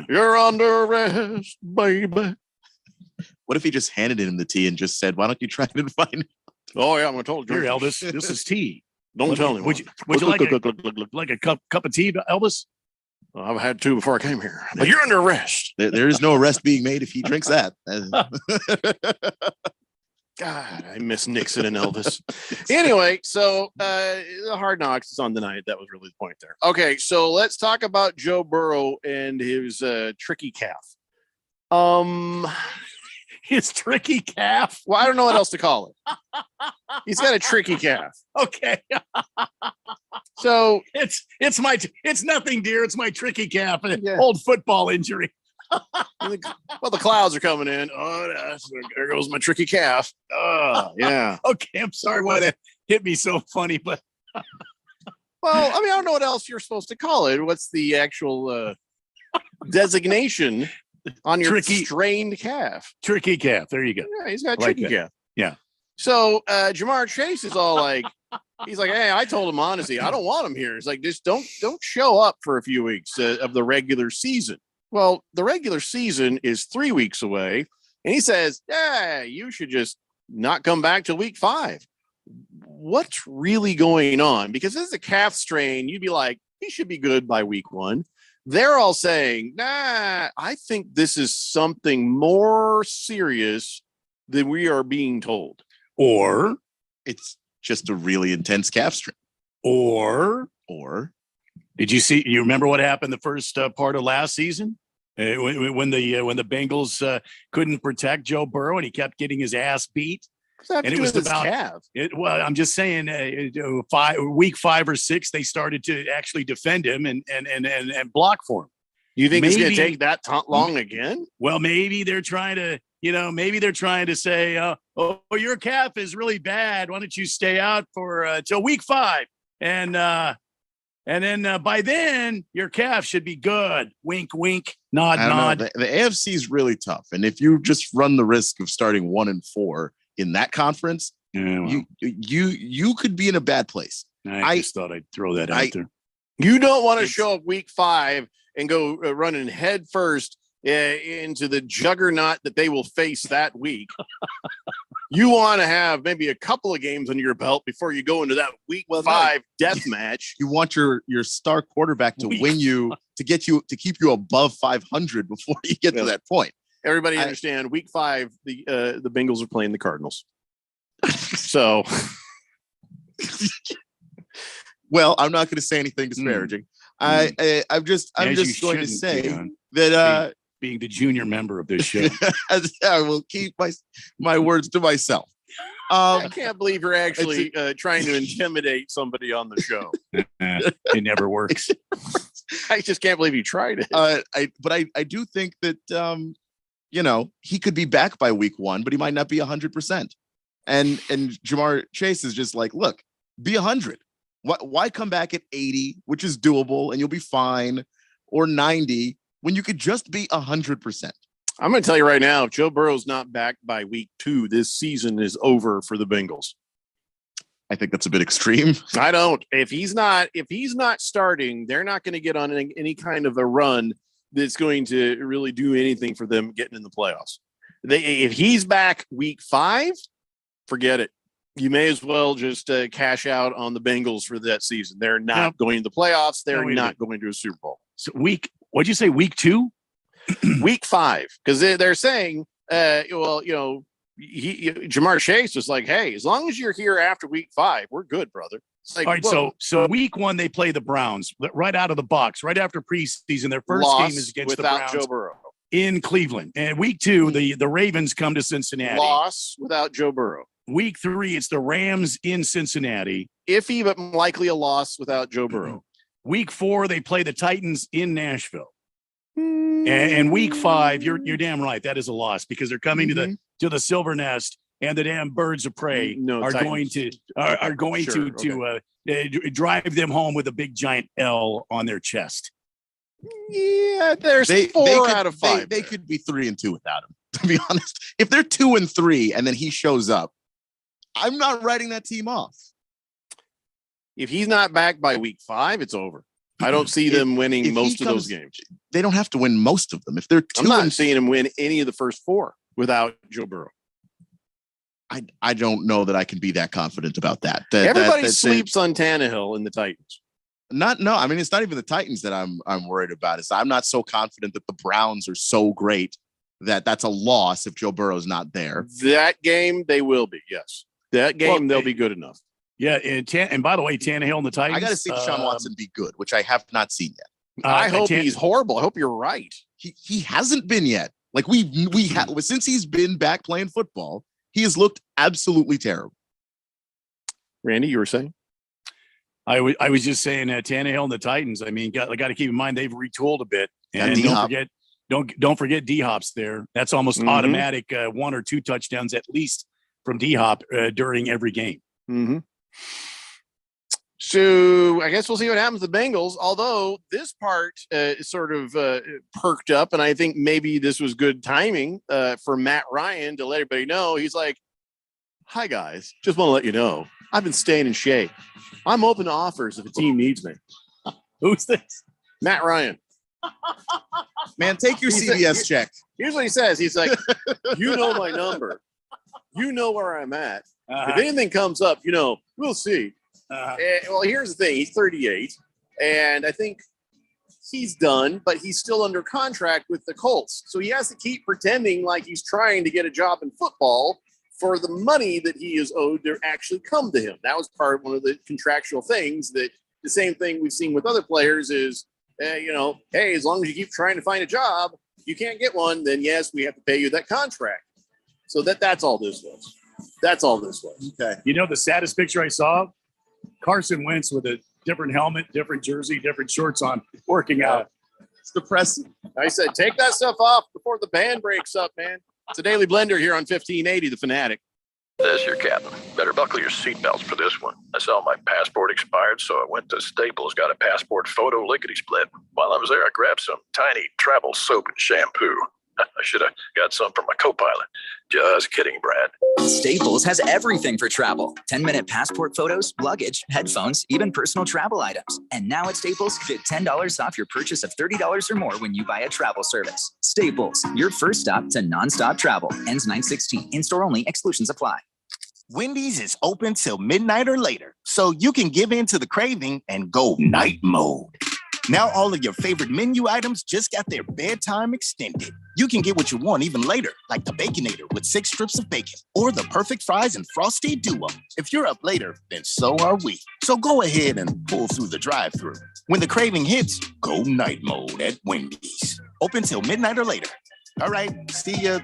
You're under arrest, baby. What if he just handed him the tea and just said, why don't you try it and find it? Oh yeah, I'm gonna tell you. Here, Elvis, this is tea. Don't tell anyone. Would you like a cup of tea, Elvis? I've had two before I came here. But you're under arrest. There is no arrest being made if he drinks that. God, I miss Nixon and Elvis. Anyway, so the Hard Knocks is on tonight. That was really the point there. Okay, so let's talk about Joe Burrow and his tricky calf. His tricky calf. Well, I don't know what else to call it. He's got a tricky calf. Okay. So it's nothing, dear. It's my tricky calf. Old football injury. Well, the clouds are coming in. Oh, there goes my tricky calf. Oh, yeah. Okay, I'm sorry why that hit me so funny, but Well, I mean, I don't know what else you're supposed to call it. What's the actual designation on your strained calf? Tricky calf. There you go. Yeah, he's got a I like tricky that. calf. Yeah. So Jamar Chase is all like, he's like, hey, I told him honestly, I don't want him here. He's like, just don't show up for a few weeks of the regular season. Well, the regular season is 3 weeks away, and he says, yeah, you should just not come back till week 5. What's really going on? Because this is a calf strain. You'd be like, he should be good by week 1. They're all saying, nah, I think this is something more serious than we are being told. Or it's just a really intense calf strain. Or did you remember what happened the first part of last season? When the Bengals couldn't protect Joe Burrow and he kept getting his ass beat. And it was about calf. Well, I'm just saying, week 5 or 6, they started to actually defend him and block for him. You think it's going to take that long again? Well, maybe they're trying to say, oh, your calf is really bad. Why don't you stay out for till week 5? And then by then your calf should be good. Wink, wink, nod, nod. The AFC is really tough. And if you just run the risk of starting 1-4 in that conference, you could be in a bad place. I just thought I'd throw that out there. You don't want to show up week 5 and go running head first into the juggernaut that they will face that week. You want to have maybe a couple of games under your belt before you go into that week 5 death match. You want your star quarterback to win you, to keep you above 500 before you get to that point. Everybody understand week 5, the Bengals are playing the Cardinals. So, well, I'm not going to say anything disparaging. I'm just going to say that being the junior member of this show, I will keep my words to myself. I can't believe you're actually trying to intimidate somebody on the show. It never works. I just can't believe you tried it. But I do think that he could be back by week 1, but he might not be 100%. And Jamar Chase is just like, look, be 100. Why come back at 80, which is doable, and you'll be fine, or 90 when you could just be 100%? I'm going to tell you right now, if Joe Burrow's not back by week 2, this season is over for the Bengals. I think that's a bit extreme. I don't. If he's not starting, they're not going to get on any kind of a run that's going to really do anything for them getting in the playoffs. If he's back week 5, forget it. You may as well just cash out on the Bengals for that season. They're not going to the playoffs. They're not going to a Super Bowl. So what'd you say, week 2? Week 5. Because they're saying, Jamar Chase was like, hey, as long as you're here after week 5, we're good, brother. Like, all right, so week 1 they play the Browns right out of the box, right after preseason. Their first game is against the Browns Joe Burrow in Cleveland. And week 2, the Ravens come to Cincinnati. Loss without Joe Burrow. Week 3, it's the Rams in Cincinnati. Iffy, but likely a loss without Joe Burrow. Week 4, they play the Titans in Nashville. And week 5, you're damn right, that is a loss because they're coming to the Silver Nest. And the damn birds of prey are going to drive them home with a big giant L on their chest. Yeah, there's 4 out of 5. They could be 3-2 without him. To be honest, if they're 2-3 and then he shows up, I'm not writing that team off. If he's not back by week 5, it's over. I don't see them winning most of those games. They don't have to win most of them. If they're 2, I'm not seeing him win any of the first 4 without Joe Burrow. I don't know that I can be that confident about that. Everybody sleeps on Tannehill in the Titans. I mean, it's not even the Titans that I'm worried about. I'm not so confident that the Browns are so great that that's a loss if Joe Burrow's not there. That game, they will be, yes. That game, they'll be good enough. Yeah, and by the way, Tannehill and the Titans. I got to see Deshaun Watson be good, which I have not seen yet. I hope he's horrible. I hope you're right. He hasn't been yet. Like since he's been back playing football, he has looked absolutely terrible. Randy, you were saying? I was just saying Tannehill and the Titans. I mean, got to keep in mind they've retooled a bit, and don't forget D-Hop's there. That's almost automatic 1 or 2 touchdowns at least from D-Hop during every game. Mm-hmm. So I guess we'll see what happens to the Bengals. Although this part sort of perked up, and I think maybe this was good timing for Matt Ryan to let everybody know. He's like, "Hi guys, just want to let you know I've been staying in shape. I'm open to offers if a team needs me." Who's this? Matt Ryan. Man, take your CVS check. Here's what he says. He's like, "You know my number. You know where I'm at. If anything comes up, we'll see." Well, here's the thing. He's 38, and I think he's done, but he's still under contract with the Colts. So he has to keep pretending like he's trying to get a job in football for the money that he is owed to actually come to him. That was one of the contractual things. That the same thing we've seen with other players is, hey, as long as you keep trying to find a job, you can't get one, then yes, we have to pay you that contract. So that's all this was. That's all this was. Okay. The saddest picture I saw? Carson Wentz with a different helmet, different jersey, different shorts on, working out. It's depressing. I said, take that stuff off before the band breaks up, man. It's a Daily Blender here on 1580, The Fanatic. This your captain. Better buckle your seatbelts for this one. I saw my passport expired, so I went to Staples, got a passport photo lickety-split. While I was there, I grabbed some tiny travel soap and shampoo. I should have got some from my co-pilot. Just kidding, Brad. Staples has everything for travel. 10-minute passport photos, luggage, headphones, even personal travel items. And now at Staples, get $10 off your purchase of $30 or more when you buy a travel service. Staples, your first stop to nonstop travel. Ends 9/16. In-store only. Exclusions apply. Wendy's is open till midnight or later, so you can give in to the craving and go night mode. Now all of your favorite menu items just got their bedtime extended. You can get what you want even later, like the Baconator with 6 strips of bacon, or the perfect fries and Frosty Duo. If you're up later, then so are we. So go ahead and pull through the drive-thru. When the craving hits, go night mode at Wendy's. Open till midnight or later. All right, see ya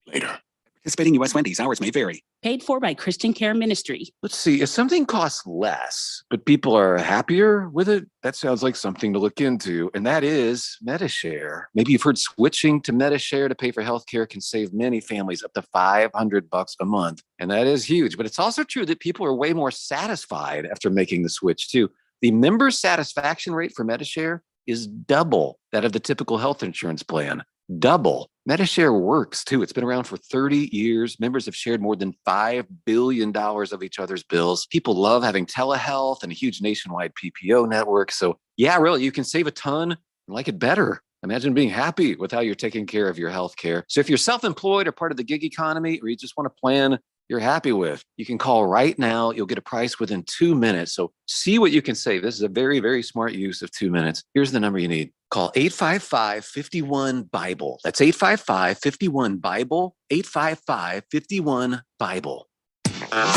later. Participating U.S. Wendy's. Hours may vary. Paid for by Christian Care Ministry. Let's see. If something costs less, but people are happier with it, that sounds like something to look into. And that is Medi-Share. Maybe you've heard switching to Medi-Share to pay for healthcare can save many families up to $500 a month. And that is huge. But it's also true that people are way more satisfied after making the switch too. The member satisfaction rate for Medi-Share is double that of the typical health insurance plan. Double. Medi-Share works too. It's been around for 30 years. Members have shared more than $5 billion of each other's bills. People love having telehealth and a huge nationwide PPO network. So yeah, really, you can save a ton and like it better. Imagine being happy with how you're taking care of your health care. So if you're self-employed or part of the gig economy, or you just want a plan you're happy with, you can call right now. You'll get a price within 2 minutes. So see what you can save. This is a very, very smart use of 2 minutes. Here's the number you need. Call 855-51-BIBLE. That's 855-51-BIBLE, 855-51-BIBLE.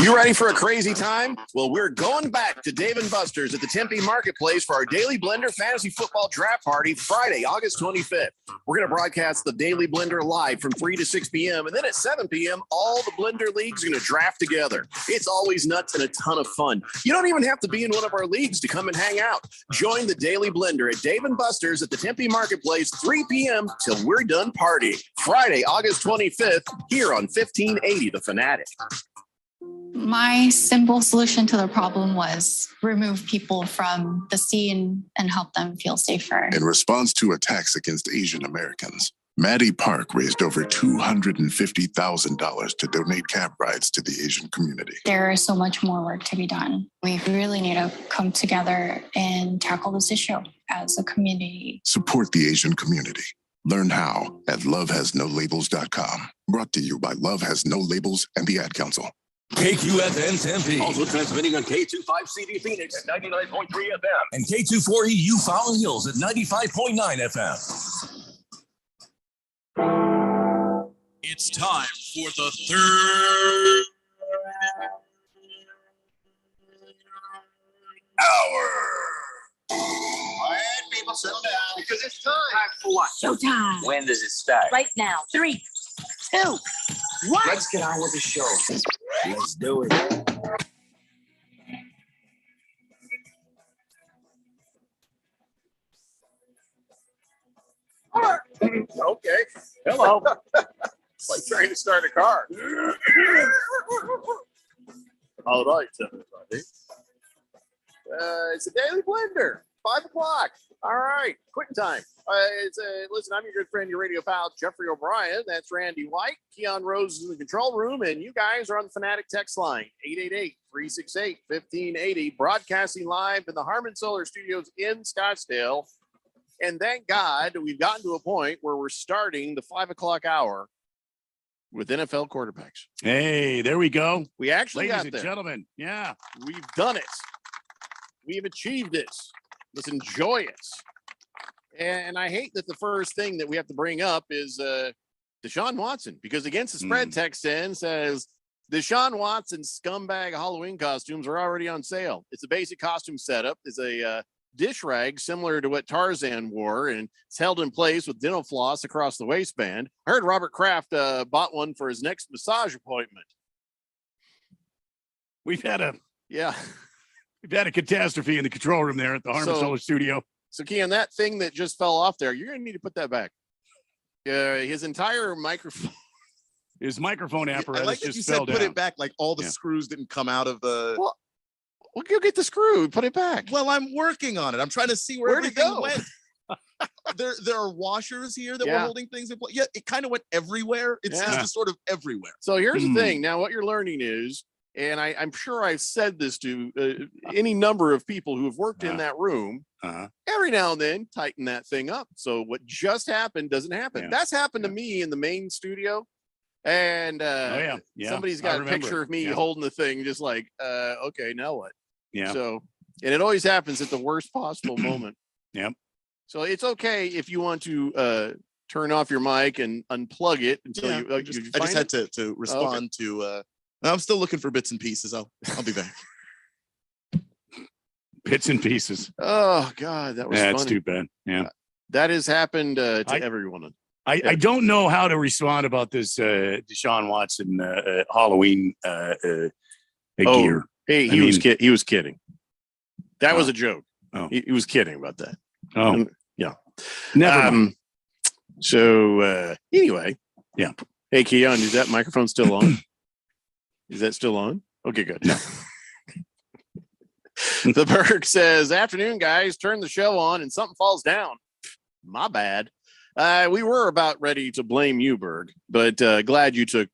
You ready for a crazy time? Well, we're going back to Dave & Buster's at the Tempe Marketplace for our Daily Blender Fantasy Football Draft Party Friday, August 25th. We're going to broadcast the Daily Blender live from 3 to 6 p.m. And then at 7 p.m., all the Blender leagues are going to draft together. It's always nuts and a ton of fun. You don't even have to be in one of our leagues to come and hang out. Join the Daily Blender at Dave & Buster's at the Tempe Marketplace, 3 p.m. till we're done partying. Friday, August 25th, here on 1580 The Fanatic. My simple solution to the problem was remove people from the scene and help them feel safer. In response to attacks against Asian Americans, Maddie Park raised over $250,000 to donate cab rides to the Asian community. There is so much more work to be done. We really need to come together and tackle this issue as a community. Support the Asian community. Learn how at lovehasnolabels.com. Brought to you by Love Has No Labels and the Ad Council. KQFN Tempe. Also transmitting on K25CD Phoenix at 99.3 FM. And K24EU Fountain Hills at 95.9 FM. It's time for the third hour. Quiet, people, settle down. Because it's time. Time for what? Showtime. When does it start? Right now. 3, 2, 1. Let's get on with the show. Let's do it. Okay. Hello. It's like trying to start a car. All right, everybody. It's a Daily Blender, 5 o'clock. All right, quitting time. Listen, I'm your good friend, your radio pal, Jeffrey O'Brien. That's Randy White. Keon Rose is in the control room, and you guys are on the Fanatic text line, 888-368-1580, broadcasting live in the Harmon Solar Studios in Scottsdale. And thank God we've gotten to a point where we're starting the 5 o'clock hour with NFL quarterbacks. Hey, there we go. We actually Ladies got and there. gentlemen. Yeah. We've done it. We've achieved it. Let's enjoy it. And I hate that the first thing that we have to bring up is Deshaun Watson, because Against the Spread text in says Deshaun Watson scumbag Halloween costumes are already on sale. It's a basic costume setup. It's a dish rag similar to what Tarzan wore, and it's held in place with dental floss across the waistband. I heard Robert Kraft bought one for his next massage appointment. We've had a Yeah. we've had a catastrophe in the control room there at the Harmon Solar Studio. So, Keon, that thing that just fell off there, you're going to need to put that back. His entire microphone. His microphone apparatus I like that just you fell said put down. it back, like all the screws didn't come out of the. Well, go get the screw, put it back. Well, I'm working on it. I'm trying to see where Where'd it everything go? went. there are washers here that were Yeah. holding things in place. Yeah, it kind of went everywhere. It seems Yeah. to sort of everywhere. So here's the thing. Now, what you're learning is, and I'm sure I've said this to any number of people who have worked in that room, every now and then tighten that thing up. So what just happened doesn't happen. Yeah. That's happened to me in the main studio. And Yeah. somebody's I got a remember picture it. of me Yeah. holding the thing, just like, okay, now what? Yeah. So, and it always happens at the worst possible moment. Yep. So it's okay if you want to turn off your mic and unplug it until Yeah, you. I just had to respond to. I'm still looking for bits and pieces. I'll be back. Bits and pieces. Oh God, that was That's funny. too bad. Yeah. That has happened to I- everyone. I don't know how to respond about this Deshaun Watson Halloween gear. Hey, I he was mean- he was kidding. That was Oh. a joke. Oh. He was kidding about that. Oh, Yeah. never mind. So anyway, Yeah. Hey, Keon, is that microphone still on? Is that still on? Okay, good. The Berg says, "Afternoon, guys. Turn the show on and something falls down. My bad. We were about ready to blame you, Berg, but glad you took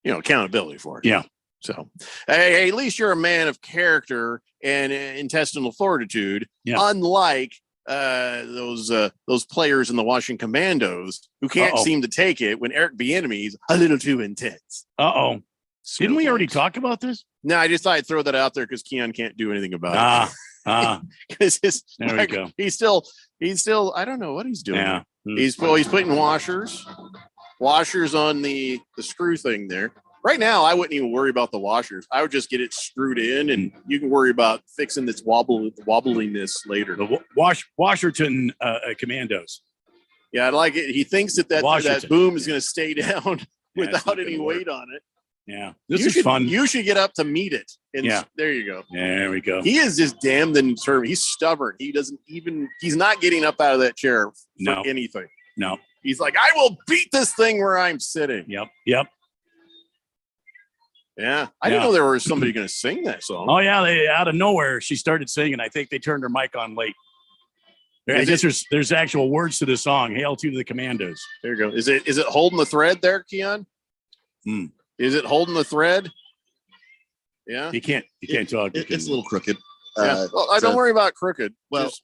accountability for it. Yeah. So, hey, at least you're a man of character and intestinal fortitude, Yeah. unlike those players in the Washington Commandos who can't Uh-oh. seem to take it when Eric Bieniemy's a little too intense." Uh-oh. Didn't we already talk about this? No, I just thought I'd throw that out there because Keon can't do anything about it. Because There we go. he's still I don't know what he's doing. Yeah. He's putting washers on the screw thing there. Right now, I wouldn't even worry about the washers. I would just get it screwed in, and you can worry about fixing this wobbliness later. The Washington Commandos. Yeah, I like it. He thinks that Washington. boom is going to stay down Yeah, it's not without any gonna work. weight on it. Yeah. This You is should- fun. You should get up to meet it. And Yeah. there you go. There we go. He is just damned determined. He's stubborn. He's not getting up out of that chair for No. anything. No. He's like, I will beat this thing where I'm sitting. Yep. Yeah. I didn't Yeah. know there was somebody going to sing that song. Oh yeah, they out of nowhere she started singing. I think they turned her mic on late. I Is guess there's actual words to the song. Hail to the Commandos. There you go. Is it holding the thread there, Keon? Hmm. Is it holding the thread? Yeah. You can't talk. It's a little crooked. Yeah. Well, I don't worry about crooked. Well, Just-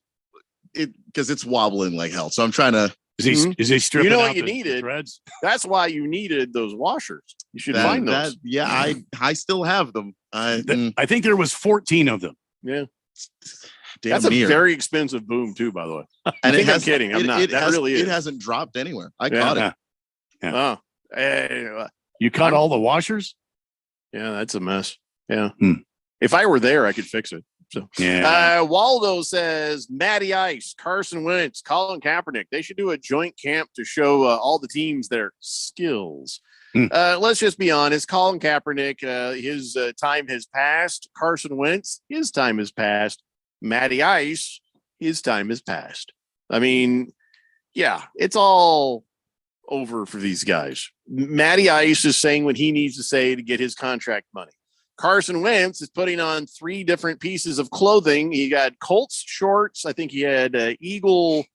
because it's wobbling like hell. So I'm trying to. Is he stripping You know out what you the needed? threads? That's why you needed those washers. You should find those. I still have them. I think there was 14 of them. Yeah. Damn That's a near. very expensive boom too, by the way. And I think it has, I'm kidding. I'm it- not. It That has, really is. It hasn't dropped anywhere. I Yeah. caught it. Oh. Hey, You cut all the washers? yeah, that's a mess. Yeah. Hmm. If I were there, I could fix it. So Yeah. Waldo says Matty Ice, Carson Wentz, Colin Kaepernick. They should do a joint camp to show all the teams their skills. Let's just be honest. Colin Kaepernick, his time has passed. Carson Wentz, his time has passed. Matty Ice, his time has passed. I mean, yeah, it's all over for these guys. Matty Ice is saying what he needs to say to get his contract money. Carson Wentz is putting on 3 different pieces of clothing. He got Colts shorts. I think he had Eagle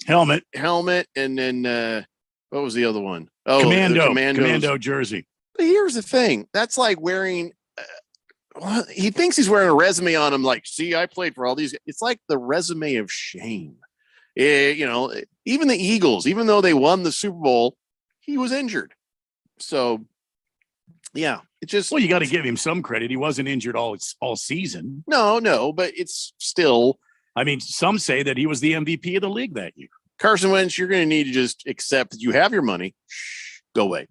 helmet, and then what was the other one? Oh, commando jersey. But here's the thing. That's like wearing. He thinks he's wearing a resume on him. Like, see, I played for all these. It's like the resume of shame. Even the Eagles, even though they won the Super Bowl, he was injured. So, yeah, it just. Well, you got to give him some credit. He wasn't injured all season. No, but it's still. I mean, some say that he was the MVP of the league that year. Carson Wentz, you're going to need to just accept that you have your money. Go away.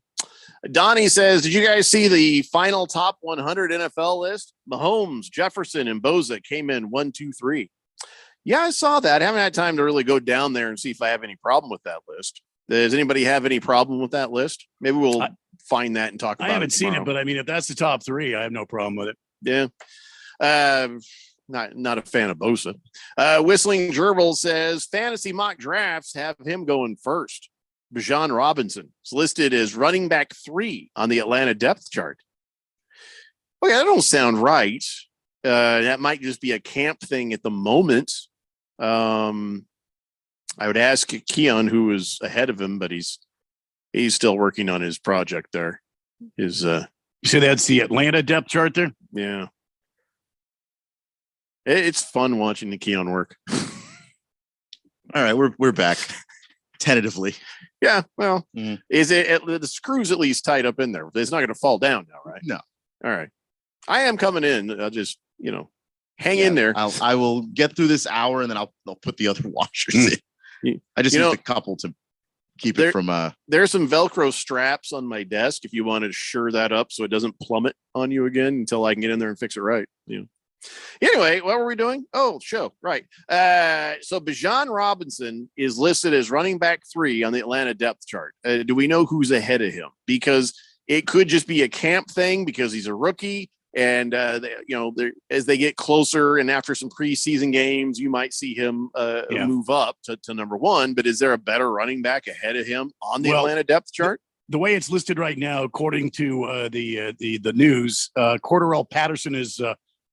Donnie says, did you guys see the final top 100 NFL list? Mahomes, Jefferson, and Boza came in 1, 2, 3. Yeah, I saw that. I haven't had time to really go down there and see if I have any problem with that list. Does anybody have any problem with that list? Maybe we'll find that and talk about it. I haven't seen tomorrow. it, but I mean, if that's the top 3, I have no problem with it. Yeah. Not a fan of Bosa. Whistling Gerbil says fantasy mock drafts have him going first. Bijan Robinson is listed as running back 3 on the Atlanta depth chart. Okay, that don't sound right. That might just be a camp thing at the moment. I would ask Keon, who is ahead of him, but he's still working on his project there. You say that's the Atlanta depth chart there? Yeah. It's fun watching the Keon work. All right, we're back tentatively. Yeah, well, is it the screws at least tied up in there? It's not going to fall down now, right? No. All right. I am coming in. I'll just, hang in there. I will get through this hour and then I'll put the other washers in. I just use a couple to keep it from There's some Velcro straps on my desk if you want to sure that up so it doesn't plummet on you again until I can get in there and fix it right. Anyway, what were we doing? Oh, show. Right. So Bijan Robinson is listed as running back 3 on the Atlanta depth chart. Do we know who's ahead of him? Because it could just be a camp thing because he's a rookie. And, as they get closer and after some preseason games, you might see him move up to number 1. But is there a better running back ahead of him on the Atlanta depth chart? The way it's listed right now, according to the news, Cordarrelle Patterson is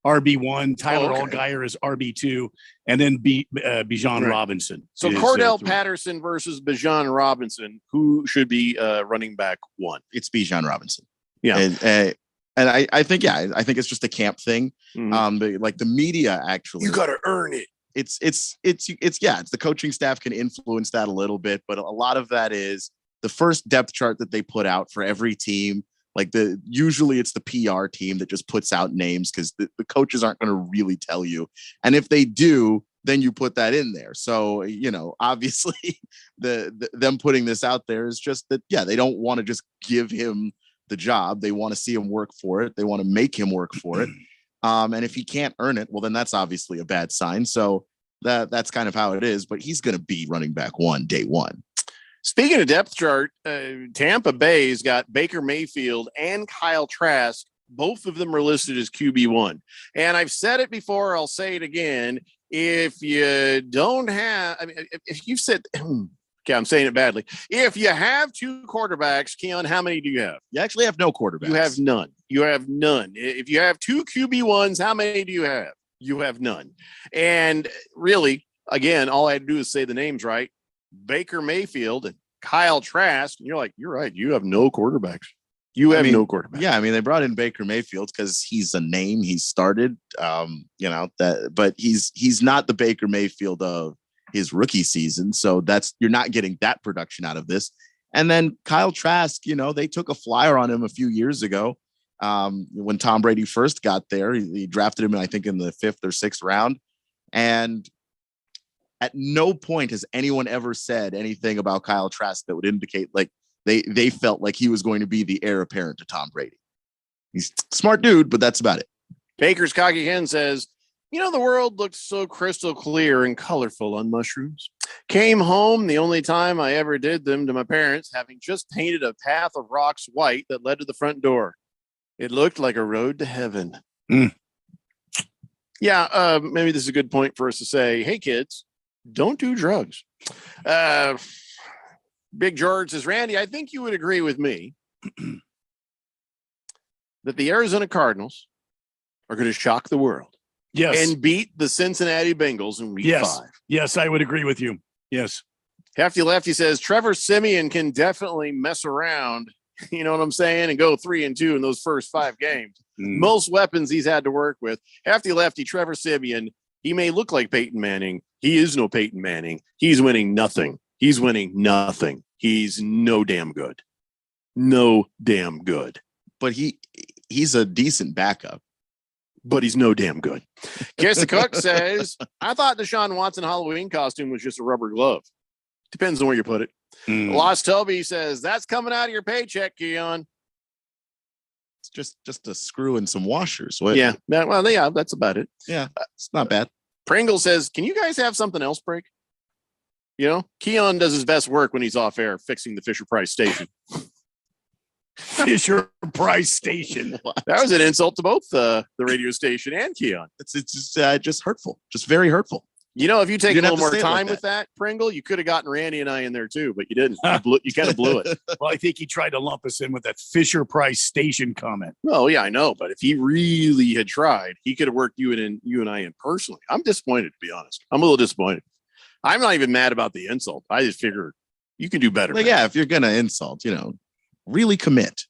RB1, Tyler Allgeier is RB2, and then Bijan Robinson. So Cordell Patterson versus Bijan Robinson, who should be running back 1? It's Bijan Robinson. Yeah. And I think it's just a camp thing. But like the media actually, you got to earn it. It's the coaching staff can influence that a little bit, but a lot of that is the first depth chart that they put out for every team. Like usually it's the PR team that just puts out names because the coaches aren't going to really tell you. And if they do, then you put that in there. So, obviously them putting this out there is just that, they don't want to just give him the job. They want to see him work for it. They want to make him work for it. And if he can't earn it, well, then that's obviously a bad sign. So that's kind of how it is, but he's going to be running back 1 day 1. Speaking of depth chart, Tampa Bay's got Baker Mayfield and Kyle Trask. Both of them are listed as QB1. And I've said it before, I'll say it again. If you don't have, if you said, okay, I'm saying it badly. If you have 2 quarterbacks, Keon, how many do you have? You actually have no quarterbacks. You have none. You have none. If you have 2 QB1s, how many do you have? You have none. And really, again, all I had to do is say the names right. Baker Mayfield and Kyle Trask. And you're like, you're right. You have no quarterbacks. You have no quarterback. Yeah, they brought in Baker Mayfield because he's a name. He started, but he's not the Baker Mayfield of his rookie season. So you're not getting that production out of this. And then Kyle Trask, they took a flyer on him a few years ago when Tom Brady first got there. He drafted him, I think, in the 5th or 6th round. And at no point has anyone ever said anything about Kyle Trask that would indicate like they felt like he was going to be the heir apparent to Tom Brady. He's a smart dude, but that's about it. Baker's Cocky Hen says, the world looked so crystal clear and colorful on mushrooms. Came home the only time I ever did them to my parents, having just painted a path of rocks white that led to the front door. It looked like a road to heaven. Yeah, maybe this is a good point for us to say, hey, kids, don't do drugs. Big George says, Randy, I think you would agree with me that the Arizona Cardinals are going to shock the world. Yes. And beat the Cincinnati Bengals in week Yes. 5. Yes, I would agree with you. Yes. Hefty Lefty says Trevor Siemian can definitely mess around. You know what I'm saying? And go 3-2 in those first 5 games. Most weapons he's had to work with. Hefty Lefty, Trevor Siemian, he may look like Peyton Manning. He is no Peyton Manning. He's winning nothing. He's winning nothing. He's no damn good. No damn good. But he's a decent backup. But he's no damn good. Kiss the Cook says, I thought Deshaun Watson Halloween costume was just a rubber glove. Depends on where you put it. Lost Toby says, that's coming out of your paycheck, Keon. It's just a screw and some washers. Yeah. Well, yeah, that's about it. Yeah, it's not bad. Pringle says, can you guys have something else break? You know, Keon does his best work when he's off air fixing the Fisher Price station. Fisher Price station. That was an insult to both the radio station and Keon. It's just hurtful, just very hurtful. You know, if you take You a didn't little have to more say it like time with that, Pringle, you could have gotten Randy and I in there too, but you didn't. You kind of blew it. Well, I think he tried to lump us in with that Fisher Price station comment. Oh, yeah, I know. But if he really had tried, he could have worked you and I in personally. I'm disappointed, to be honest. I'm a little disappointed. I'm not even mad about the insult. I just figured you can do better. Like, yeah, if you're going to insult, really commit.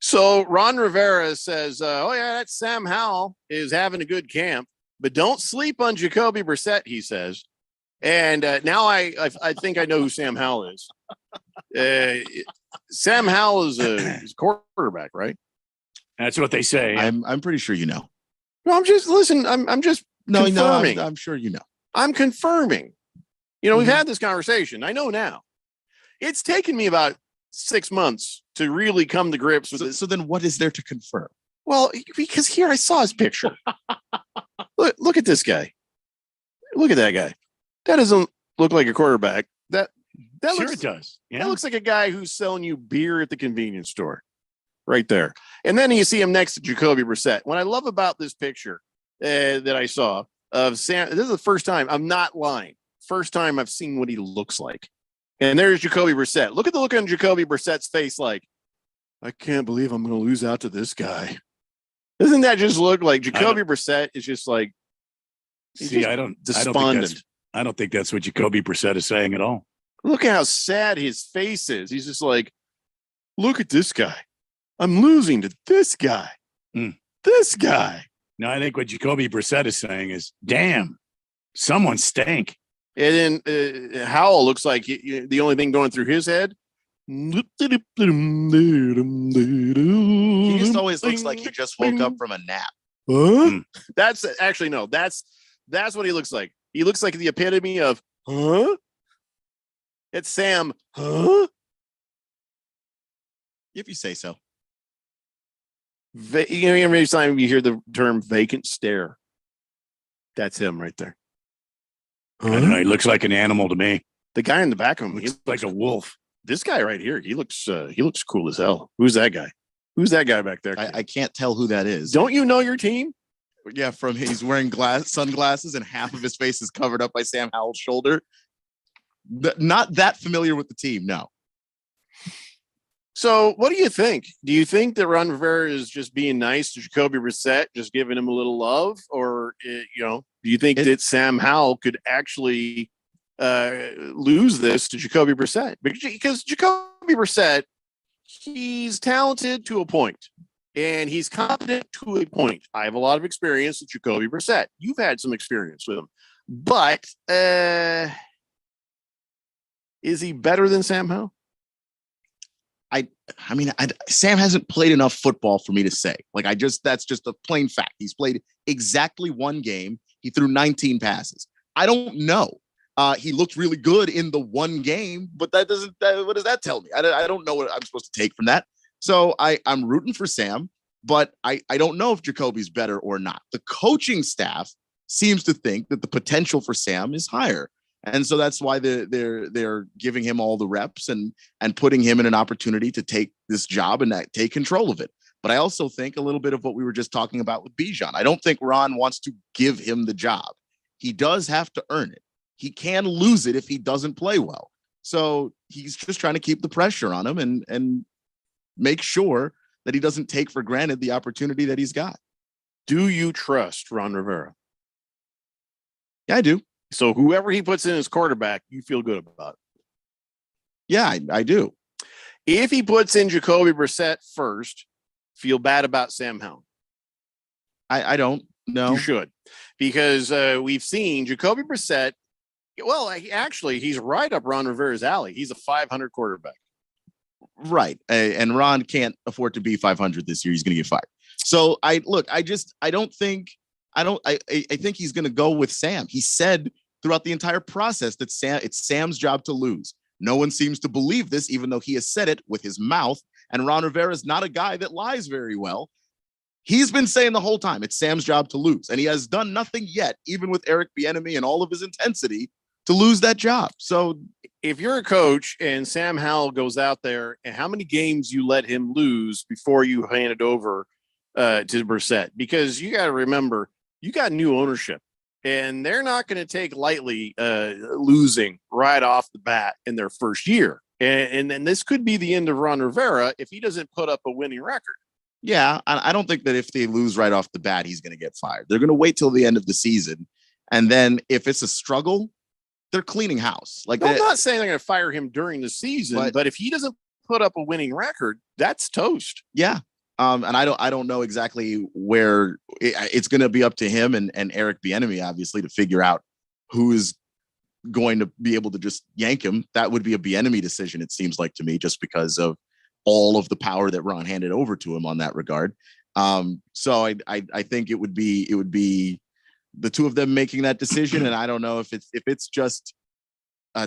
So Ron Rivera says, oh, yeah, that Sam Howell is having a good camp, but don't sleep on Jacoby Brissett, he says. And now I think I know who Sam Howell is. Sam Howell is a quarterback, right? That's what they say. I'm pretty sure you know. No, I'm just confirming. I'm sure you know. I'm confirming. We've had this conversation. I know now. It's taken me about 6 months to really come to grips with it. So then what is there to confirm? Well, because here I saw his picture. Look at this guy. Look at that guy. That doesn't look like a quarterback. That Sure looks, it does. Yeah. That looks like a guy who's selling you beer at the convenience store. Right there. And then you see him next to Jacoby Brissett. What I love about this picture that I saw of Sam, this is the first time, I'm not lying. First time I've seen what he looks like. And there's Jacoby Brissett. Look at the look on Jacoby Brissett's face like, I can't believe I'm going to lose out to this guy. Doesn't that just look like Jacoby Brissett is just like, I don't think that's what Jacoby Brissett is saying at all. Look at how sad his face is. He's just like, look at this guy. I'm losing to this guy. This guy. No, I think what Jacoby Brissett is saying is, damn, someone stank. And then Howell looks like the only thing going through his head. He just always looks like he just woke up from a nap. Huh? That's actually no. That's what he looks like. He looks like the epitome of huh. It's Sam. Huh? If you say so. Every time you hear the term vacant stare, that's him right there. I don't know. He looks like an animal to me. The guy in the back of him, he looks like a wolf. This guy right here, he looks cool as hell. Who's that guy? Who's that guy back there? I can't tell who that is. Don't you know your team? Yeah, he's wearing sunglasses and half of his face is covered up by Sam Howell's shoulder. Not that familiar with the team, no. So what do you think? Do you think that Ron Rivera is just being nice to Jacoby Brissett, just giving him a little love? Or, do you think that Sam Howell could actually lose this to Jacoby Brissett? Because Jacoby Brissett, he's talented to a point, and he's competent to a point. I have a lot of experience with Jacoby Brissett. You've had some experience with him. But is he better than Sam Howell? Sam hasn't played enough football for me to say. That's just a plain fact. He's played exactly one game. He threw 19 passes. I don't know. He looked really good in the one game, but what does that tell me? I don't know what I'm supposed to take from that. So I'm rooting for Sam, but I don't know if Jacoby's better or not. The coaching staff seems to think that the potential for Sam is higher. And so that's why they're giving him all the reps and putting him in an opportunity to take this job and take control of it. But I also think a little bit of what we were just talking about with Bijan. I don't think Ron wants to give him the job. He does have to earn it. He can lose it if he doesn't play well. So he's just trying to keep the pressure on him and make sure that he doesn't take for granted the opportunity that he's got. Do you trust Ron Rivera? Yeah, I do. So whoever he puts in as quarterback, you feel good about. Yeah, I do. If he puts in Jacoby Brissett first, feel bad about Sam Howell. I don't know. You should, because we've seen Jacoby Brissett. Well, he's right up Ron Rivera's alley. He's a 500 quarterback. Right. And Ron can't afford to be 500 this year. He's going to get fired. So I think he's going to go with Sam. He said throughout the entire process that it's Sam's job to lose. No one seems to believe this, even though he has said it with his mouth. And Ron Rivera is not a guy that lies very well. He's been saying the whole time it's Sam's job to lose. And he has done nothing yet, even with Eric Bieniemy and all of his intensity, to lose that job. So if you're a coach and Sam Howell goes out there, and how many games you let him lose before you hand it over to Brissett? Because you got to remember, you got new ownership, and they're not going to take lightly losing right off the bat in their first year. And then this could be the end of Ron Rivera if he doesn't put up a winning record. Yeah, I don't think that if they lose right off the bat, he's going to get fired. They're going to wait till the end of the season. And then if it's a struggle, they're cleaning house. Like, I'm not saying they're going to fire him during the season, but if he doesn't put up a winning record, that's toast. Yeah. And I don't know exactly where it's going to be up to him and Eric Bieniemy, obviously, to figure out who is going to be able to just yank him. That would be a Bieniemy decision, it seems like to me, just because of all of the power that Ron handed over to him on that regard. So I think it would be the two of them making that decision. And I don't know if it's just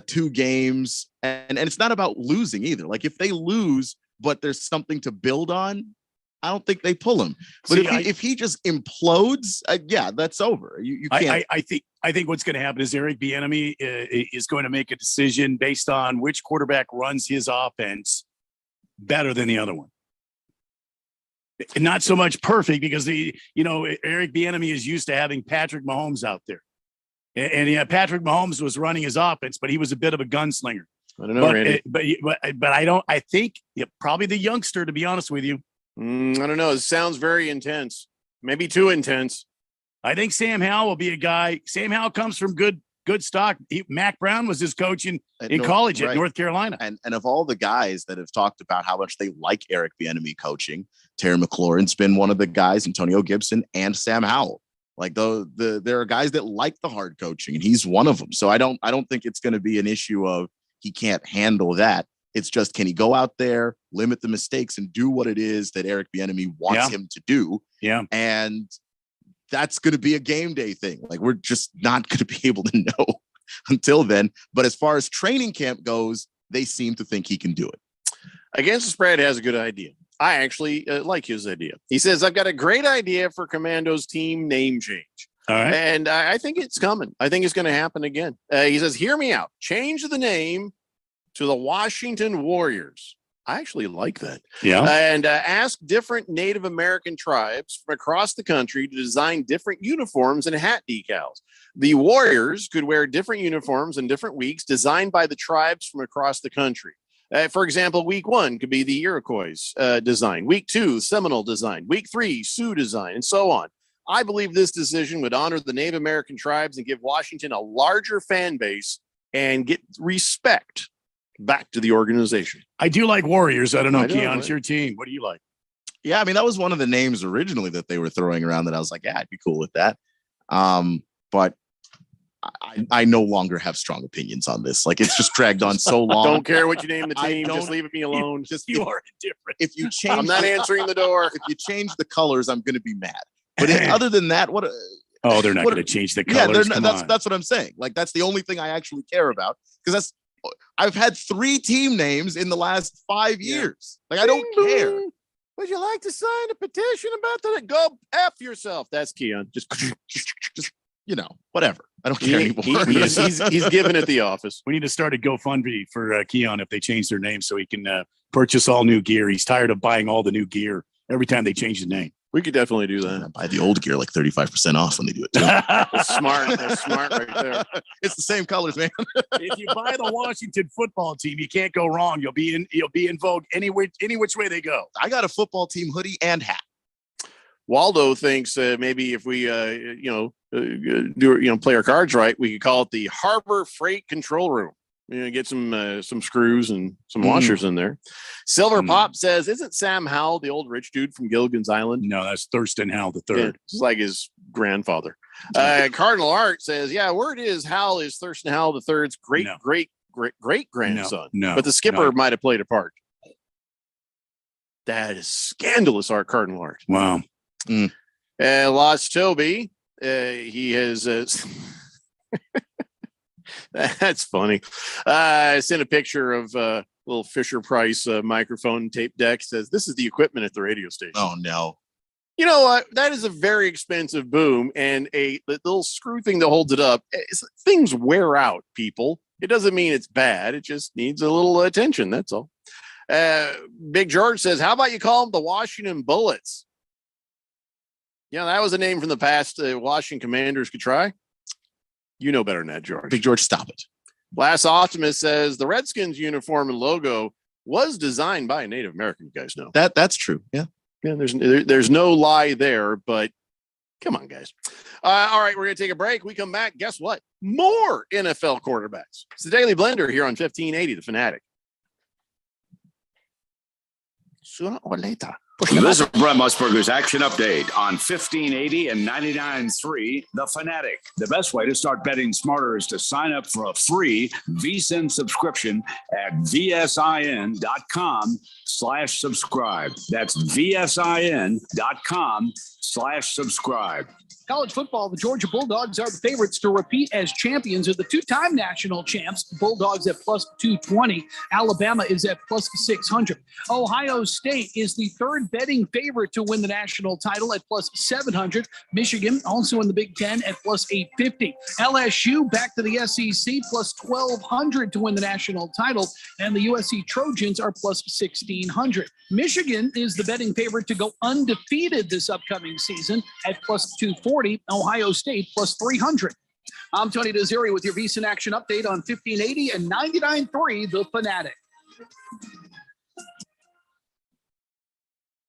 2 games, and it's not about losing either. Like, if they lose, but there's something to build on, I don't think they pull him. But if he just implodes, yeah, that's over. You can't. I think what's going to happen is Eric Bieniemy is going to make a decision based on which quarterback runs his offense better than the other one. Not so much perfect, because Eric Bieniemy is used to having Patrick Mahomes out there, and Patrick Mahomes was running his offense, but he was a bit of a gunslinger. I don't know, Randy. But I think probably the youngster, to be honest with you. I don't know. It sounds very intense. Maybe too intense. I think Sam Howell will be a guy. Sam Howell comes from good stock. Mac Brown was his coach in college at North Carolina. And of all the guys that have talked about how much they like Eric Bieniemy coaching, Terry McLaurin's been one of the guys, Antonio Gibson and Sam Howell. Like, there are guys that like the hard coaching, and he's one of them. So I don't think it's going to be an issue of he can't handle that. It's just, can he go out there, limit the mistakes, and do what it is that Eric Bieniemy wants him to do? Yeah. And that's going to be a game day thing. Like, we're just not going to be able to know until then. But as far as training camp goes, they seem to think he can do it. Against the Spread has a good idea. I actually like his idea. He says, I've got a great idea for Commando's team name change. All right. And I think it's coming. I think it's going to happen again. He says, hear me out. Change the name to the Washington Warriors. I actually like that. Yeah. And ask different Native American tribes from across the country to design different uniforms and hat decals. The Warriors could wear different uniforms in different weeks designed by the tribes from across the country. For example, week 1 could be the Iroquois design. Week 2, Seminole design. Week 3, Sioux design, and so on. I believe this decision would honor the Native American tribes and give Washington a larger fan base and get respect back to the organization. I do like Warriors. I don't know, Keon, it's your team. What do you like? Yeah, I mean, that was one of the names originally that they were throwing around that I was like, yeah, I'd be cool with that. But I no longer have strong opinions on this. Like, it's just dragged on so long. Don't care what you name the team. Just leave me alone. You are indifferent. If you change, I'm not answering the door. If you change the colors, I'm going to be mad. But other than that, what? Oh, they're not going to change the colors. Yeah, that's what I'm saying. Like, that's the only thing I actually care about, because I've had 3 team names in the last 5 years. Like, I don't care. Would you like to sign a petition about that? Go F yourself. That's Keon. Just whatever. I don't care anymore. He's giving it the office. We need to start a GoFundMe for Keon if they change their name so he can purchase all new gear. He's tired of buying all the new gear every time they change the name. We could definitely do that. Buy the old gear like 35% off when they do it too. That's smart. That's smart right there. It's the same colors, man. If you buy the Washington football team, you can't go wrong. You'll be in vogue any which way they go. I got a football team hoodie and hat. Waldo thinks maybe if we play our cards right, we could call it the Harbor Freight Control Room. Get some screws and some washers in there. Silver Pop says, "Isn't Sam Howell the old rich dude from Gilligan's Island?" No, that's Thurston Howell the Yeah, third. it's like his grandfather. Cardinal Art says, "Yeah, word is Howell is Thurston Howell the third's great grandson. No, but the skipper might have played a part." That is scandalous, Art Cardinal Art. Wow. Lost Toby. He has. That's funny. I sent a picture of little Fisher Price microphone tape deck. Says this is the equipment at the radio station. Oh no! You know what? That is a very expensive boom and a little screw thing that holds it up. Things wear out, people. It doesn't mean it's bad. It just needs a little attention. That's all. Big George says, "How about you call them the Washington Bullets?" Yeah, that was a name from the past. Washington Commanders could try. You know better than that, George. Big George, stop it. Last Optimist says the Redskins uniform and logo was designed by a Native American. You guys know that's true. Yeah. There's no lie there, but come on, guys. All right, we're gonna take a break. We come back. Guess what? More NFL quarterbacks. It's the Daily Blender here on 1580, The Fanatic. Sooner or later. This is Brett Musburger's Action Update on 1580 and 99.3 The Fanatic. The best way to start betting smarter is to sign up for a free VSiN subscription at vsin.com/subscribe. That's vsin.com/subscribe. College football, the Georgia Bulldogs are the favorites to repeat as champions of the two-time national champs. Bulldogs at plus 220. Alabama is at plus 600. Ohio State is the third betting favorite to win the national title at plus 700. Michigan also in the Big Ten at plus 850. LSU back to the SEC plus 1,200 to win the national title. And the USC Trojans are plus 1,600. Michigan is the betting favorite to go undefeated this upcoming season at plus 240. Ohio State plus 300. I'm Tony Desiri with your VSiN Action Update on 1580 and 99.3 The Fanatic.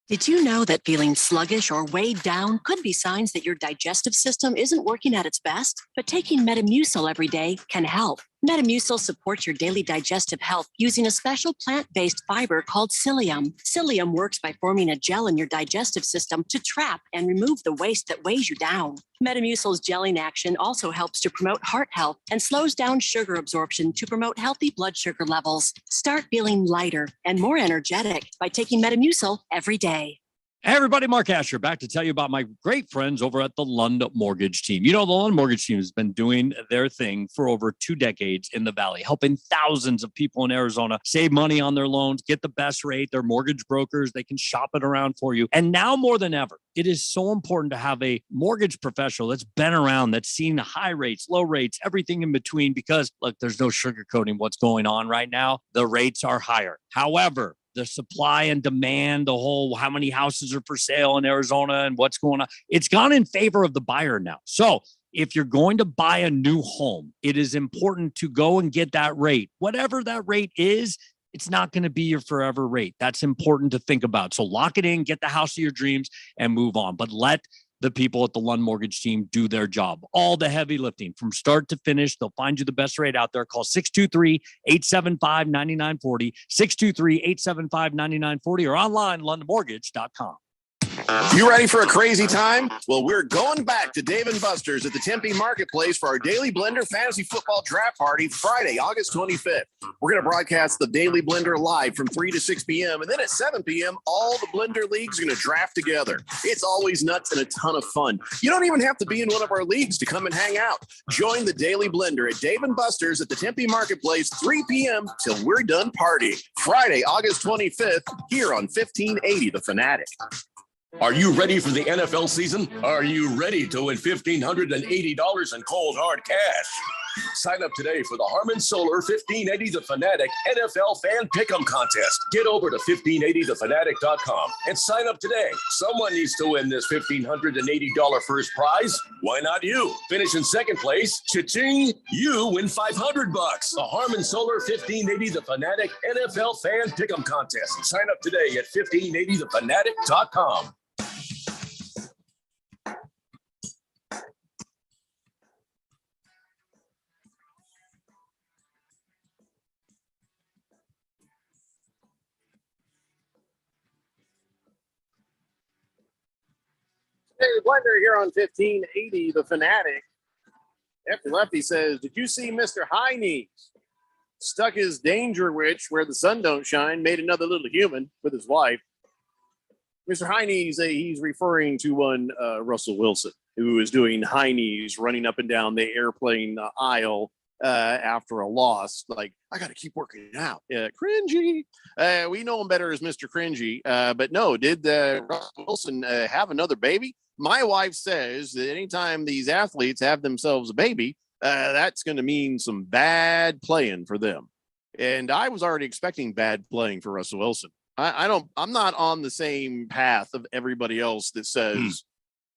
Did you know that feeling sluggish or weighed down could be signs that your digestive system isn't working at its best? But taking Metamucil every day can help. Metamucil supports your daily digestive health using a special plant-based fiber called psyllium. Psyllium works by forming a gel in your digestive system to trap and remove the waste that weighs you down. Metamucil's gelling action also helps to promote heart health and slows down sugar absorption to promote healthy blood sugar levels. Start feeling lighter and more energetic by taking Metamucil every day. Hey everybody, Mark Asher back to tell you about my great friends over at the Lund Mortgage Team. You know, the Lund Mortgage Team has been doing their thing for over 2 decades in the Valley, helping thousands of people in Arizona save money on their loans, get the best rate. They're mortgage brokers. They can shop it around for you. And now more than ever, it is so important to have a mortgage professional that's been around, that's seen high rates, low rates, everything in between, because look, there's no sugarcoating what's going on right now. The rates are higher. However, the supply and demand, the whole how many houses are for sale in Arizona and what's going on, it's gone in favor of the buyer now. So if you're going to buy a new home, it is important to go and get that rate. Whatever that rate is, it's not going to be your forever rate. That's important to think about. So lock it in, get the house of your dreams and move on. But let the people at the Lund Mortgage Team do their job. All the heavy lifting from start to finish. They'll find you the best rate out there. Call 623-875-9940, 623-875-9940, or online, lundmortgage.com. You ready for a crazy time? Well, we're going back to Dave & Buster's at the Tempe Marketplace for our Daily Blender Fantasy Football Draft Party Friday, August 25th. We're going to broadcast the Daily Blender live from 3 to 6 p.m. And then at 7 p.m., all the Blender leagues are going to draft together. It's always nuts and a ton of fun. You don't even have to be in one of our leagues to come and hang out. Join the Daily Blender at Dave & Buster's at the Tempe Marketplace, 3 p.m. till we're done partying. Friday, August 25th, here on 1580 The Fanatic. Are you ready for the NFL season? Are you ready to win $1,580 in cold hard cash? Sign up today for the Harmon Solar 1580 The Fanatic NFL Fan Pick'em Contest. Get over to 1580thefanatic.com and sign up today. Someone needs to win this $1,580 first prize. Why not you? Finish in second place. Cha-ching! You win $500. The Harmon Solar 1580 The Fanatic NFL Fan Pick'em Contest. Sign up today at 1580thefanatic.com. Hey, Blender here on 1580 The Fanatic. After Lefty says, did you see Mr. High Knees? Stuck his danger witch where the sun don't shine, made another little human with his wife. Mr. High Knees, he's referring to one Russell Wilson, who is doing high knees, running up and down the airplane aisle after a loss. Like, I got to keep working out. Cringy. We know him better as Mr. Cringy. But no, did Russell Wilson have another baby? My wife says that anytime these athletes have themselves a baby, that's going to mean some bad playing for them. And I was already expecting bad playing for Russell Wilson. I'm not on the same path of everybody else that says,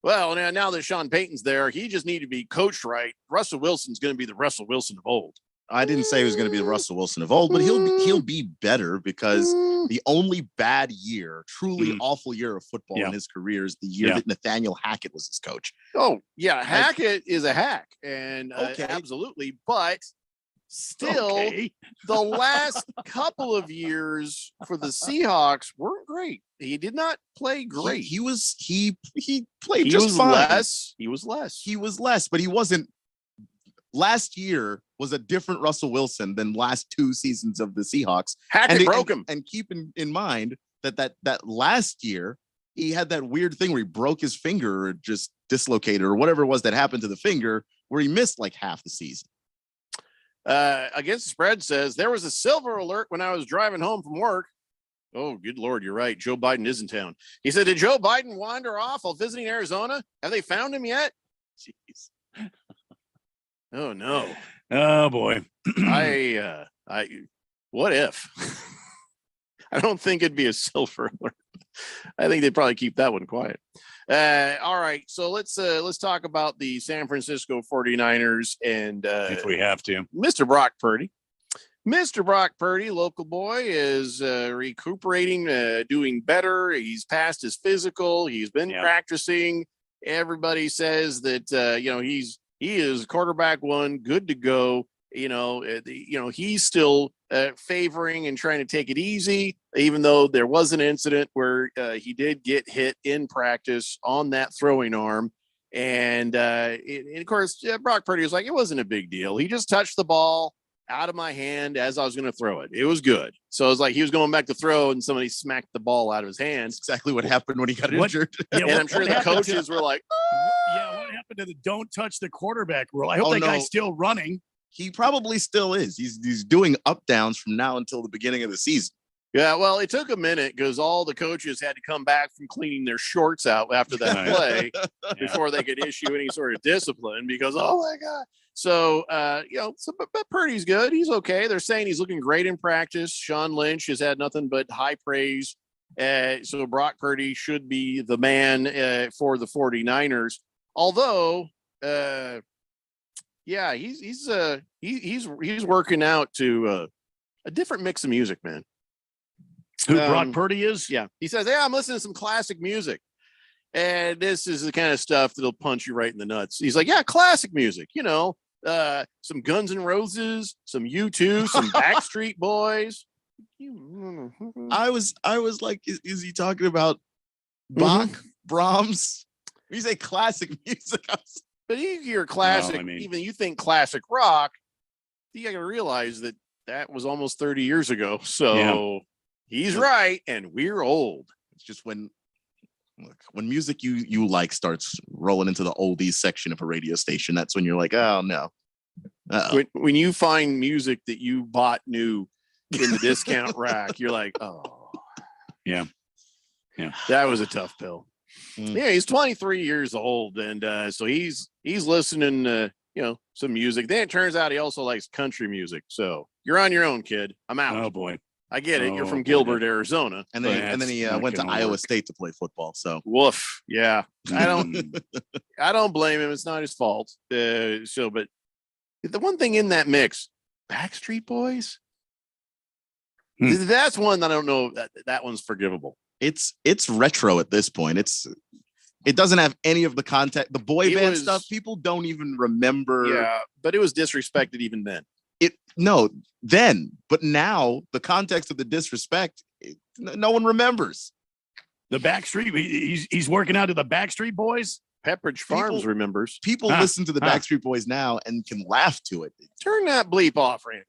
well, now that Sean Payton's there, he just needed to be coached right. Russell Wilson's going to be the Russell Wilson of old. I didn't say he was going to be the Russell Wilson of old, but he'll be better because the only bad year, truly awful year of football in his career is the year that Nathaniel Hackett was his coach. Oh, yeah. Hackett is a hack. And absolutely. But still, the last couple of years for the Seahawks weren't great. He did not play great. He played just fine. He was less, but he wasn't. Last year was a different Russell Wilson than last two seasons of the Seahawks. Hackett broke him. And keep in mind that last year he had that weird thing where he broke his finger or just dislocated or whatever it was that happened to the finger where he missed like half the season. Against the Spread says there was a silver alert when I was driving home from work. Oh, good Lord, you're right. Joe Biden is in town. He said, did Joe Biden wander off while visiting Arizona? Have they found him yet? Jeez. Oh no. Oh boy. What if? I don't think it'd be a silver alert. I think they'd probably keep that one quiet. All right. So let's talk about the San Francisco 49ers and if we have to. Mr. Brock Purdy. Mr. Brock Purdy, local boy, is recuperating, doing better. He's passed his physical. He's been practicing. Everybody says that he is quarterback one, good to go. He's still favoring and trying to take it easy, even though there was an incident where he did get hit in practice on that throwing arm. And of course, Brock Purdy was like, it wasn't a big deal. He just touched the ball out of my hand as I was going to throw it. It was good. So it was like he was going back to throw and somebody smacked the ball out of his hands. Exactly what happened when he got injured. And I'm sure the coaches were like, what happened to the don't touch the quarterback rule? I hope guy's still running. He probably still is. He's doing up downs from now until the beginning of the season. Yeah, well, it took a minute because all the coaches had to come back from cleaning their shorts out after that play before they could issue any sort of discipline because, oh my God. So, but Purdy's good. He's okay. They're saying he's looking great in practice. Sean Lynch has had nothing but high praise. So Brock Purdy should be the man for the 49ers. Although, he's working out to a different mix of music, man. Who Brock Purdy is? Yeah. He says, I'm listening to some classic music. And this is the kind of stuff that'll punch you right in the nuts. He's like, classic music, some Guns N' Roses, some U2, some Backstreet Boys. I was like, is he talking about Bach, Brahms? When you say classic music, but you hear classic, even you think classic rock, you got to realize that was almost 30 years ago. So he's right, and we're old. It's just when music you like starts rolling into the oldies section of a radio station, that's when you're like, oh no. When you find music that you bought new in the discount rack, you're like, oh yeah, that was a tough pill. Yeah, he's 23 years old, and so he's listening some music. Then it turns out he also likes country music. So you're on your own, kid. I'm out. Oh boy. I get it. You're Oh, from boy. Gilbert, Arizona. And then he went to Iowa State to play football. So woof. Yeah. I don't blame him. It's not his fault. But the one thing in that mix, Backstreet Boys. That's one that I don't know. That one's forgivable. It's retro at this point. It doesn't have any of the context. The boy band stuff, people don't even remember. Yeah, but it was disrespected even then. But now the context of the disrespect, no one remembers. The Backstreet, he's working out to the Backstreet Boys. Pepperidge Farms remembers. People listen to the Backstreet Boys now and can laugh to it. Turn that bleep off, Randy.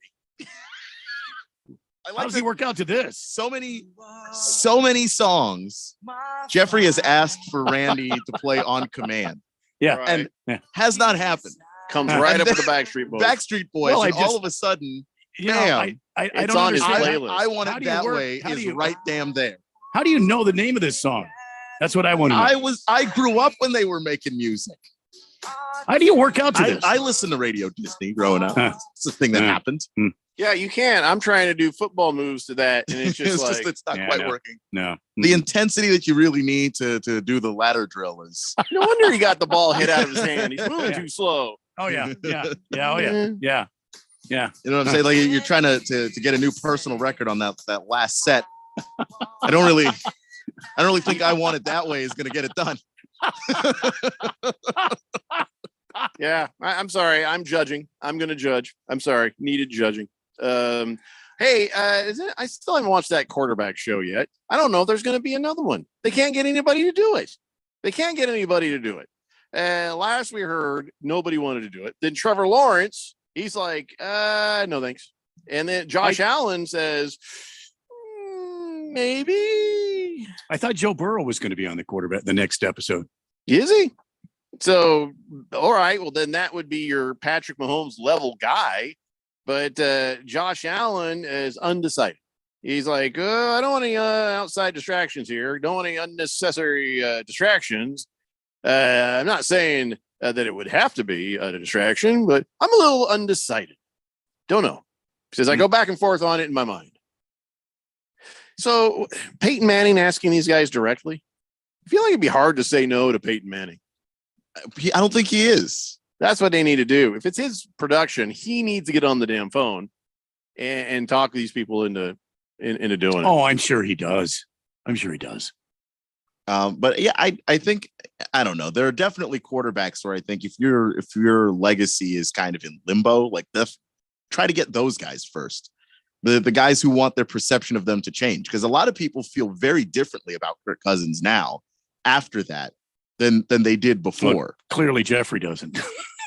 How does he work out to this? So many songs. Jeffrey has asked for Randy to play on command. Yeah. Right. And has not happened. Comes right up with the Backstreet Boys. Backstreet Boys. Well, and all of a sudden, I it's don't on his understand. playlist. I want it that way is right damn there. How do you know the name of this song? That's what I want to know. I grew up when they were making music. How do you work out to this? I listened to Radio Disney growing up. It's a thing that happened. Yeah, you can. I'm trying to do football moves to that, and it's just it's not quite working. No. The intensity that you really need to do the ladder drill is. No wonder he got the ball hit out of his hand. He's moving too slow. Oh yeah. Yeah. You know what I'm saying? Like you're trying to get a new personal record on that last set. I don't really think I Want It That Way is going to get it done. Yeah, I'm sorry. I'm judging. I'm going to judge. I'm sorry. Needed judging. Hey, I still haven't watched that quarterback show yet. I don't know if there's going to be another one. They can't get anybody to do it. Last we heard, nobody wanted to do it. Then Trevor Lawrence, he's like, no thanks. And then Josh Allen says, maybe. I thought Joe Burrow was going to be on the quarterback the next episode. Is he? So, all right. Well, then that would be your Patrick Mahomes level guy. But Josh Allen is undecided. He's like, I don't want any outside distractions here. Don't want any unnecessary distractions. I'm not saying that it would have to be a distraction, but I'm a little undecided. Don't know. Says I go back and forth on it in my mind. So Peyton Manning asking these guys directly. I feel like it'd be hard to say no to Peyton Manning. I don't think he is. That's what they need to do. If it's his production, he needs to get on the damn phone and talk these people into doing it. Oh, I'm sure he does. But yeah, I think, I don't know. There are definitely quarterbacks where I think if your legacy is kind of in limbo, like try to get those guys first. The guys who want their perception of them to change, because a lot of people feel very differently about Kirk Cousins now after that than they did before. Look, clearly, Jeffrey doesn't.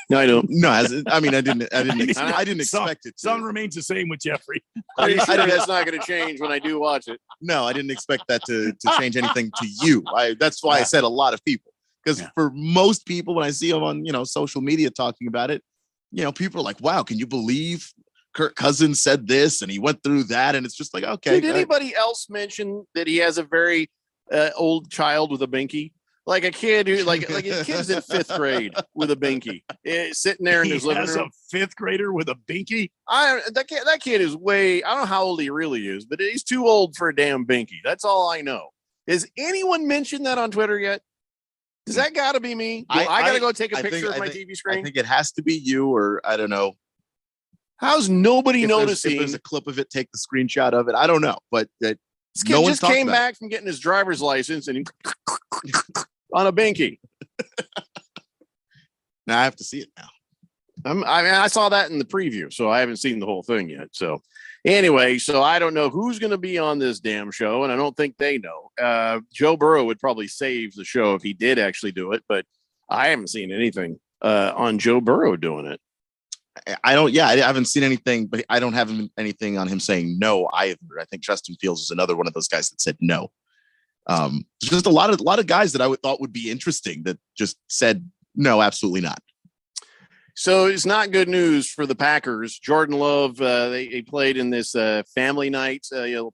No, I don't. No, I didn't expect it. Some remains the same with Jeffrey. Are you sure that's not going to change when I do watch it? No, I didn't expect that to change anything to you. That's why I said a lot of people, because for most people, when I see them on social media talking about it, people are like, "Wow, can you believe Kirk Cousins said this and he went through that?" And it's just like, okay. Did anybody else mention that he has a very old child with a binky? Like a kid who, like a kid's in 5th grade with a binky, sitting there in his living room. A 5th grader with a binky. That kid is way. I don't know how old he really is, but he's too old for a damn binky. That's all I know. Has anyone mentioned that on Twitter yet? Does that got to be me? I got to go take a picture of my TV screen. I think it has to be you, or I don't know. How's nobody noticing? If there's a clip of it, take the screenshot of it. I don't know, but this kid just came back from getting his driver's license and he on a binky. Now I have to see it now. I saw that in the preview, so I haven't seen the whole thing yet. So anyway, so I don't know who's going to be on this damn show, and I don't think they know. Joe Burrow would probably save the show if he did actually do it, but I haven't seen anything on Joe Burrow doing it. I haven't seen anything, but I don't have anything on him saying no either. I think Justin Fields is another one of those guys that said no. Just a lot of guys that I thought would be interesting that just said no, absolutely not. So it's not good news for the Packers. Jordan Love, they played in this family night,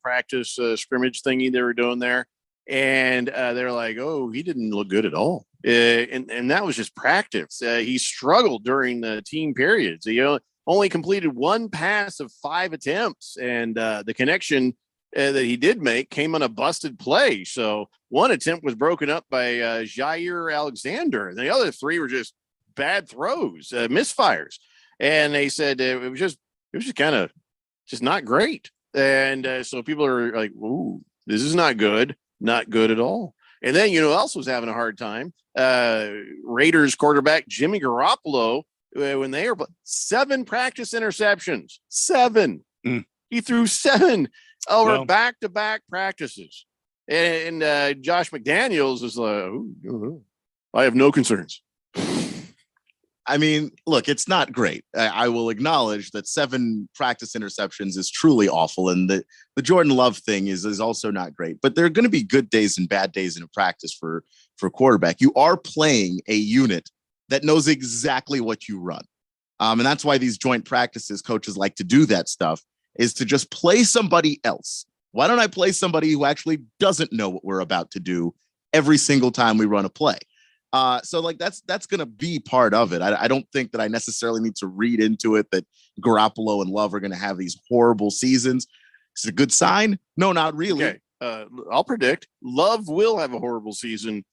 practice scrimmage thingy they were doing there, and they're like, oh, he didn't look good at all. and that was just practice. He struggled during the team periods. He only completed one pass of 5 attempts, and the connection that he did make came on a busted play. So one attempt was broken up by Jair Alexander, and the other 3 were just bad throws, misfires. And they said it was just kind of just not great. And so people are like, "Ooh, this is not good at all." And then, who else was having a hard time? Raiders quarterback Jimmy Garoppolo, when they were 7 practice interceptions, 7. He threw 7 over back-to-back practices. And Josh McDaniels is like, I have no concerns. I mean, look, it's not great. I will acknowledge that 7 practice interceptions is truly awful. And the Jordan Love thing is also not great. But there are going to be good days and bad days in a practice for quarterback. You are playing a unit that knows exactly what you run. And that's why these joint practices, coaches like to do that stuff, is to just play somebody else. Why don't I play somebody who actually doesn't know what we're about to do every single time we run a play? So like that's going to be part of it. I don't think that I necessarily need to read into it that Garoppolo and Love are going to have these horrible seasons. Is it a good sign? No, not really. Okay. I'll predict Love will have a horrible season.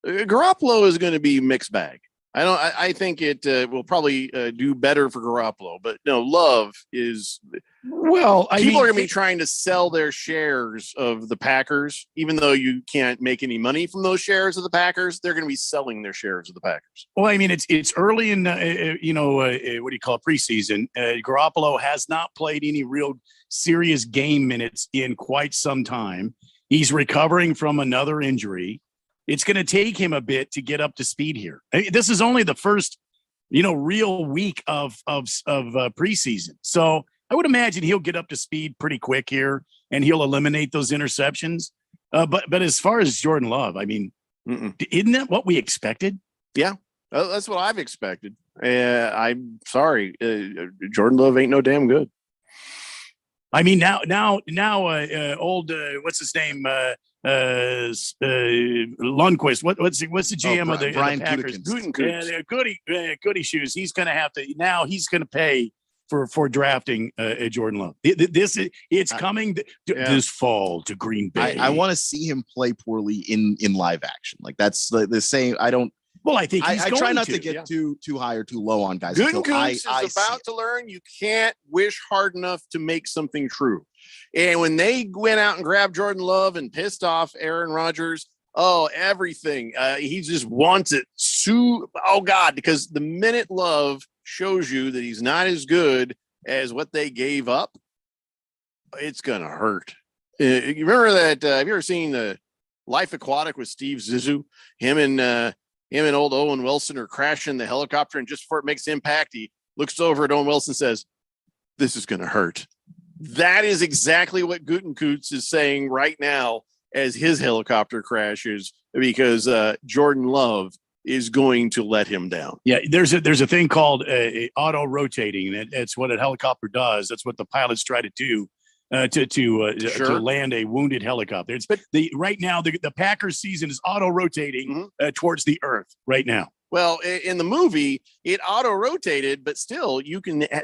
Garoppolo is going to be mixed bag. I think it will probably do better for Garoppolo, but no, Love is. Well, people are going to be trying to sell their shares of the Packers, even though you can't make any money from those shares of the Packers. They're going to be selling their shares of the Packers. Well, I mean, it's early in what do you call it, preseason. Garoppolo has not played any real serious game minutes in quite some time. He's recovering from another injury. It's going to take him a bit to get up to speed here. This is only the first, real week of preseason. So I would imagine he'll get up to speed pretty quick here, and he'll eliminate those interceptions. But as far as Jordan Love, I mean, isn't that what we expected? Yeah, that's what I've expected. I'm sorry, Jordan Love ain't no damn good. I mean, now, old what's his name? Lundqvist. What's the GM of the Brian Packers? Gutekunst. Goody shoes. He's going to have to now. He's going to pay for drafting Jordan Love. It's coming this fall to Green Bay. I want to see him play poorly in live action. Like that's the same. I don't. Well, I think I try not to get too high or too low on guys. Gutekunst is about to learn you can't wish hard enough to make something true. And when they went out and grabbed Jordan Love and pissed off Aaron Rodgers, everything. He just wants it. Because the minute Love shows you that he's not as good as what they gave up, it's going to hurt. You remember that? Have you ever seen the Life Aquatic with Steve Zissou? Him and old Owen Wilson are crashing the helicopter, and just before it makes impact, he looks over at Owen Wilson and says, "This is going to hurt." That is exactly what Gutekunst is saying right now as his helicopter crashes, because Jordan Love is going to let him down. Yeah, there's a thing called auto rotating. That's what a helicopter does. That's what the pilots try to do to land a wounded helicopter. Right now the Packers season is auto rotating towards the earth right now. Well, in the movie, it auto rotated, but still,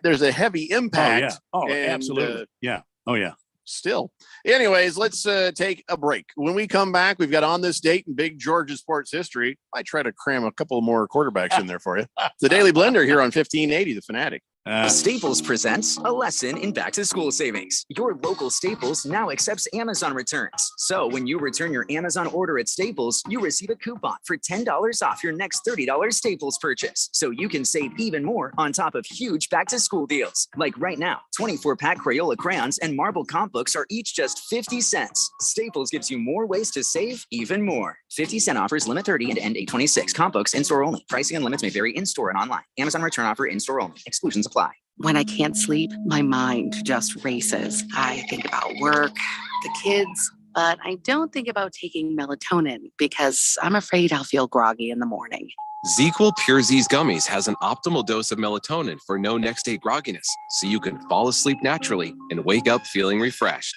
there's a heavy impact. Absolutely. Yeah. Oh, yeah. Still. Anyways, let's take a break. When we come back, we've got On This Date in Big Georgia sports history. I try to cram a couple more quarterbacks in there for you. The Daily Blender here on 1580, The Fanatic. Staples presents a lesson in back to school savings. Your local Staples now accepts Amazon returns. So when you return your Amazon order at Staples, you receive a coupon for $10 off your next $30 Staples purchase. So you can save even more on top of huge back to school deals. Like right now, 24-pack Crayola crayons and marble comp books are each just 50 cents. Staples gives you more ways to save even more. 50-cent offers limit 30 and end 8/26. Comp books in-store only. Pricing and limits may vary in-store and online. Amazon return offer in-store only. Exclusions apply. When I can't sleep, my mind just races. I think about work, the kids, but I don't think about taking melatonin because I'm afraid I'll feel groggy in the morning. ZzzQuil Pure Z's Gummies has an optimal dose of melatonin for no next day grogginess, so you can fall asleep naturally and wake up feeling refreshed.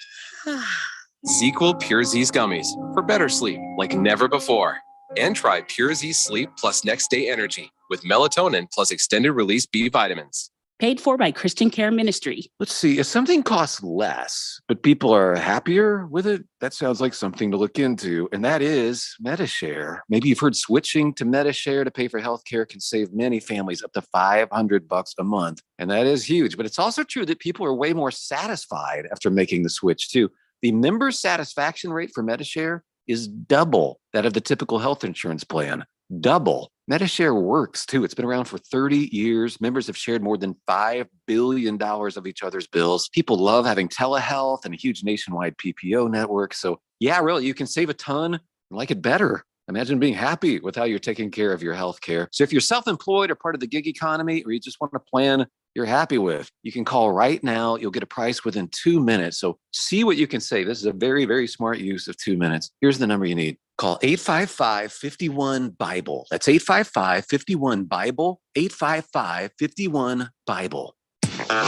ZzzQuil Pure Z's Gummies for better sleep like never before. And try Pure Z Sleep plus Next Day Energy with melatonin plus extended release B vitamins. Paid for by Christian Care Ministry. Let's see, if something costs less, but people are happier with it, that sounds like something to look into. And that is Metashare. Maybe you've heard switching to Metashare to pay for healthcare can save many families up to $500 a month. And that is huge. But it's also true that people are way more satisfied after making the switch too. The member satisfaction rate for Metashare is double that of the typical health insurance plan. Double. Metashare works too. It's been around for 30 years. Members have shared more than $5 billion of each other's bills. People love having telehealth and a huge nationwide PPO network. So yeah, really, you can save a ton and like it better. Imagine being happy with how you're taking care of your health care. So if you're self-employed or part of the gig economy, or you just want a plan you're happy with, you can call right now. You'll get a price within 2 minutes. So see what you can save. This is a very, very smart use of 2 minutes. Here's the number you need. Call 855-51-BIBLE. That's 855-51-BIBLE, 855-51-BIBLE.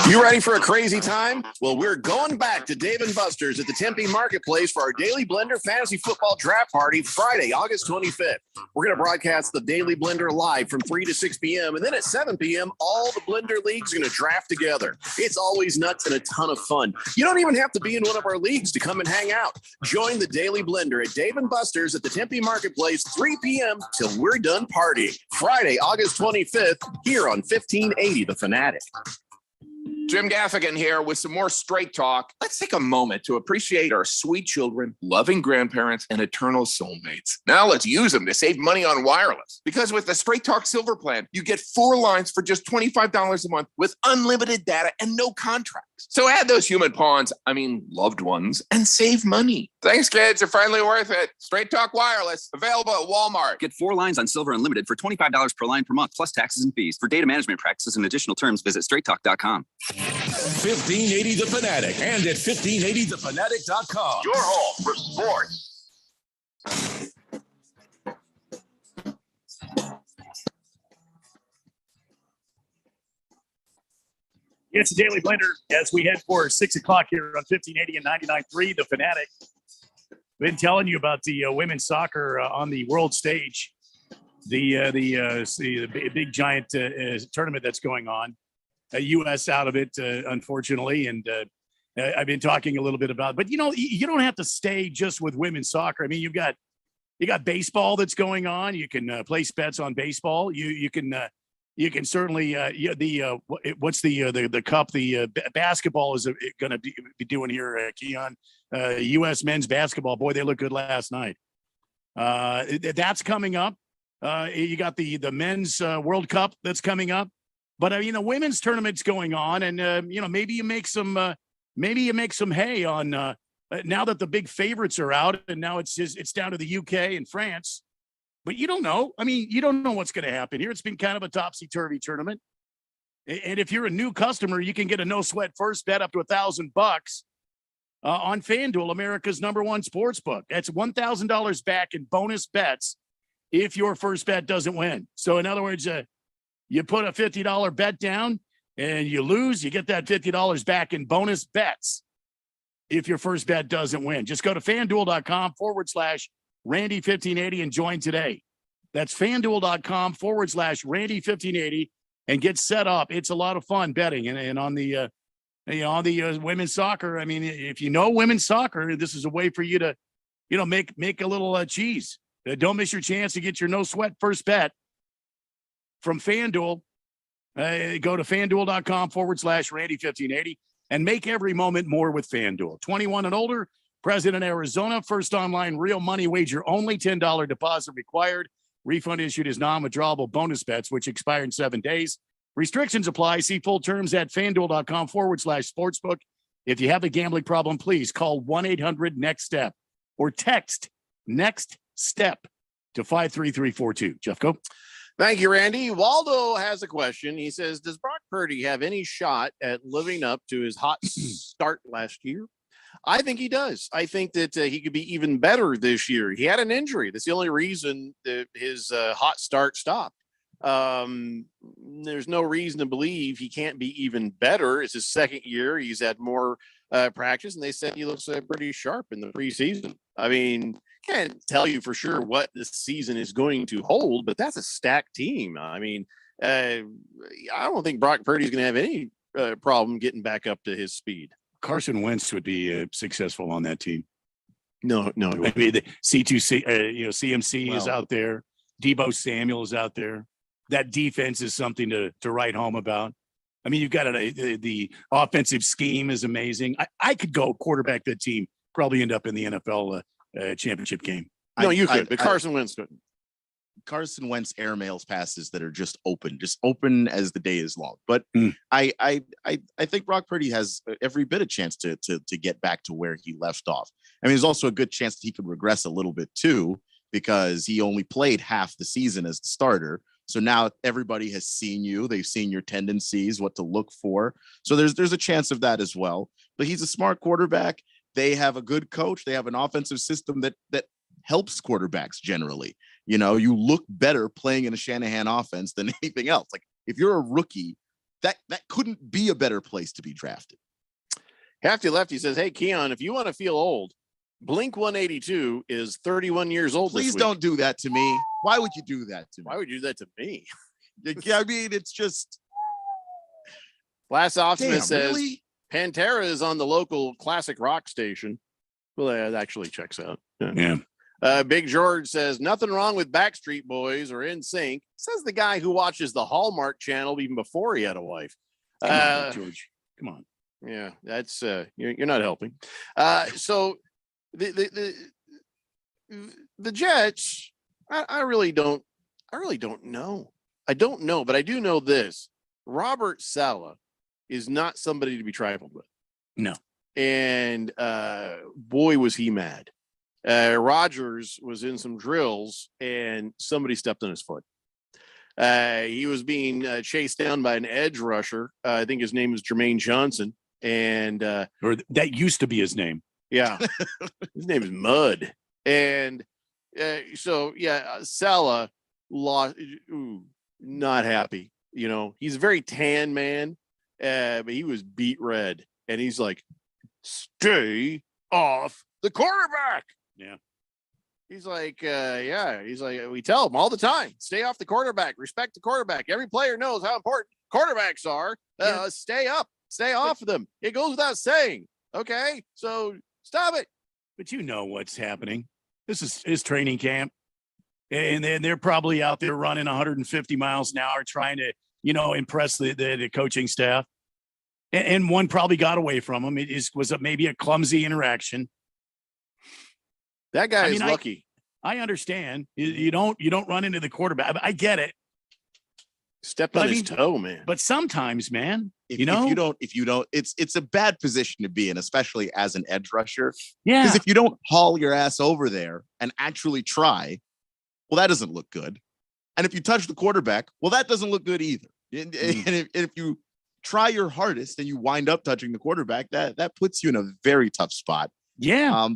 You ready for a crazy time? Well, we're going back to Dave & Buster's at the Tempe Marketplace for our Daily Blender Fantasy Football Draft Party Friday, August 25th. We're going to broadcast the Daily Blender live from 3 to 6 p.m. And then at 7 p.m., all the Blender leagues are going to draft together. It's always nuts and a ton of fun. You don't even have to be in one of our leagues to come and hang out. Join the Daily Blender at Dave & Buster's at the Tempe Marketplace, 3 p.m. till we're done partying. Friday, August 25th, here on 1580 The Fanatic. Jim Gaffigan here with some more straight talk. Let's take a moment to appreciate our sweet children, loving grandparents, and eternal soulmates. Now let's use them to save money on wireless. Because with the Straight Talk Silver Plan, you get 4 lines for just $25 a month with unlimited data and no contracts. So add those human pawns, loved ones, and save money. Thanks, kids. They're finally worth it. Straight Talk Wireless, available at Walmart. Get 4 lines on Silver Unlimited for $25 per line per month, plus taxes and fees. For data management practices and additional terms, visit straighttalk.com. 1580 The Fanatic and at 1580thefanatic.com. Your home for sports. It's a Daily Blender as we head for 6 o'clock here on 1580 and 99.3 The Fanatic. Been telling you about the women's soccer on the world stage, the big giant tournament that's going on. U.S. out of it, unfortunately, and I've been talking a little bit about. But you don't have to stay just with women's soccer. I mean, you got baseball that's going on. You can place bets on baseball. You can certainly what's the cup? The basketball is going to be doing here, Keon. U.S. men's basketball. Boy, they look good last night. That's coming up. You got the men's World Cup that's coming up. But women's tournament's going on, and maybe you make some hay on now that the big favorites are out, and now it's down to the UK and France. But you don't know. I mean, you don't know what's going to happen here. It's been kind of a topsy-turvy tournament, and if you're a new customer, you can get a no-sweat first bet up to $1,000 on FanDuel, America's #1 sports book. That's $1,000 back in bonus bets if your first bet doesn't win. So, in other words, you put a $50 bet down and you lose, you get that $50 back in bonus bets if your first bet doesn't win. Just go to FanDuel.com/Randy1580 and join today. That's FanDuel.com/Randy1580 and get set up. It's a lot of fun betting. And on the women's soccer, I mean, if you know women's soccer, this is a way for you to, make a little cheese. Don't miss your chance to get your no sweat first bet from FanDuel. Go to FanDuel.com/Randy1580 and make every moment more with FanDuel. 21 and older, present in Arizona, first online real money wager only, $10 deposit required. Refund issued as non-withdrawable bonus bets, which expire in 7 days. Restrictions apply. See full terms at FanDuel.com/sportsbook. If you have a gambling problem, please call 1-800-NEXT-STEP or text NEXT STEP to 53342. Jeff, go. Thank you, Randy. Waldo has a question. He says, does Brock Purdy have any shot at living up to his hot start last year? I think he does. I think that he could be even better this year. He had an injury. That's the only reason that his hot start stopped. There's no reason to believe he can't be even better. It's his second year. He's had more practice, and they said he looks pretty sharp in the preseason. I mean, can't tell you for sure what this season is going to hold, but that's a stacked team. I mean, I don't think Brock Purdy is going to have any problem getting back up to his speed. Carson Wentz would be successful on that team. No. I mean, the C2C, CMC is Well- out there. Debo Samuel is out there. That defense is something to write home about. I mean, you've got the offensive scheme is amazing. I could go quarterback that team, probably end up in the NFL championship game. No, you could, but Carson Wentz couldn't. Carson Wentz airmails passes that are just open as the day is long. But I think Brock Purdy has every bit of chance to get back to where he left off. I mean, there's also a good chance that he could regress a little bit too, because he only played half the season as the starter. So now everybody has seen you. They've seen your tendencies, what to look for. So there's a chance of that as well. But he's a smart quarterback. They have a good coach. They have an offensive system that helps quarterbacks generally. You know, you look better playing in a Shanahan offense than anything else. Like if you're a rookie, that couldn't be a better place to be drafted. Hefty Lefty says, "Hey, Keon, if you want to feel old, Blink 182 is 31 years old. Please don't do that to me. Why would you do that to me? Why would you do that to me?" Yeah, I mean, it's just. Last Optimus Damn, says, really? Pantera is on the local classic rock station. Well, that actually checks out. Yeah. Big George says, nothing wrong with Backstreet Boys or NSYNC. Says the guy who watches the Hallmark Channel even before he had a wife. Come on, George. Come on. Yeah, that's you're not helping. So the Jets, I really don't know. I don't know, but I do know this: Robert Saleh is not somebody to be trifled with. No. And boy, was he mad. Rodgers was in some drills and somebody stepped on his foot. He was being chased down by an edge rusher. I think his name is Jermaine Johnson. And or that used to be his name. Yeah. His name is Mud. And so, yeah, Saleh lost. Not happy. You know, he's a very tan man, but he was beat red. And he's like, stay off the quarterback. Yeah. He's like, he's like, we tell him all the time, stay off the quarterback, respect the quarterback. Every player knows how important quarterbacks are. Stay off of them. It goes without saying. Okay, so stop it. But you know what's happening. This is his training camp. And then they're probably out there running 150 miles an hour trying to, impress the coaching staff. And one probably got away from him. Was maybe a clumsy interaction. That guy is lucky. I understand. You don't run into the quarterback. I get it. Stepped on his toe, man. But sometimes, man, if you don't, it's a bad position to be in, especially as an edge rusher. Yeah. Because if you don't haul your ass over there and actually try, well, that doesn't look good. And if you touch the quarterback, well, that doesn't look good either. And if you try your hardest and you wind up touching the quarterback, that puts you in a very tough spot. Yeah.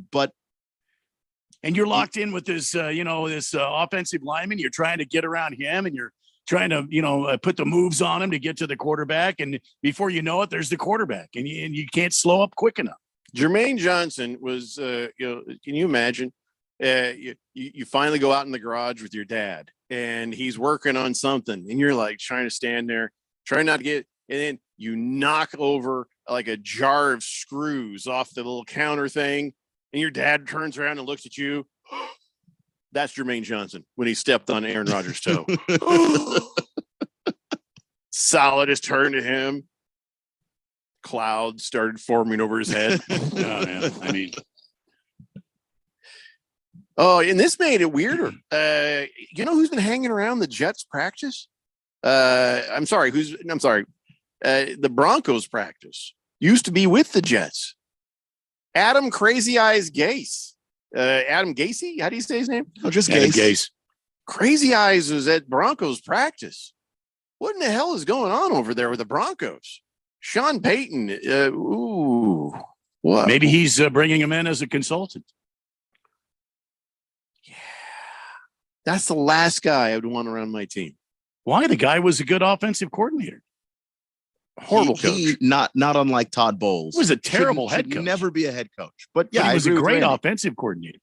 And you're locked in with this, this offensive lineman. You're trying to get around him, and you're trying to, put the moves on him to get to the quarterback. And before you know it, there's the quarterback, and you can't slow up quick enough. Jermaine Johnson was, can you imagine? You finally go out in the garage with your dad, and he's working on something, and you're like trying to stand there, trying not to get, and then you knock over like a jar of screws off the little counter thing. And your dad turns around and looks at you. That's Jermaine Johnson when he stepped on Aaron Rodgers' toe. Saleh just turned to him. Clouds started forming over his head. Oh, man. I mean, and this made it weirder. You know who's been hanging around the Jets practice? The Broncos practice used to be with the Jets. Adam Crazy Eyes Gase. Adam Gase? How do you say his name? Oh, just Adam Gase. Gase. Crazy Eyes was at Broncos practice. What in the hell is going on over there with the Broncos? Sean Payton. What? Maybe he's bringing him in as a consultant. Yeah. That's the last guy I would want around my team. Why? The guy was a good offensive coordinator. Horrible He not unlike Todd Bowles. He was a terrible head should coach. Never be a head coach. But yeah, he was I a agree with great Randy. offensive coordinator.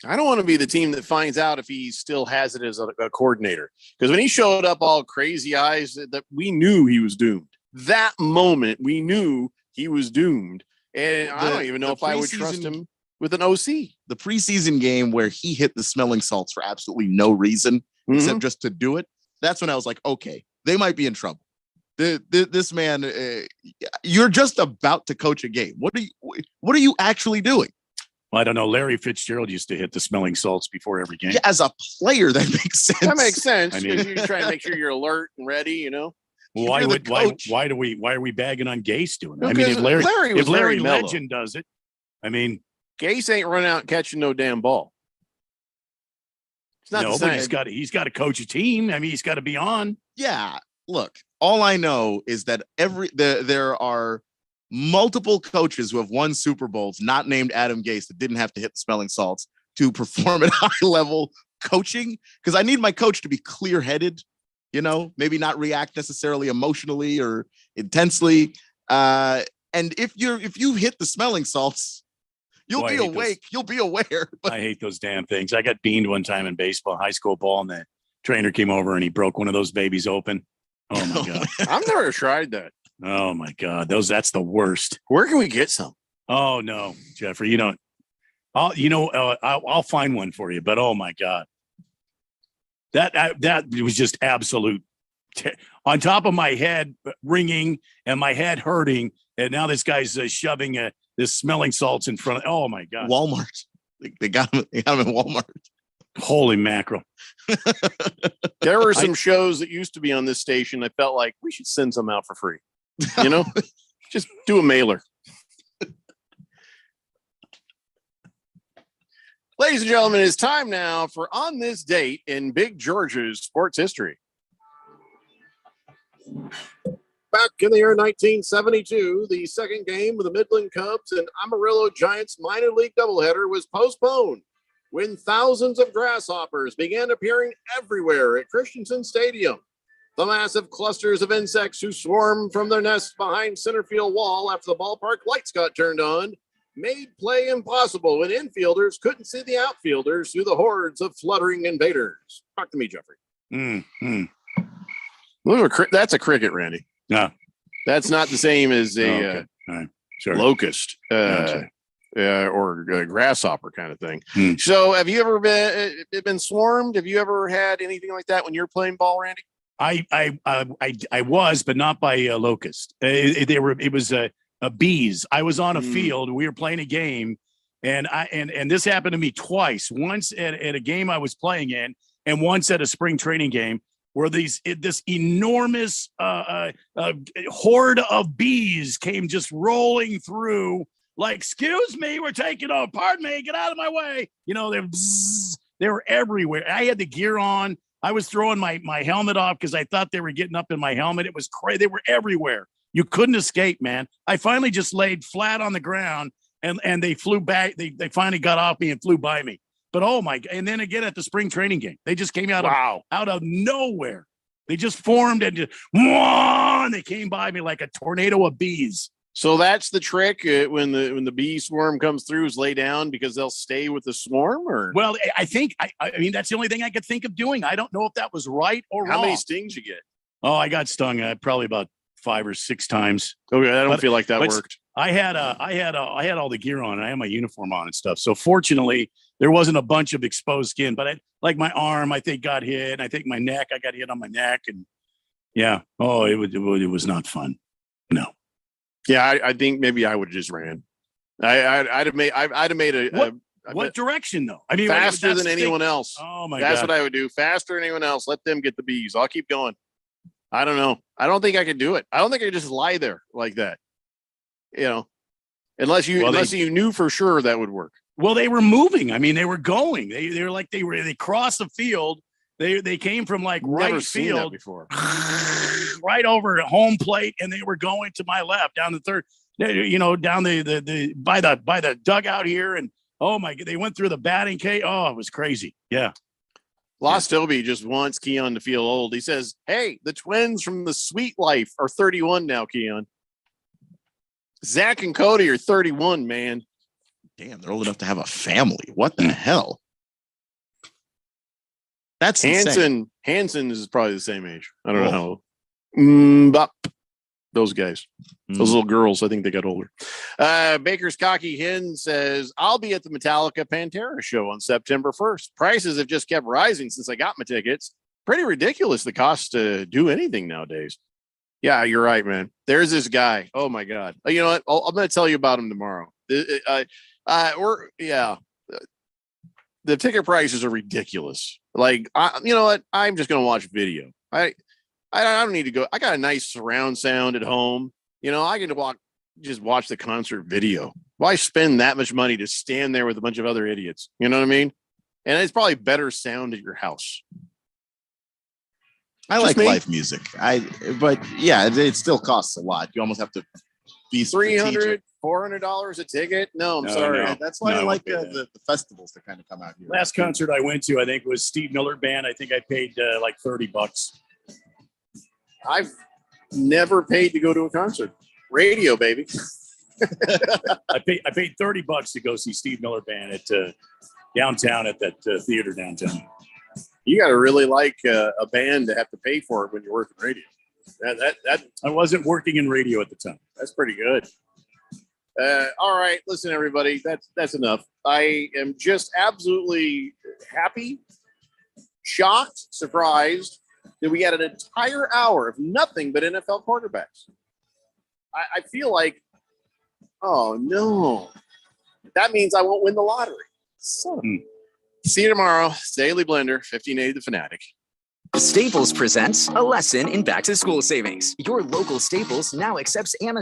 I don't want to be the team that finds out if he still has it as a coordinator. Because when he showed up all crazy eyes, that we knew he was doomed. That moment, we knew he was doomed. And I don't even know if I would trust him with an OC. The preseason game where he hit the smelling salts for absolutely no reason except just to do it. That's when I was like, okay, they might be in trouble. This man, you're just about to coach a game. What are you actually doing? Well, I don't know. Larry Fitzgerald used to hit the smelling salts before every game. Yeah, as a player, that makes sense. That makes sense. I Because mean- you're trying to make sure you're alert and ready, you know? Why You're the would why coach. why are we bagging on Gase doing it? Well, I mean, 'cause if Larry was very mellow. Legend does it, I mean, Gase ain't running out and catching no damn ball. It's not no, the but same. he's got to coach a team. I mean, he's got to be on. Yeah, look, all I know is that there are multiple coaches who have won Super Bowls, not named Adam Gase, that didn't have to hit the smelling salts to perform at high level coaching. Because I need my coach to be clear headed, maybe not react necessarily emotionally or intensely. And if you hit the smelling salts, you'll Boy, I be hate those. awake. You'll be aware. But I hate those damn things. I got beaned one time in baseball, high school ball, and the trainer came over and he broke one of those babies open. Oh my god! I've never tried that. Oh my god! That's the worst. Where can we get some? Oh no, Jeffrey, you don't. I'll find one for you. But oh my god, that was just absolute. On top of my head ringing and my head hurting, and now this guy's shoving this smelling salts in front of. Oh my god! Walmart. They got him. They got him in Walmart. Holy mackerel! There were some shows that used to be on this station. I felt like we should send some out for free. Just do a mailer. Ladies and gentlemen, it's time now for On This Date in Big George's sports history. Back in the year 1972, the second game of the Midland Cubs and Amarillo Giants minor league doubleheader was postponed when thousands of grasshoppers began appearing everywhere at Christensen Stadium. The massive clusters of insects who swarmed from their nests behind center field wall after the ballpark lights got turned on made play impossible when infielders couldn't see the outfielders through the hordes of fluttering invaders. Talk to me, Jeffrey. That's a cricket, Randy. No, that's not the same as a All right. Sure. locust Gotcha. or a grasshopper kind of thing. Hmm. So, have you ever been swarmed? Have you ever had anything like that when you're playing ball, Randy? I was, but not by locust. It was bees. I was on a field. We were playing a game, and this happened to me twice. Once at a game I was playing in, and once at a spring training game, where this enormous horde of bees came just rolling through. Like, excuse me, we're taking over. Pardon me, get out of my way. They were everywhere. I had the gear on. I was throwing my helmet off because I thought they were getting up in my helmet. It was crazy. They were everywhere. You couldn't escape, man. I finally just laid flat on the ground and they flew back. They finally got off me and flew by me. But oh my! And then again at the spring training game, they just came out of nowhere. They just formed and they came by me like a tornado of bees. So that's the trick when the bee swarm comes through is lay down because they'll stay with the swarm. Or well, I think I mean that's the only thing I could think of doing. I don't know if that was right or wrong. How many stings you get? Oh, I got stung probably about 5 or 6 times. Okay, I don't feel like that worked. I had all the gear on. And I had my uniform on and stuff. So fortunately, there wasn't a bunch of exposed skin. But like my arm, I think got hit. And I think my neck, I got hit on my neck. And yeah, it was not fun. No. Yeah, I think maybe I would have just ran. I'd have made a what direction though? I mean, faster than anyone else. Oh my That's God. what I would do. Faster than anyone else. Let them get the bees. I'll keep going. I don't know. I don't think I could do it. I don't think I could just lie there like that. Unless you knew for sure that would work. Well, they were moving. I mean, they were going. They crossed the field. They came from like Never right seen that field before. right over at home plate, and they were going to my left down the third. Down the by the dugout here, and oh my! They went through the batting cage. Oh, it was crazy. Yeah. Lost Toby just wants Keon to feel old. He says, hey, the twins from the Sweet Life are 31 now, Keon. Zach and Cody are 31, man. Damn, they're old enough to have a family. What the hell? That's insane. Hanson is probably the same age. I don't know how. Those guys, those little girls, I think they got older. Baker's Cocky Hen says, I'll be at the Metallica Pantera show on September 1st. Prices have just kept rising since I got my tickets. Pretty ridiculous, the cost to do anything nowadays. Yeah, you're right, man. There's this guy. Oh, my God. You know what? I'm going to tell you about him tomorrow. The ticket prices are ridiculous. Like, you know what? I'm just going to watch video. I don't need to go. I got a nice surround sound at home. You know, I can just watch the concert video. Why spend that much money to stand there with a bunch of other idiots? You know what I mean? And it's probably better sound at your house. I like live music. But yeah, it still costs a lot. You almost have to be $300, $400 a ticket. No, I'm sorry. No. That's why I like the festivals to kind of come out here. Last concert I went to, I think, was Steve Miller Band. I think I paid like $30. I've never paid to go to a concert. Radio, baby. I paid $30 to go see Steve Miller Band at downtown at that theater downtown. You got to really like a band to have to pay for it when you're working radio. That I wasn't working in radio at the time. That's pretty good. All right, listen, everybody. That's enough. I am just absolutely happy, shocked, surprised that we had an entire hour of nothing but NFL quarterbacks. I feel like, oh no, that means I won't win the lottery. See you tomorrow. Daily Blender, 1580 The Fanatic. Staples presents a lesson in back to school savings. Your local Staples now accepts Amazon.